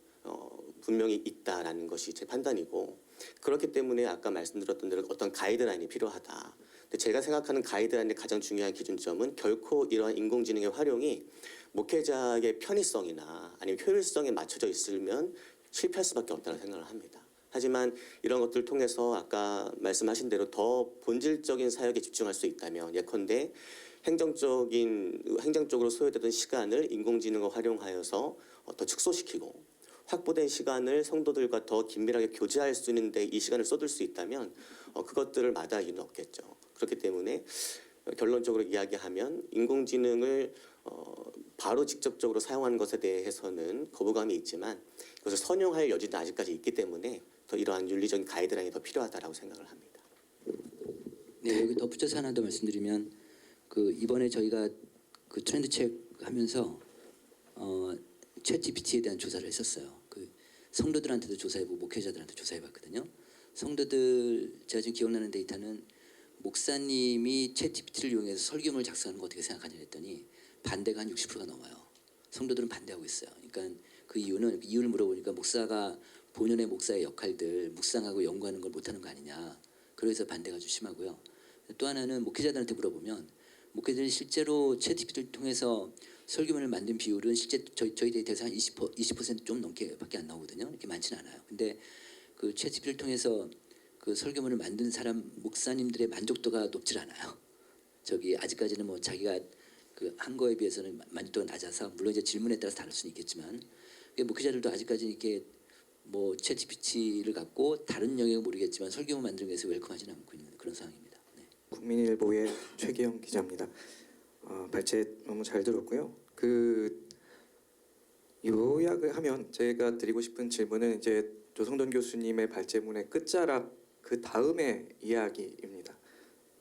분명히 있다라는 것이 제 판단이고, 그렇기 때문에 아까 말씀드렸던 대로 어떤 가이드라인이 필요하다. 근데 제가 생각하는 가이드라인의 가장 중요한 기준점은 결코 이러한 인공지능의 활용이 목회자의 편의성이나 아니면 효율성에 맞춰져 있으면 실패할 수밖에 없다고 생각을 합니다. 하지만 이런 것들을 통해서 아까 말씀하신 대로 더 본질적인 사역에 집중할 수 있다면, 예컨대 행정적으로 소요되던 시간을 인공지능을 활용하여서 더 축소시키고 확보된 시간을 성도들과 더 긴밀하게 교제할 수 있는데 이 시간을 쏟을 수 있다면 그것들을 마다할 이유는 없겠죠. 그렇기 때문에 결론적으로 이야기하면 인공지능을 바로 직접적으로 사용하는 것에 대해서는 거부감이 있지만 그것을 선용할 여지도 아직까지 있기 때문에 더 이러한 윤리적인 가이드라인이 더 필요하다고 생각을 합니다.
네, 여기 덧붙여서 하나 더 말씀드리면 이번에 저희가 트렌드 책 하면서 챗 GPT에 대한 조사를 했었어요. 성도들한테도 조사해보고 목회자들한테 조사해봤거든요. 성도들 제가 지금 기억나는 데이터는 목사님이 챗 GPT를 이용해서 설교문을 작성하는 거 어떻게 생각하냐 했더니 반대가 한 60%가 넘어요. 성도들은 반대하고 있어요. 그러니까 그 이유를 물어보니까 목사가 본연의 목사의 역할들 묵상하고 연구하는 걸 못하는 거 아니냐. 그래서 반대가 좀 심하고요. 또 하나는 목회자들한테 물어보면 목회자들이 실제로 챗 GPT를 통해서 설교문을 만든 비율은 실제 저희 데이터에서 한 20% 좀 넘게밖에 안 나오거든요. 이렇게 많지는 않아요. 근데 챗 GPT를 통해서 설교문을 만든 사람 목사님들의 만족도가 높질 않아요. 아직까지는 자기가 한 거에 비해서는 만족도가 낮아서 물론 이제 질문에 따라서 다를 수는 있겠지만 목회자들도 아직까지 이렇게 챗 GPT를 갖고 다른 영역은 모르겠지만 설교문 만들기 위해서 웰컴하지는 않고 있는 그런 상황입니다. 네.
국민일보의 최기영 기자입니다. 발제 너무 잘 들었고요. 요약을 하면 제가 드리고 싶은 질문은 이제 조성돈 교수님의 발제문의 끝자락 그 다음의 이야기입니다.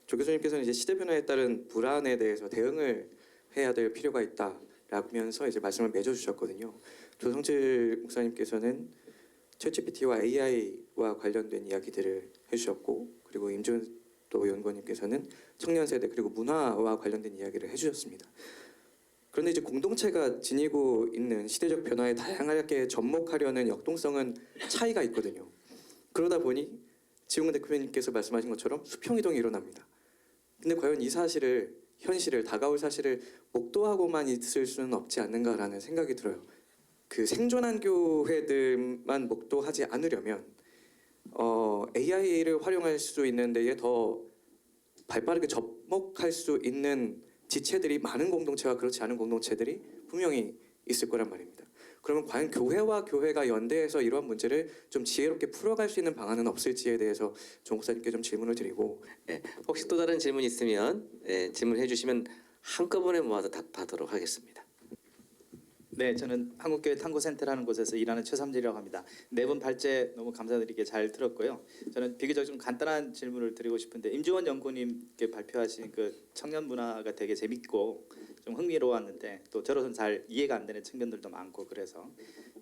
조 교수님께서는 이제 시대 변화에 따른 불안에 대해서 대응을 해야 될 필요가 있다라면서 이제 말씀을 맺어주셨거든요. 조성실 목사님께서는 챗GPT와 AI와 관련된 이야기들을 해주셨고, 그리고 임준 또 연구원님께서는 청년 세대 그리고 문화와 관련된 이야기를 해주셨습니다. 그런데 이제 공동체가 지니고 있는 시대적 변화에 다양하게 접목하려는 역동성은 차이가 있거든요. 그러다 보니 지용근 대표님께서 말씀하신 것처럼 수평이동이 일어납니다. 근데 과연 이 사실을 현실을 다가올 사실을 목도하고만 있을 수는 없지 않는가라는 생각이 들어요. 그 생존한 교회들만 목도하지 않으려면 AI를 활용할 수 있는 데에 더 발빠르게 접목할 수 있는 지체들이 많은 공동체와 그렇지 않은 공동체들이 분명히 있을 거란 말입니다. 그러면 과연 교회와 교회가 연대해서 이러한 문제를 좀 지혜롭게 풀어갈 수 있는 방안은 없을지에 대해서 정 목사님께 좀 질문을 드리고
네, 혹시 또 다른 질문 있으면 질문해 주시면 한꺼번에 모아서 답하도록 하겠습니다.
네, 저는 한국교회 탐구센터라는 곳에서 일하는 최삼진이라고 합니다. 네 분 발제 너무 감사드리게 잘 들었고요. 저는 비교적 좀 간단한 질문을 드리고 싶은데 임주원 연구님께 발표하신 그 청년 문화가 되게 재밌고 좀 흥미로웠는데 또 저로서는 잘 이해가 안 되는 측면들도 많고 그래서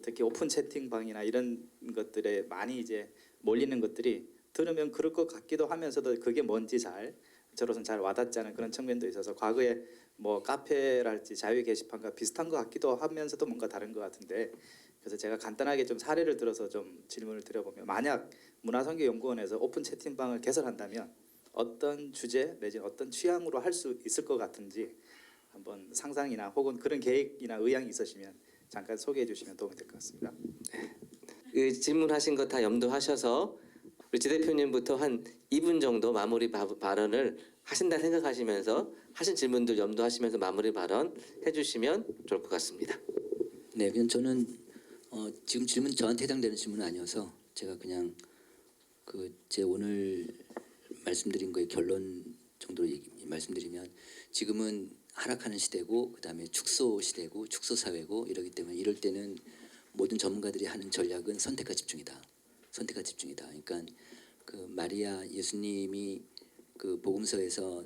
특히 오픈 채팅방이나 이런 것들에 많이 이제 몰리는 것들이 들으면 그럴 것 같기도 하면서도 그게 뭔지 저로서는 잘 와닿지 않은 그런 측면도 있어서 과거에 뭐 카페랄지 자유 게시판과 비슷한 것 같기도 하면서도 뭔가 다른 것 같은데 그래서 제가 간단하게 좀 사례를 들어서 좀 질문을 드려보면 만약 문화선교연구원에서 오픈 채팅방을 개설한다면 어떤 주제 내지는 어떤 취향으로 할 수 있을 것 같은지 한번 상상이나 혹은 그런 계획이나 의향이 있으시면 잠깐 소개해 주시면 도움이 될 것 같습니다.
그 질문하신 거 다 염두하셔서 우리 지 대표님부터 한 2분 정도 마무리 발언을 하신다 생각하시면서 하신 질문들 염두하시면서 마무리 발언 해주시면 좋을 것 같습니다.
네, 그냥 저는 지금 질문 저한테 해당되는 질문은 아니어서 제가 그냥 제 오늘 말씀드린 거의 결론 정도로 말씀드리면 지금은 하락하는 시대고 그다음에 축소 시대고 축소 사회고 이러기 때문에 이럴 때는 모든 전문가들이 하는 전략은 선택과 집중이다. 선택과 집중이다. 그러니까 그 마리아 예수님이 그 복음서에서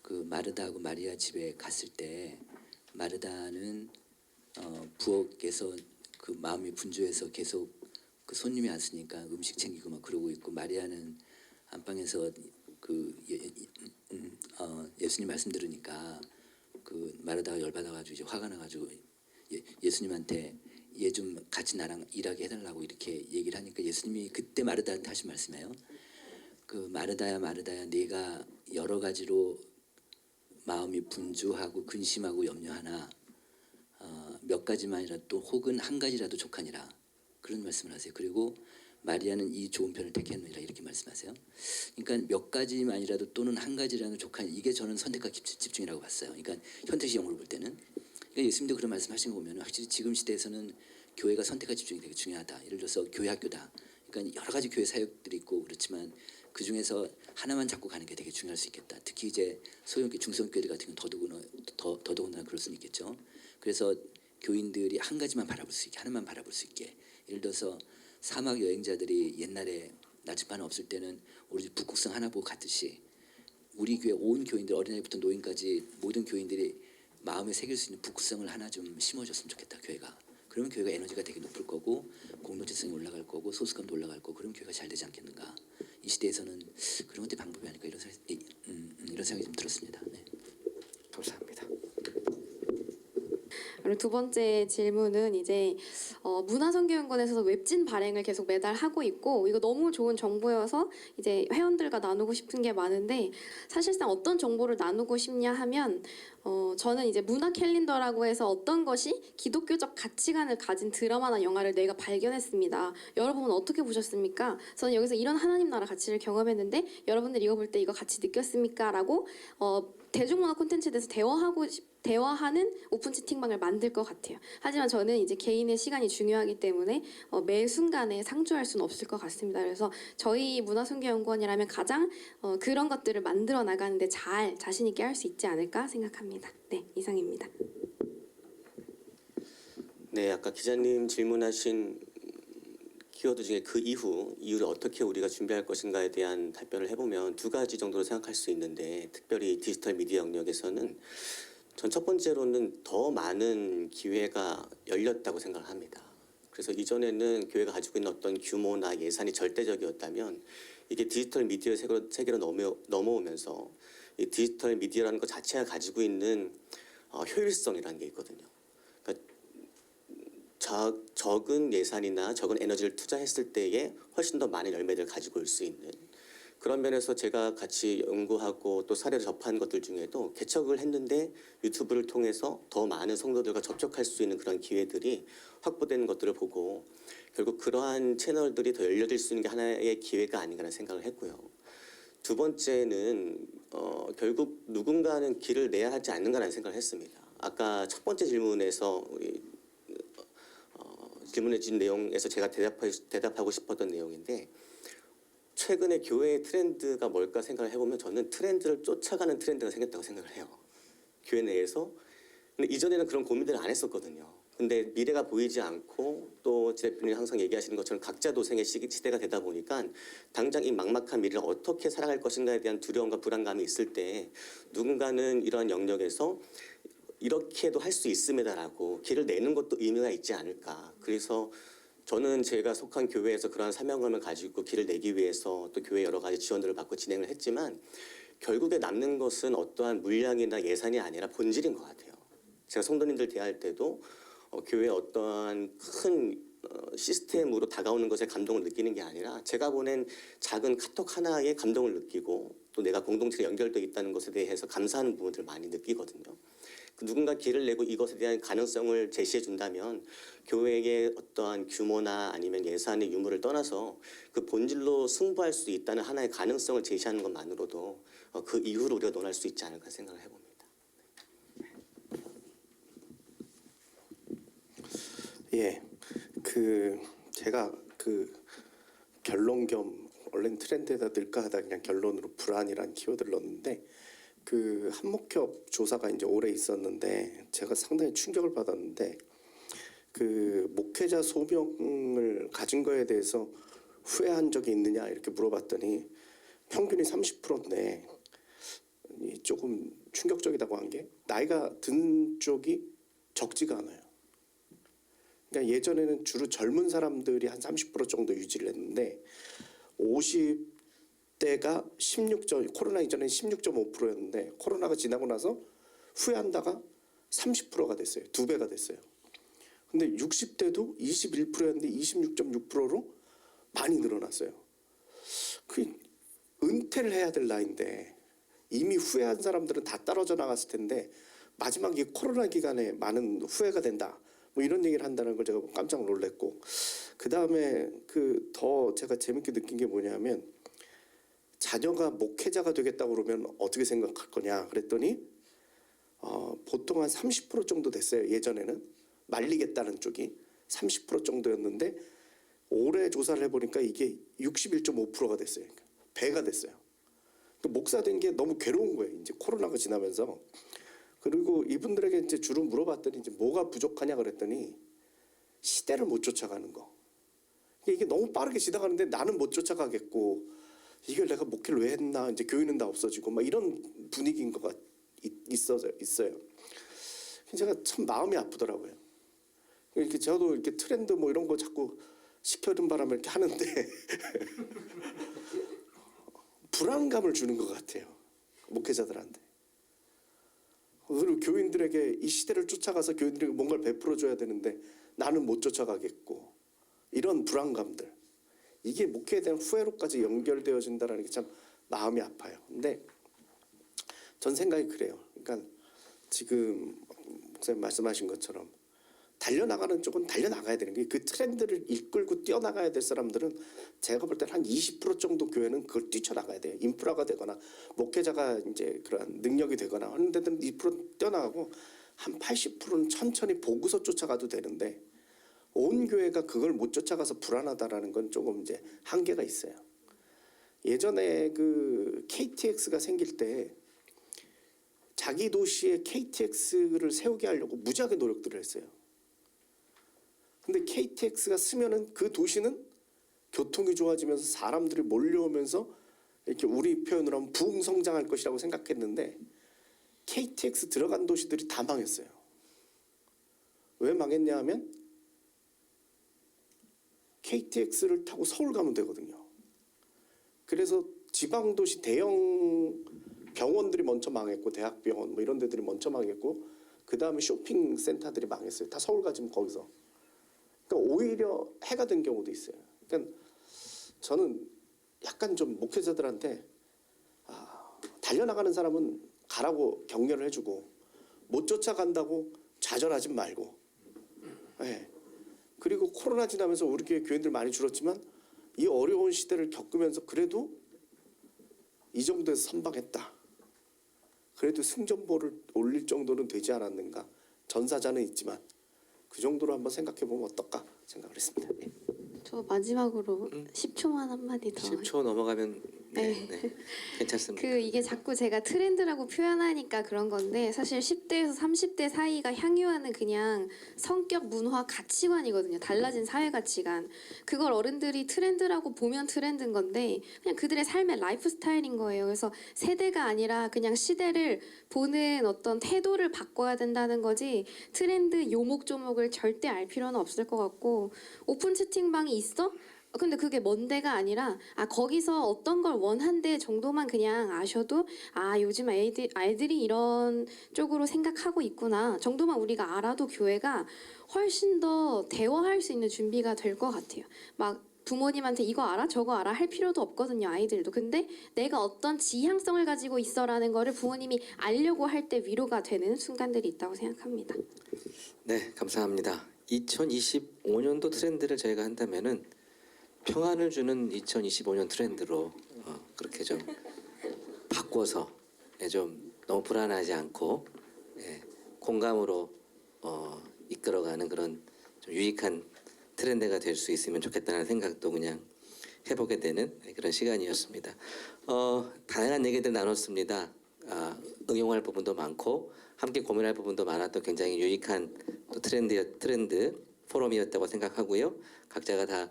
그 마르다하고 마리아 집에 갔을 때 마르다는 부엌에서 그 마음이 분주해서 계속 그 손님이 왔으니까 음식 챙기고 막 그러고 있고 마리아는 안방에서 그 예수님 말씀 들으니까 그 마르다가 열받아가지고 이제 화가 나가지고 예수님한테 얘 좀 같이 나랑 일하게 해달라고 이렇게 얘기를 하니까 예수님이 그때 마르다한테 하신 말씀이에요. 그 마르다야 마르다야 네가 여러 가지로 마음이 분주하고 근심하고 염려하나 몇 가지만이라도 또 혹은 한 가지라도 족하니라 그런 말씀을 하세요. 그리고 마리아는 이 좋은 편을 택했느니라 이렇게 말씀하세요. 그러니까 몇 가지만이라도 또는 한 가지라도 족하니 이게 저는 선택과 집중이라고 봤어요. 그러니까 현대식 영어로 볼 때는 그러니까 예수님도 그런 말씀하신 거 보면 확실히 지금 시대에서는 교회가 선택과 집중이 되게 중요하다. 예를 들어서 교회 학교다. 그러니까 여러 가지 교회 사역들이 있고 그렇지만 그 중에서 하나만 잡고 가는 게 되게 중요할 수 있겠다. 특히 이제 소형교 중소형교회들 같은 경우는 더더군다나 그럴 수는 있겠죠. 그래서 교인들이 한 가지만 바라볼 수 있게 하나만 바라볼 수 있게 예를 들어서 사막 여행자들이 옛날에 나침반 없을 때는 오로지 북극성 하나 보고 갔듯이 우리 교회 온 교인들 어린아이부터 노인까지 모든 교인들이 마음에 새길 수 있는 북극성을 하나 좀 심어줬으면 좋겠다. 교회가. 그러면 교회가 에너지가 되게 높을 거고 공동체성이 올라갈 거고 소속감도 올라갈 거고 그럼 교회가 잘 되지 않겠는가. 이 시대에서는 그런 것들이 방법이 아닐까 이런 생각이 좀 들었습니다. 네.
감사합니다.
그리고 두 번째 질문은 이제 문화선교연구원에서 웹진 발행을 계속 매달 하고 있고 이거 너무 좋은 정보여서 이제 회원들과 나누고 싶은 게 많은데 사실상 어떤 정보를 나누고 싶냐 하면 저는 이제 문화 캘린더라고 해서 어떤 것이 기독교적 가치관을 가진 드라마나 영화를 내가 발견했습니다. 여러분은 어떻게 보셨습니까? 저는 여기서 이런 하나님 나라 가치를 경험했는데 여러분들 이거 볼 때 이거 같이 느꼈습니까? 라고 대중문화 콘텐츠에 대해서 대화하는 오픈 채팅방을 만들 것 같아요. 하지만 저는 이제 개인의 시간이 중요하기 때문에 매 순간에 상주할 수는 없을 것 같습니다. 그래서 저희 문화선교연구원이라면 가장 그런 것들을 만들어 나가는데 자신 있게 할 수 있지 않을까 생각합니다. 네, 이상입니다.
네, 아까 기자님 질문하신 키워드 중에 그 이후를 어떻게 우리가 준비할 것인가에 대한 답변을 해보면 두 가지 정도로 생각할 수 있는데 특별히 디지털 미디어 영역에서는 전 첫 번째로는 더 많은 기회가 열렸다고 생각을 합니다. 그래서 이전에는 교회가 가지고 있는 어떤 규모나 예산이 절대적이었다면 이게 디지털 미디어 세계로 넘어오면서 이 디지털 미디어라는 것 자체가 가지고 있는 효율성이라는 게 있거든요. 그러니까 적은 예산이나 적은 에너지를 투자했을 때에 훨씬 더 많은 열매들을 가지고 올 수 있는 그런 면에서 제가 같이 연구하고 또 사례를 접한 것들 중에도 개척을 했는데 유튜브를 통해서 더 많은 성도들과 접촉할 수 있는 그런 기회들이 확보되는 것들을 보고 결국 그러한 채널들이 더 열려질 수 있는 게 하나의 기회가 아닌가라는 생각을 했고요. 두 번째는 결국 누군가는 길을 내야 하지 않는가라는 생각을 했습니다. 아까 첫 번째 질문에서 우리 질문해 주신 내용에서 제가 대답하고 싶었던 내용인데 최근에 교회의 트렌드가 뭘까 생각을 해보면 저는 트렌드를 쫓아가는 트렌드가 생겼다고 생각을 해요. 교회 내에서. 근데 이전에는 그런 고민들을 안 했었거든요. 근데 미래가 보이지 않고 또 제 대표님이 항상 얘기하시는 것처럼 각자 도생의 시대가 되다 보니까 당장 이 막막한 미래를 어떻게 살아갈 것인가에 대한 두려움과 불안감이 있을 때 누군가는 이러한 영역에서 이렇게도 할 수 있음이다라고 길을 내는 것도 의미가 있지 않을까. 그래서 저는 제가 속한 교회에서 그러한 사명감을 가지고 길을 내기 위해서 또 교회 여러 가지 지원들을 받고 진행을 했지만 결국에 남는 것은 어떠한 물량이나 예산이 아니라 본질인 것 같아요. 제가 성도님들 대할 때도 교회의 어떠한 큰 시스템으로 다가오는 것에 감동을 느끼는 게 아니라 제가 보낸 작은 카톡 하나에 감동을 느끼고 또 내가 공동체에 연결되어 있다는 것에 대해서 감사하는 부분들을 많이 느끼거든요. 누군가 길을 내고 이것에 대한 가능성을 제시해 준다면 교회의 어떠한 규모나 아니면 예산의 유무를 떠나서 그 본질로 승부할 수 있다는 하나의 가능성을 제시하는 것만으로도 그 이후로 우리가 논할 수 있지 않을까 생각을 해봅니다.
예, 제가 결론 겸 원래는 트렌드에다 넣을까 하다 그냥 결론으로 불안이라는 키워드를 넣었는데 한목협 조사가 이제 올해 있었는데 제가 상당히 충격을 받았는데 목회자 소명을 가진 거에 대해서 후회한 적이 있느냐 이렇게 물어봤더니 평균이 30%인데 조금 충격적이다고 한 게 나이가 든 쪽이 적지가 않아요. 그러니까 예전에는 주로 젊은 사람들이 한 30% 정도 유지를 했는데 50대가 16. 코로나 이전에 16.5%였는데 코로나가 지나고 나서 후회한다가 30%가 됐어요. 2배가 됐어요. 근데 60대도 21%였는데 26.6%로 많이 늘어났어요. 은퇴를 해야 될 나이인데 이미 후회한 사람들은 다 떨어져 나갔을 텐데 마지막 이 코로나 기간에 많은 후회가 된다. 뭐 이런 얘기를 한다는 걸 제가 깜짝 놀랐고 그 다음에 더 제가 재밌게 느낀 게 뭐냐면 자녀가 목회자가 되겠다고 그러면 어떻게 생각할 거냐 그랬더니 보통 한 30% 정도 됐어요. 예전에는 말리겠다는 쪽이 30% 정도였는데 올해 조사를 해보니까 이게 61.5%가 됐어요. 그러니까 배가 됐어요. 목사 된 게 너무 괴로운 거예요. 이제 코로나가 지나면서. 그리고 이분들에게 이제 주로 물어봤더니 이제 뭐가 부족하냐 그랬더니 시대를 못 쫓아가는 거. 이게 너무 빠르게 지나가는데 나는 못 쫓아가겠고 이걸 내가 목회를 왜 했나 이제 교회는 다 없어지고 막 이런 분위기인 거가 있어요. 제가 참 마음이 아프더라고요. 이렇게 저도 이렇게 트렌드 뭐 이런 거 자꾸 시켜준 바람에 이렇게 하는데 불안감을 주는 것 같아요. 목회자들한테. 그리고 교인들에게 이 시대를 쫓아가서 교인들에게 뭔가를 베풀어줘야 되는데 나는 못 쫓아가겠고 이런 불안감들 이게 목회에 대한 후회로까지 연결되어진다는 게 참 마음이 아파요. 근데 전 생각이 그래요. 그러니까 지금 목사님 말씀하신 것처럼 달려나가는 쪽은 달려나가야 되는 게 그 트렌드를 이끌고 뛰어나가야 될 사람들은 제가 볼 때는 한 20% 정도 교회는 그걸 뛰쳐나가야 돼요. 인프라가 되거나 목회자가 이제 그런 능력이 되거나 하는 데는 2% 뛰어나가고 한 80%는 천천히 보고서 쫓아가도 되는데 온 교회가 그걸 못 쫓아가서 불안하다라는 건 조금 이제 한계가 있어요. 예전에 KTX가 생길 때 자기 도시에 KTX를 세우게 하려고 무지하게 노력들을 했어요. 근데 KTX가 쓰면은 그 도시는 교통이 좋아지면서 사람들이 몰려오면서 이렇게 우리 표현으로 하면 부흥 성장할 것이라고 생각했는데 KTX 들어간 도시들이 다 망했어요. 왜 망했냐 하면 KTX를 타고 서울 가면 되거든요. 그래서 지방 도시 대형 병원들이 먼저 망했고 대학병원 뭐 이런 데들이 먼저 망했고 그 다음에 쇼핑 센터들이 망했어요. 다 서울 가지면 거기서. 그러니까 오히려 해가 된 경우도 있어요. 그러니까 저는 약간 좀 목회자들한테 달려나가는 사람은 가라고 격려를 해주고 못 쫓아간다고 좌절하지 말고. 네. 그리고 코로나 지나면서 우리 교인들 많이 줄었지만 이 어려운 시대를 겪으면서 그래도 이 정도에서 선방했다. 그래도 승전보를 올릴 정도는 되지 않았는가. 전사자는 있지만 그 정도로 한번 생각해 보면 어떨까 생각을 했습니다. 예.
저 마지막으로 10초만 한마디 더.
10초 넘어가면 네. 괜찮습니다.
이게 자꾸 제가 트렌드라고 표현하니까 그런 건데 사실 10대에서 30대 사이가 향유하는 그냥 성격, 문화, 가치관이거든요. 달라진 사회 가치관. 그걸 어른들이 트렌드라고 보면 트렌드인 건데 그냥 그들의 삶의 라이프 스타일인 거예요. 그래서 세대가 아니라 그냥 시대를 보는 어떤 태도를 바꿔야 된다는 거지 트렌드 요목조목을 절대 알 필요는 없을 것 같고 오픈 채팅방이 있어? 근데 그게 뭔데가 아니라 거기서 어떤 걸 원한대 정도만 그냥 아셔도 요즘 아이들이 이런 쪽으로 생각하고 있구나 정도만 우리가 알아도 교회가 훨씬 더 대화할 수 있는 준비가 될 것 같아요. 막 부모님한테 이거 알아? 저거 알아? 할 필요도 없거든요, 아이들도. 근데 내가 어떤 지향성을 가지고 있어라는 거를 부모님이 알려고 할 때 위로가 되는 순간들이 있다고 생각합니다.
네, 감사합니다. 2025년도 트렌드를 저희가 한다면은 평안을 주는 2025년 트렌드로 그렇게 좀 바꿔서 좀 너무 불안하지 않고 공감으로 이끌어가는 그런 좀 유익한 트렌드가 될 수 있으면 좋겠다는 생각도 그냥 해보게 되는 그런 시간이었습니다. 다양한 얘기들 나눴습니다. 응용할 부분도 많고 함께 고민할 부분도 많았던 굉장히 유익한 또 트렌드 포럼이었다고 생각하고요. 각자가 다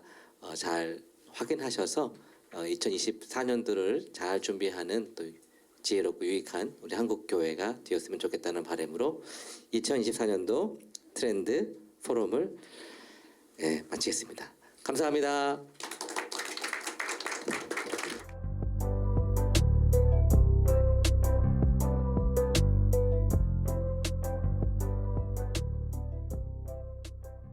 잘 확인하셔서 2024년도를 잘 준비하는 또 지혜롭고 유익한 우리 한국 교회가 되었으면 좋겠다는 바람으로 2024년도 트렌드 포럼을 마치겠습니다. 감사합니다.